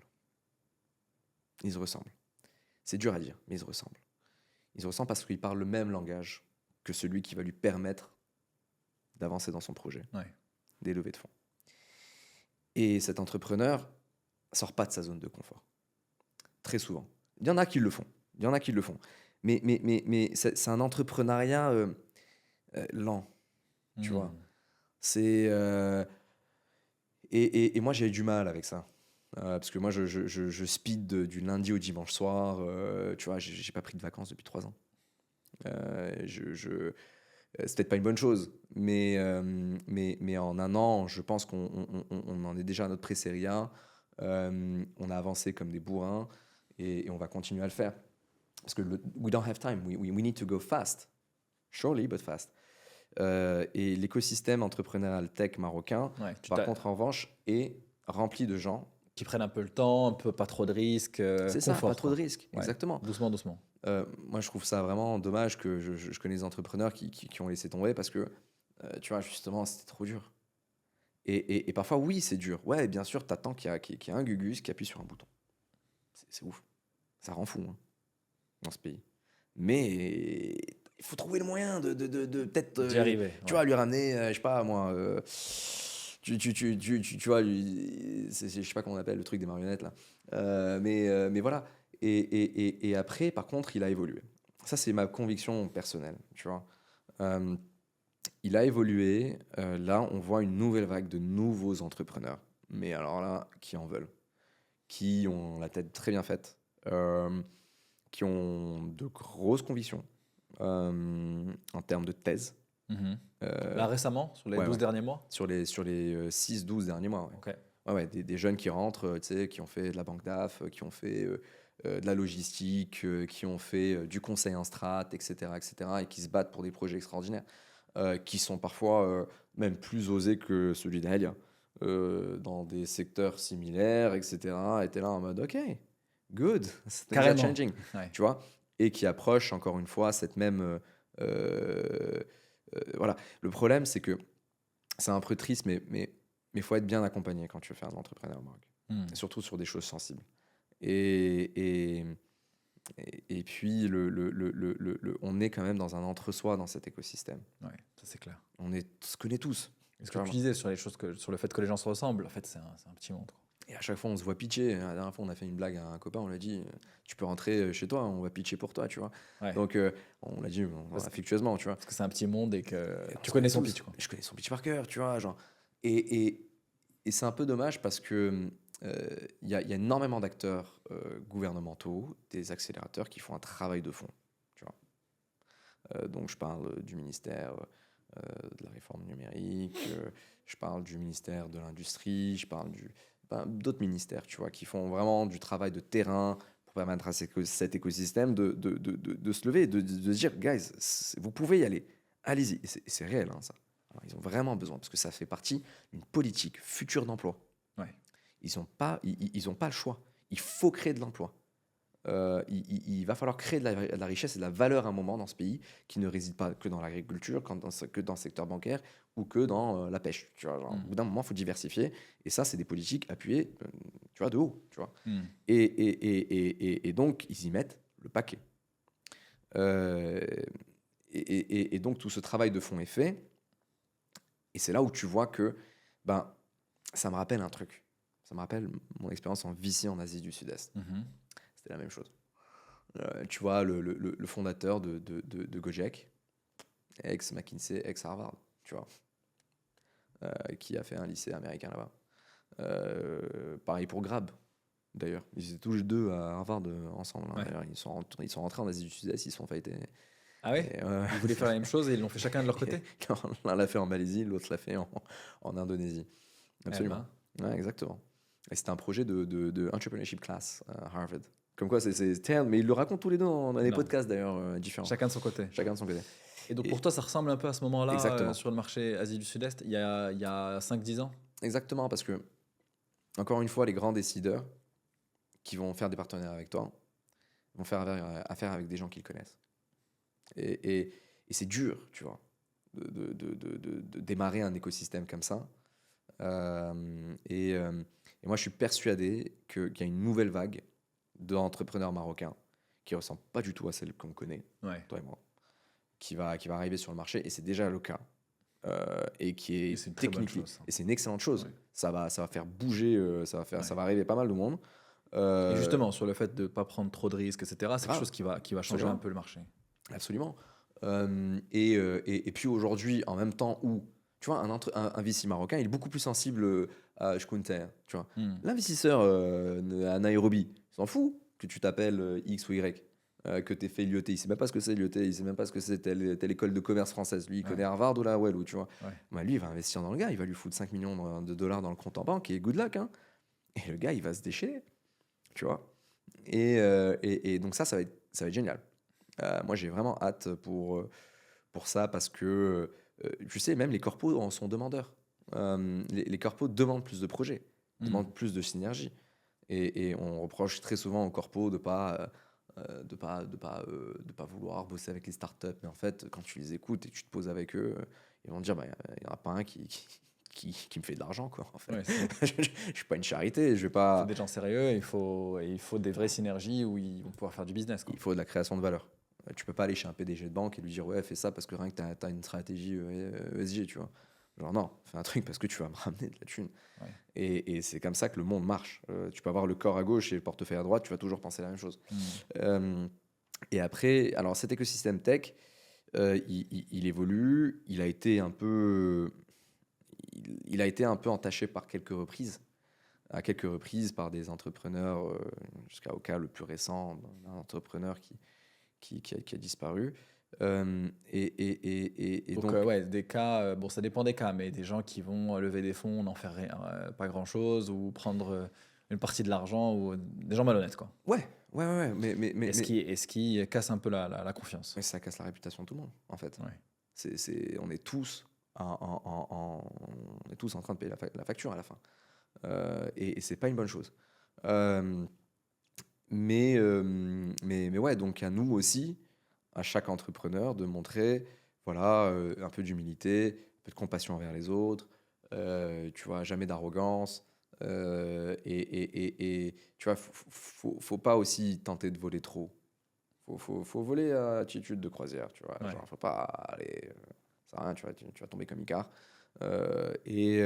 Ils se ressemblent. C'est dur à dire, mais ils se ressemblent. Ils se ressemblent parce qu'ils parlent le même langage que celui qui va lui permettre d'avancer dans son projet, des levées de fonds. Et cet entrepreneur sort pas de sa zone de confort. Très souvent. Il y en a qui le font. Mais c'est un entrepreneuriat lent, tu vois. C'est... Et moi, j'ai eu du mal avec ça. Parce que moi, je speed du lundi au dimanche soir. Tu vois, j'ai pas pris de vacances depuis 3 ans. C'est peut-être pas une bonne chose, mais en un an, je pense qu'on en est déjà à notre pré-série A. On a avancé comme des bourrins et on va continuer à le faire. Parce que we don't have time, we need to go fast. Surely, but fast. Et l'écosystème entrepreneurial tech marocain, Ouais, par contre, en revanche, est rempli de gens. qui prennent un peu le temps, un peu pas trop de risques, C'est ça, confort, pas trop de quoi. risques, Ouais. exactement. Doucement, doucement. Moi, je trouve ça vraiment dommage que je connais des entrepreneurs qui ont laissé tomber parce que, tu vois, justement, c'était trop dur. Et parfois, oui, c'est dur. Ouais, bien sûr, t'attends qu'il y a un Gugus qui appuie sur un bouton. C'est ouf. Ça rend fou, hein, dans ce pays. Mais il faut trouver le moyen de peut-être, D'y arriver. tu vois, lui ramener, je sais pas, moi, tu vois, je sais pas comment on appelle le truc des marionnettes, là. Mais voilà. Et après, par contre, il a évolué. Ça, c'est ma conviction personnelle, tu vois. Euh, il a évolué. Là, on voit une nouvelle vague de nouveaux entrepreneurs. Mais alors là, qui en veulent, qui ont la tête très bien faite, qui ont de grosses convictions en termes de thèse. Mhm. Euh, Là, récemment, sur les ouais, 12 ouais. derniers mois. sur les 6-12 derniers mois. Ouais. Ok. Ouais, des jeunes qui rentrent, tu sais, qui ont fait de la banque d'AF, qui ont fait de la logistique, qui ont fait du conseil en strat, etc., et qui se battent pour des projets extraordinaires, qui sont parfois même plus osés que celui d'Aelia, dans des secteurs similaires, etc. Et t'es là en mode, ok, good, things are Carrément. changing, Ouais. tu vois, et qui approchent encore une fois cette même... voilà. Le problème, c'est que c'est un peu triste, mais faut être bien accompagné quand tu veux faire de l'entrepreneuriat au Maroc. Hmm. Surtout sur des choses sensibles. Et puis, on est quand même dans un entre-soi dans cet écosystème. Ouais, ça c'est clair. On se connaît tous. Et ce que tu disais sur les choses sur le fait que les gens se ressemblent, en fait, c'est un petit monde, quoi. Et à chaque fois, on se voit pitcher. La dernière fois, on a fait une blague à un copain. On lui a dit, tu peux rentrer chez toi, on va pitcher pour toi, tu vois. Ouais. Donc, on l'a dit affectueusement, tu vois. Parce que c'est un petit monde et que Et on tu se connais son tous. pitch, quoi. Je connais son pitch par cœur, tu vois. Genre. Et c'est un peu dommage parce que il y a énormément d'acteurs gouvernementaux, des accélérateurs qui font un travail de fond, tu vois. Donc je parle du ministère de la réforme numérique, je parle du ministère de l'industrie, je parle d'autres ministères, tu vois, qui font vraiment du travail de terrain pour permettre à cet écosystème de se lever, de se dire, guys, vous pouvez y aller, allez-y. Et c'est réel, hein, ça. Alors, ils ont vraiment besoin, parce que ça fait partie d'une politique future d'emploi. Ouais. Ils n'ont pas le choix. Il faut créer de l'emploi. Il va falloir créer de la richesse et de la valeur à un moment dans ce pays qui ne réside pas que dans l'agriculture, que dans le secteur bancaire ou que dans la pêche. Tu vois, genre, Au bout d'un moment, il faut diversifier. Et ça, c'est des politiques appuyées tu vois, de haut. Tu vois. Et donc, ils y mettent le paquet. Et donc, tout ce travail de fond est fait. Et c'est là où tu vois que ça me rappelle un truc. Ça me rappelle mon expérience en VC en Asie du Sud-Est. Mhm. C'était la même chose. Tu vois, le fondateur de Gojek, ex-McKinsey, ex-Harvard, tu vois, qui a fait un lycée américain là-bas. Pareil pour Grab, d'ailleurs. Ils étaient tous les deux à Harvard ensemble. Hein. Ouais. D'ailleurs, ils sont rentrés en Asie du Sud-Est, ils se sont fightés. Ah ouais. Ils voulaient faire la même chose et ils l'ont fait chacun de leur côté. L'un l'a fait en Malaisie, l'autre l'a fait en Indonésie. Absolument. Ouais, exactement. Et c'était un projet de entrepreneurship class à Harvard. Comme quoi, c'est terne, mais ils le racontent tous les deux dans des podcasts d'ailleurs différents. Chacun de son côté. Chacun de son côté. Et donc pour toi, ça ressemble un peu à ce moment-là Exactement. sur le marché Asie du Sud-Est, il y a 5-10 ans. Exactement, parce que, encore une fois, les grands décideurs qui vont faire des partenaires avec toi vont faire affaire avec des gens qu'ils connaissent. Et c'est dur, tu vois, de démarrer un écosystème comme ça. Et moi, je suis persuadé qu'il y a une nouvelle vague d'entrepreneurs marocains qui ne ressemble pas du tout à celle qu'on connaît, toi et moi, qui va arriver sur le marché, et c'est déjà le cas. Et qui est technique. Et c'est une excellente chose. Ouais. Ça va faire bouger, ça va arriver pas mal de monde. Et justement, sur le fait de ne pas prendre trop de risques, etc., c'est quelque chose qui va changer un peu le marché. Absolument. Et puis aujourd'hui, en même temps où, tu vois, un VC marocain, il est beaucoup plus sensible à Shkunter, tu vois. Hmm. L'investisseur à Nairobi, il s'en fout que tu t'appelles X ou Y, que tu aies fait l'IET. Il sait même pas ce que c'est l'IET, il sait même pas ce que c'est telle école de commerce française. Lui, il connaît Ouais. Harvard ou la Wellou, tu vois. Ouais. Bah, lui, il va investir dans le gars, il va lui foutre 5 millions de dollars dans le compte en banque et good luck. Hein. Et le gars, il va se déchirer, tu vois. Et donc ça va être génial. Moi, j'ai vraiment hâte pour ça parce que, tu sais, même les corpos en sont demandeurs. Les corpos demandent plus de projets, Hmm. demandent plus de synergie. Et on reproche très souvent aux corpos de pas vouloir bosser avec les startups. Mais en fait, quand tu les écoutes et tu te poses avec eux, ils vont te dire, bah, il n'y en a pas un qui me fait de l'argent, quoi, en fait. Ouais, je ne suis pas une charité, je vais il pas... faut des gens sérieux, il faut des vraies synergies où ils vont pouvoir faire du business, quoi. Il faut de la création de valeur. Tu peux pas aller chez un PDG de banque et lui dire ouais fais ça parce que rien que tu as une stratégie ESG, tu vois. Genre non, fais un truc parce que tu vas me ramener de la thune. Ouais. Et c'est comme ça que le monde marche. Tu peux avoir le corps à gauche et le portefeuille à droite, tu vas toujours penser la même chose. Hmm. Et après, alors cet écosystème tech, il évolue, il a été un peu entaché par quelques reprises. À quelques reprises par des entrepreneurs, jusqu'au cas le plus récent d'un entrepreneur qui a disparu. Et Donc, donc, ouais, des cas, bon, ça dépend des cas, mais des gens qui vont lever des fonds, n'en faire rien, pas grand-chose, ou prendre une partie de l'argent, ou des gens malhonnêtes, quoi. ouais, Et ce qui casse un peu la confiance. mais ça casse la réputation de tout le monde, en fait. Ouais. On est tous on est tous en train de payer la facture à la fin. Et c'est pas une bonne chose. Mais ouais, donc à nous aussi, à chaque entrepreneur, de montrer voilà, un peu d'humilité, un peu de compassion envers les autres, tu vois, jamais d'arrogance. Et tu vois, faut pas aussi tenter de voler trop. Faut voler à attitude de croisière, tu vois. Ouais. Genre, faut pas aller. Ça sert à rien, tu vas tomber comme Icare. Et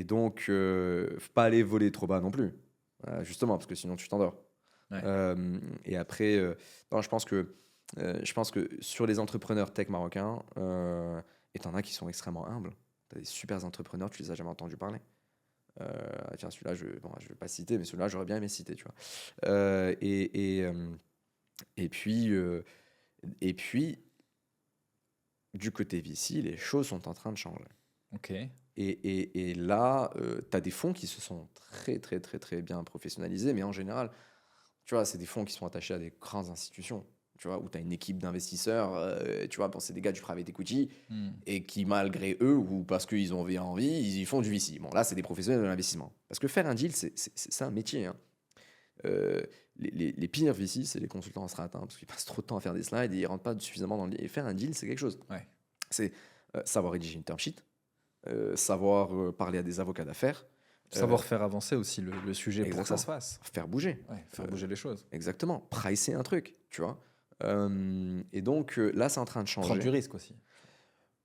donc, faut pas aller voler trop bas non plus. Justement, parce que sinon tu t'endors. Ouais. Et après, non, je pense que sur les entrepreneurs tech marocains, et t'en as qui sont extrêmement humbles. T'as des super entrepreneurs, tu les as jamais entendus parler. Tiens, celui-là, je vais pas citer, mais celui-là, j'aurais bien aimé citer, tu vois. Et puis, du côté VC, les choses sont en train de changer. Ok. Et là, tu as des fonds qui se sont très, très, très, très bien professionnalisés, mais en général, tu vois, c'est des fonds qui sont attachés à des grandes institutions, tu vois, où tu as une équipe d'investisseurs, tu vois, bon, c'est des gars du private equity, Hmm. et qui, malgré eux, ou parce qu'ils ont envie, ils font du VC. Bon, là, c'est des professionnels de l'investissement. Parce que faire un deal, c'est un métier. Hein. Les pires VC, c'est les consultants en strat, hein, parce qu'ils passent trop de temps à faire des slides et ils rentrent pas suffisamment dans le deal. Et faire un deal, c'est quelque chose. Ouais. C'est savoir rédiger une term sheet, savoir parler à des avocats d'affaires. Savoir faire avancer aussi le sujet pour que ça se fasse. Faire bouger. Ouais, faire bouger les choses. Exactement. Pricer un truc, tu vois. Et donc là, c'est en train de changer. Prendre du risque aussi.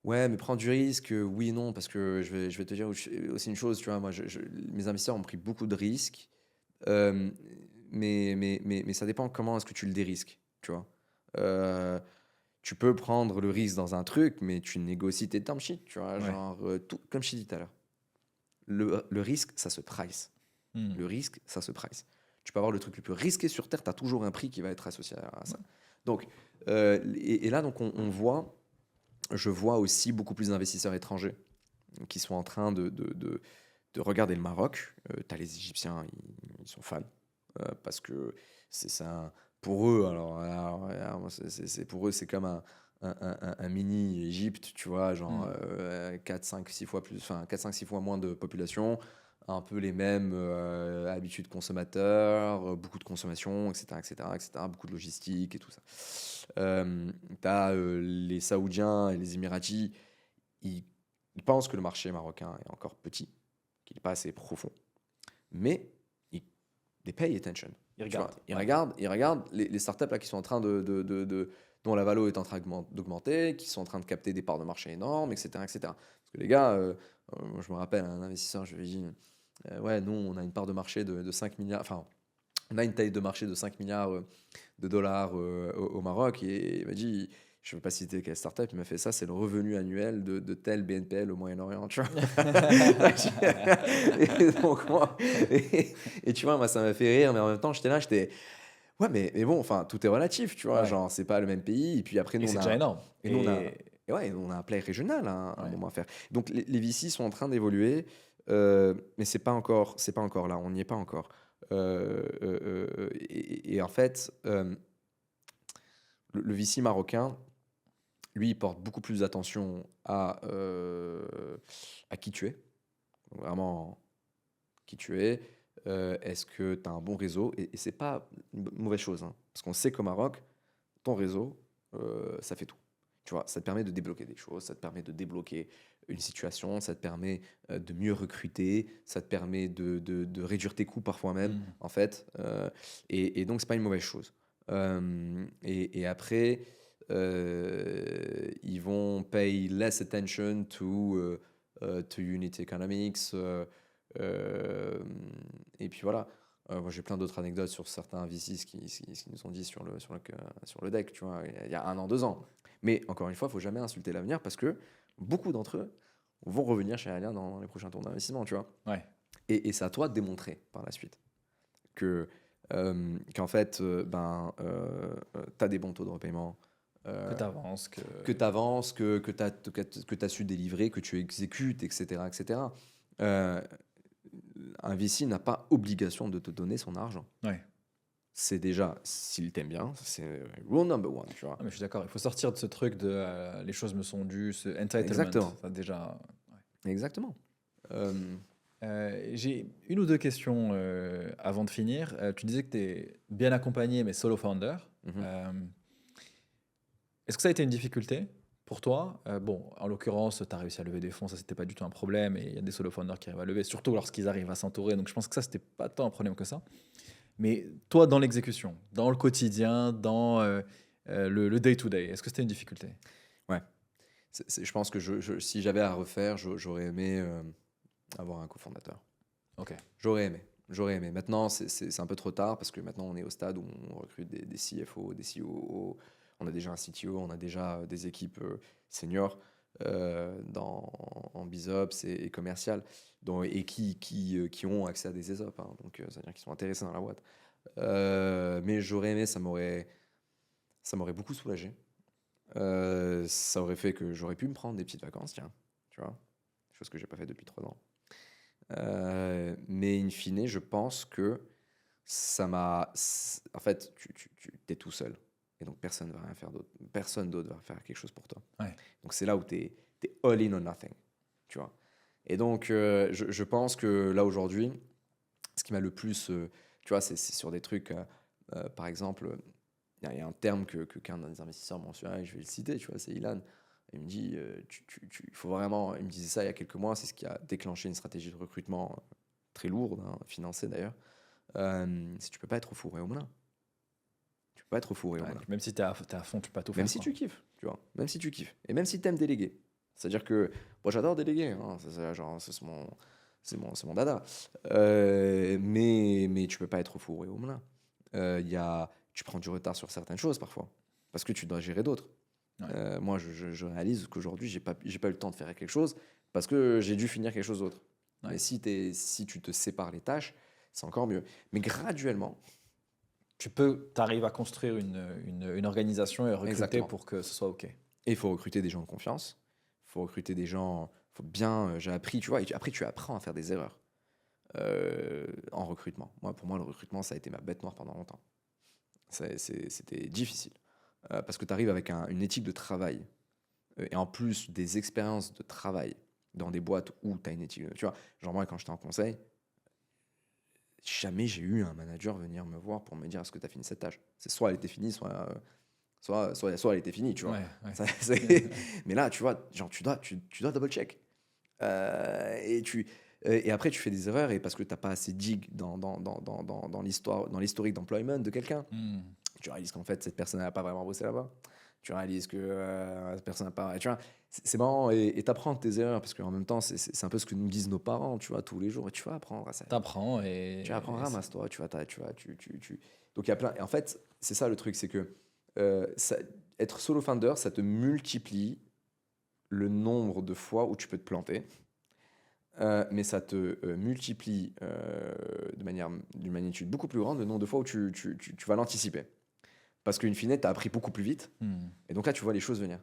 Ouais, mais prendre du risque, oui et non, parce que je vais te dire aussi une chose, tu vois, moi, mes investisseurs ont pris beaucoup de risques, mais ça dépend comment est-ce que tu le dérisques, tu vois. Tu peux prendre le risque dans un truc, mais tu négocies tes term sheets, tu vois, Ouais. genre, tout, comme je t'ai dit tout à l'heure. Le risque, ça se price. Hmm. Le risque, ça se price. Tu peux avoir le truc le plus risqué sur Terre, tu as toujours un prix qui va être associé à ça. Donc, et là, donc, je vois aussi beaucoup plus d'investisseurs étrangers qui sont en train de regarder le Maroc. Tu as les Égyptiens, ils sont fans, parce que c'est ça. Pour eux, pour eux, c'est comme un mini Égypte, tu vois, genre 4, 5, 6 fois plus, enfin 4, 5, 6 fois moins de population, un peu les mêmes habitudes consommateurs, beaucoup de consommation, etc., beaucoup de logistique et tout ça. T'as les Saoudiens et les Émiratis, ils pensent que le marché marocain est encore petit, qu'il n'est pas assez profond, mais they pay attention. Ils regardent les startups là, qui sont en train dont la valo est en train d'augmenter, qui sont en train de capter des parts de marché énormes, etc. Parce que les gars, je me rappelle, un investisseur, je lui ai dit, ouais, nous, on a une part de marché de 5 milliards, enfin, on a une taille de marché de 5 milliards de dollars au Maroc, et il m'a dit, je ne veux pas citer quelle startup, il m'a fait ça, c'est le revenu annuel de tel BNPL au Moyen-Orient, tu vois. et, donc, et tu vois, moi, ça m'a fait rire, mais en même temps, j'étais, ouais, mais bon, enfin, tout est relatif, tu vois, Ouais. genre, c'est pas le même pays, et puis après, Et nous, c'est on déjà a, énorme. et nous, et ouais, on a un play régional hein, à un Ouais. moment à faire. Donc, les VC sont en train d'évoluer, mais c'est pas encore là, on n'y est pas encore. Et en fait, le VC marocain, lui, il porte beaucoup plus d'attention à qui tu es. Donc, vraiment, qui tu es. Est-ce que tu as un bon réseau? Et c'est pas une mauvaise chose. Hein, parce qu'on sait qu'au Maroc, ton réseau, ça fait tout. Tu vois, ça te permet de débloquer des choses, ça te permet de débloquer une situation, ça te permet de mieux recruter, ça te permet de réduire tes coûts parfois même, en fait. Et donc, c'est pas une mauvaise chose. Et après, ils vont pay less attention to unit economics. Et puis voilà. Moi, j'ai plein d'autres anecdotes sur certains VCs qui nous ont dit sur le deck, tu vois, il y a 1 an, 2 ans. Mais encore une fois, il ne faut jamais insulter l'avenir parce que beaucoup d'entre eux vont revenir chez Alien dans les prochains tours d'investissement, tu vois. Ouais. Et c'est à toi de démontrer par la suite qu'en fait, tu as des bons taux de repaiement. Que tu avances. Que tu avances, que tu as su délivrer, que tu exécutes, etc. etc. Un VC n'a pas obligation de te donner son argent. Ouais. C'est déjà, s'il t'aime bien, c'est rule number one, tu vois. Ah, mais je suis d'accord, il faut sortir de ce truc de les choses me sont dues, ce entitlement. Exactement. Ça, déjà. Ouais. Exactement. J'ai une ou deux questions avant de finir. Tu disais que tu es bien accompagné, mais solo founder. Est-ce que ça a été une difficulté pour toi? Bon, en l'occurrence, tu as réussi à lever des fonds, ça, c'était pas du tout un problème. Et il y a des solo founders qui arrivent à lever, surtout lorsqu'ils arrivent à s'entourer. Donc, je pense que ça, c'était pas tant un problème que ça. Mais toi, dans l'exécution, dans le quotidien, dans le day-to-day, est-ce que c'était une difficulté? Ouais. Je pense que si j'avais à refaire, j'aurais aimé avoir un cofondateur. Ok. J'aurais aimé. Maintenant, c'est un peu trop tard parce que maintenant, on est au stade où on recrute des CFO, des COO. On a déjà un CTO, on a déjà des équipes seniors en BizOps et commercial et qui ont accès à des ESOP. Hein, donc, c'est-à-dire qu'ils sont intéressés dans la boîte. Mais j'aurais aimé, ça m'aurait beaucoup soulagé. Ça aurait fait que j'aurais pu me prendre des petites vacances, tiens, tu vois, chose que j'ai pas fait depuis 3 ans. Mais in fine, je pense que ça m'a. En fait, tu es tout seul. Et donc, personne ne va rien faire d'autre. Personne d'autre va faire quelque chose pour toi. Ouais. Donc, c'est là où tu es all in or nothing. Tu vois. Et donc, je pense que là, aujourd'hui, ce qui m'a le plus. Tu vois, c'est sur des trucs. Par exemple, il y a un terme qu'un des investisseurs mentionne, je vais le citer, tu vois, c'est Ilan. Il me dit, il faut vraiment. Il me disait ça il y a quelques mois, c'est ce qui a déclenché une stratégie de recrutement très lourde, hein, financée d'ailleurs. Si tu peux pas être au four et au moulin. Tu peux pas être au four et au moulin. Même si tu es à fond, tu peux pas tout faire. Même si tu kiffes, tu vois. Même si tu kiffes. Et même si tu aimes déléguer. C'est-à-dire que moi, j'adore déléguer. Hein, c'est mon dada. Mais tu peux pas être au four et au moulin. Tu prends du retard sur certaines choses parfois. Parce que tu dois gérer d'autres. Ouais. Moi, je réalise qu'aujourd'hui, j'ai pas eu le temps de faire quelque chose parce que j'ai dû finir quelque chose d'autre. Ouais. Mais si tu te sépares les tâches, c'est encore mieux. Mais graduellement, tu arrives à construire une organisation et recruter. Exactement. Pour que ce soit OK. Et il faut recruter des gens de confiance. Il faut recruter des gens. Faut bien. J'ai appris, tu vois. Et après, tu apprends à faire des erreurs en recrutement. Pour moi, le recrutement, ça a été ma bête noire pendant longtemps. C'était difficile. Parce que tu arrives avec une éthique de travail et en plus des expériences de travail dans des boîtes où tu as une éthique. Tu vois, genre moi, quand j'étais en conseil, jamais j'ai eu un manager venir me voir pour me dire est-ce que tu as fini cette tâche. C'est soit elle était finie, soit elle était finie, tu vois. Ouais. Mais là, tu vois, genre, tu dois double-check. Et après, tu fais des erreurs et parce que tu n'as pas assez dig dans l'historique d'employment de quelqu'un. Tu réalises qu'en fait, cette personne n'a pas vraiment bossé là-bas. Tu réalises que cette personne n'a pas... Tu vois, c'est marrant et tu apprends de tes erreurs parce qu'en même temps, c'est un peu ce que nous disent nos parents, tu vois, tous les jours. Et tu vas apprendre à ça. Tu apprends et... Tu apprends, ramasse-toi, tu vois. Donc, il y a plein... Et en fait, c'est ça le truc, c'est que être solo founder, ça te multiplie le nombre de fois où tu peux te planter, mais ça te multiplie d'une magnitude beaucoup plus grande le nombre de fois où tu vas l'anticiper. Parce qu'une fine, tu as appris beaucoup plus vite, et donc là, tu vois les choses venir.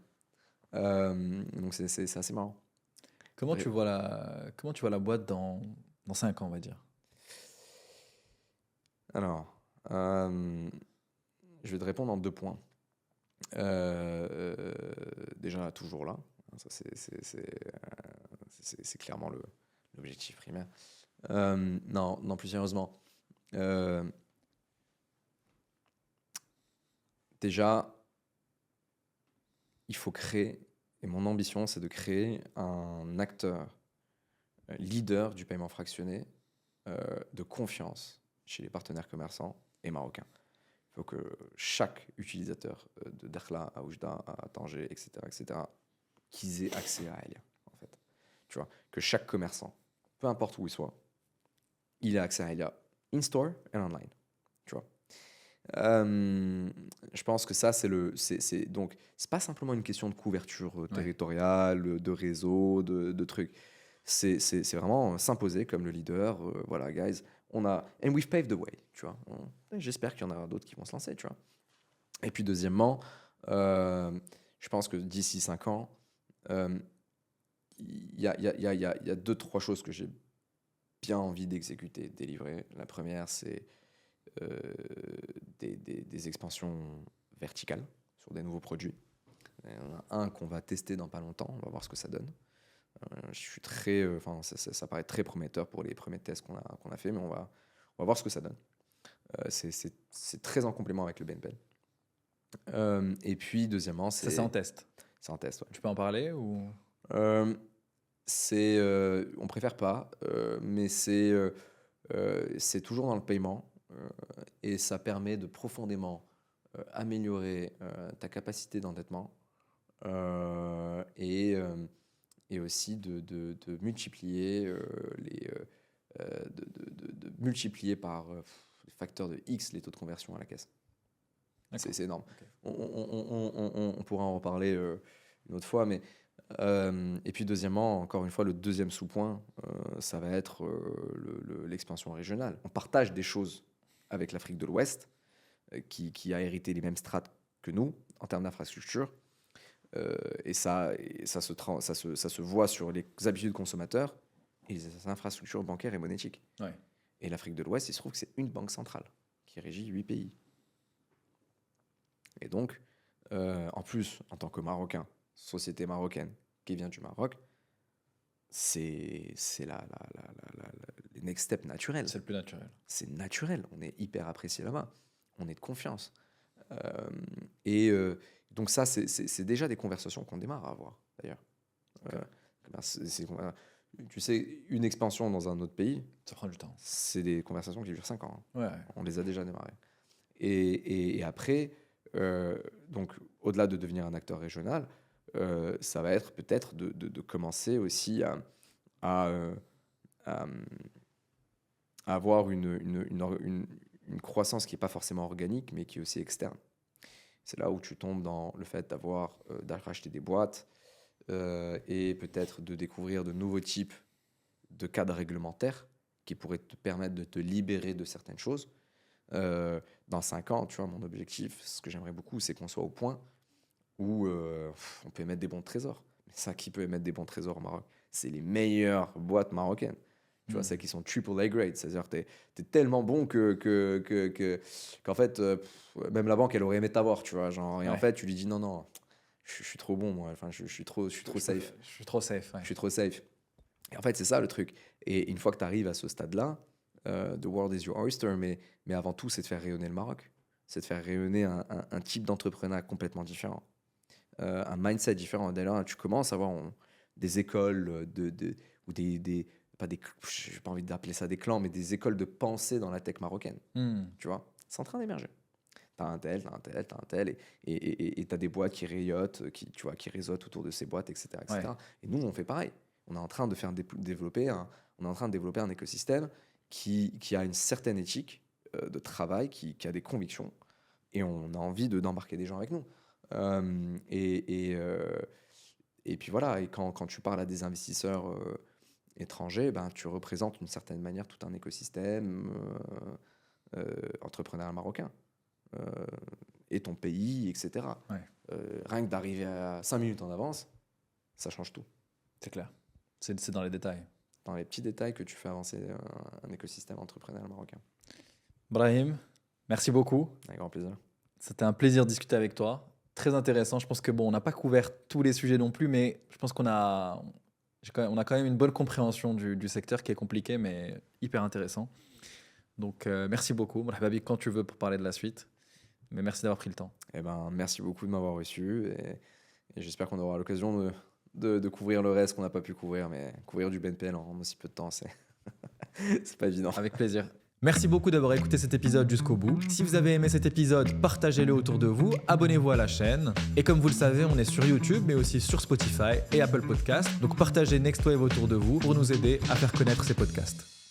Donc c'est assez marrant. Comment tu vois la boîte dans 5 ans, on va dire? Alors, je vais te répondre en 2 points. Déjà, toujours là. Ça, c'est clairement l'objectif primaire. Non, plus sérieusement. Déjà, il faut créer, et mon ambition, c'est de créer un acteur leader du paiement fractionné de confiance chez les partenaires commerçants et marocains. Il faut que chaque utilisateur de Dakhla à Oujda, à Tanger, etc., qu'ils aient accès à Elia, en fait. Tu vois, que chaque commerçant, peu importe où il soit, il ait accès à Elia in-store et online. Tu vois. Je pense que ça, donc, c'est pas simplement une question de couverture territoriale, de réseau, de trucs. C'est vraiment s'imposer comme le leader. Voilà, guys, on a... And we've paved the way, tu vois. J'espère qu'il y en a d'autres qui vont se lancer, tu vois. Et puis, deuxièmement, je pense que d'ici 5 ans, il y a 2-3 choses que j'ai bien envie d'exécuter, de délivrer. La première, c'est des expansions verticales sur des nouveaux produits. Il y en a un qu'on va tester dans pas longtemps, on va voir ce que ça donne. Je suis très, ça paraît très prometteur pour les premiers tests qu'on a fait, mais on va voir ce que ça donne. C'est très en complément avec le BNPL. Et puis deuxièmement, c'est en test. C'est en test, ouais. Tu peux en parler ou on préfère pas, mais c'est toujours dans le paiement et ça permet de profondément améliorer ta capacité d'endettement et aussi de multiplier de multiplier par les facteurs de X les taux de conversion à la caisse. C'est énorme. Okay. On pourra en reparler une autre fois, mais et puis deuxièmement, encore une fois, le deuxième sous-point, ça va être l'expansion régionale. On partage des choses avec l'Afrique de l'Ouest, qui a hérité les mêmes strates que nous en termes d'infrastructure, et ça se voit sur les habitudes consommateurs et les infrastructures bancaires et monétiques. Ouais. Et l'Afrique de l'Ouest, il se trouve que c'est une banque centrale qui régit 8 pays. Et donc, en plus, en tant que Marocain, société marocaine qui vient du Maroc, c'est les next steps naturels. C'est le plus naturel. C'est naturel. On est hyper apprécié là-bas. On est de confiance. Donc ça, c'est déjà des conversations qu'on démarre à avoir, d'ailleurs. Okay. Tu sais, une expansion dans un autre pays, ça prend du temps. C'est des conversations qui durent 5 ans. Ouais. On les a déjà démarrées. Et après, donc, au-delà de devenir un acteur régional, ça va être peut-être de commencer aussi à avoir une croissance qui n'est pas forcément organique, mais qui est aussi externe. C'est là où tu tombes dans le fait d'acheter des boîtes et peut-être de découvrir de nouveaux types de cadres réglementaires qui pourraient te permettre de te libérer de certaines choses. Dans 5 ans, tu vois, mon objectif, ce que j'aimerais beaucoup, c'est qu'on soit au point où on peut émettre des bons de trésor. Mais ça, qui peut émettre des bons de trésor au Maroc? C'est les meilleures boîtes marocaines. Tu vois, celles qui sont AAA grade. C'est-à-dire que t'es tellement bon qu'en fait, même la banque, elle aurait aimé t'avoir, tu vois. Genre, et en fait, tu lui dis non, je suis trop bon, moi. Enfin, je suis trop safe. Je suis trop safe, ouais. Je suis trop safe. Et en fait, c'est ça le truc. Et une fois que tu arrives à ce stade-là, the world is your oyster, mais avant tout, c'est de faire rayonner le Maroc. C'est de faire rayonner un type d'entrepreneuriat complètement différent. Un mindset différent. D'ailleurs, tu commences à avoir des écoles ou j'ai pas envie d'appeler ça des clans, mais des écoles de pensée dans la tech marocaine. Tu vois, c'est en train d'émerger. T'as un tel, et t'as des boîtes qui rayottent, qui réseautent autour de ces boîtes, etc. Ouais. Et nous, on fait pareil. On est en train de développer un écosystème qui a une certaine éthique de travail, qui a des convictions, et on a envie d'embarquer des gens avec nous. Et puis voilà, et quand tu parles à des investisseurs étrangers, ben, tu représentes d'une certaine manière tout un écosystème entrepreneurial marocain. Et ton pays, etc. Ouais. Rien que d'arriver à 5 minutes en avance, ça change tout. C'est clair. C'est dans les détails. Dans les petits détails que tu fais avancer un écosystème entrepreneurial marocain. Brahim, merci beaucoup. Avec grand plaisir. C'était un plaisir de discuter avec toi. Très intéressant. Je pense que on n'a pas couvert tous les sujets non plus, mais je pense on a quand même une bonne compréhension du secteur qui est compliqué, mais hyper intéressant. Donc, merci beaucoup. Marhaba quand tu veux pour parler de la suite. Mais merci d'avoir pris le temps. Eh ben, merci beaucoup de m'avoir reçu et j'espère qu'on aura l'occasion de couvrir le reste qu'on n'a pas pu couvrir, mais couvrir du BNPL en aussi peu de temps, c'est pas évident. Avec plaisir. Merci beaucoup d'avoir écouté cet épisode jusqu'au bout. Si vous avez aimé cet épisode, partagez-le autour de vous, abonnez-vous à la chaîne. Et comme vous le savez, on est sur YouTube, mais aussi sur Spotify et Apple Podcasts. Donc partagez Next Wave autour de vous pour nous aider à faire connaître ces podcasts.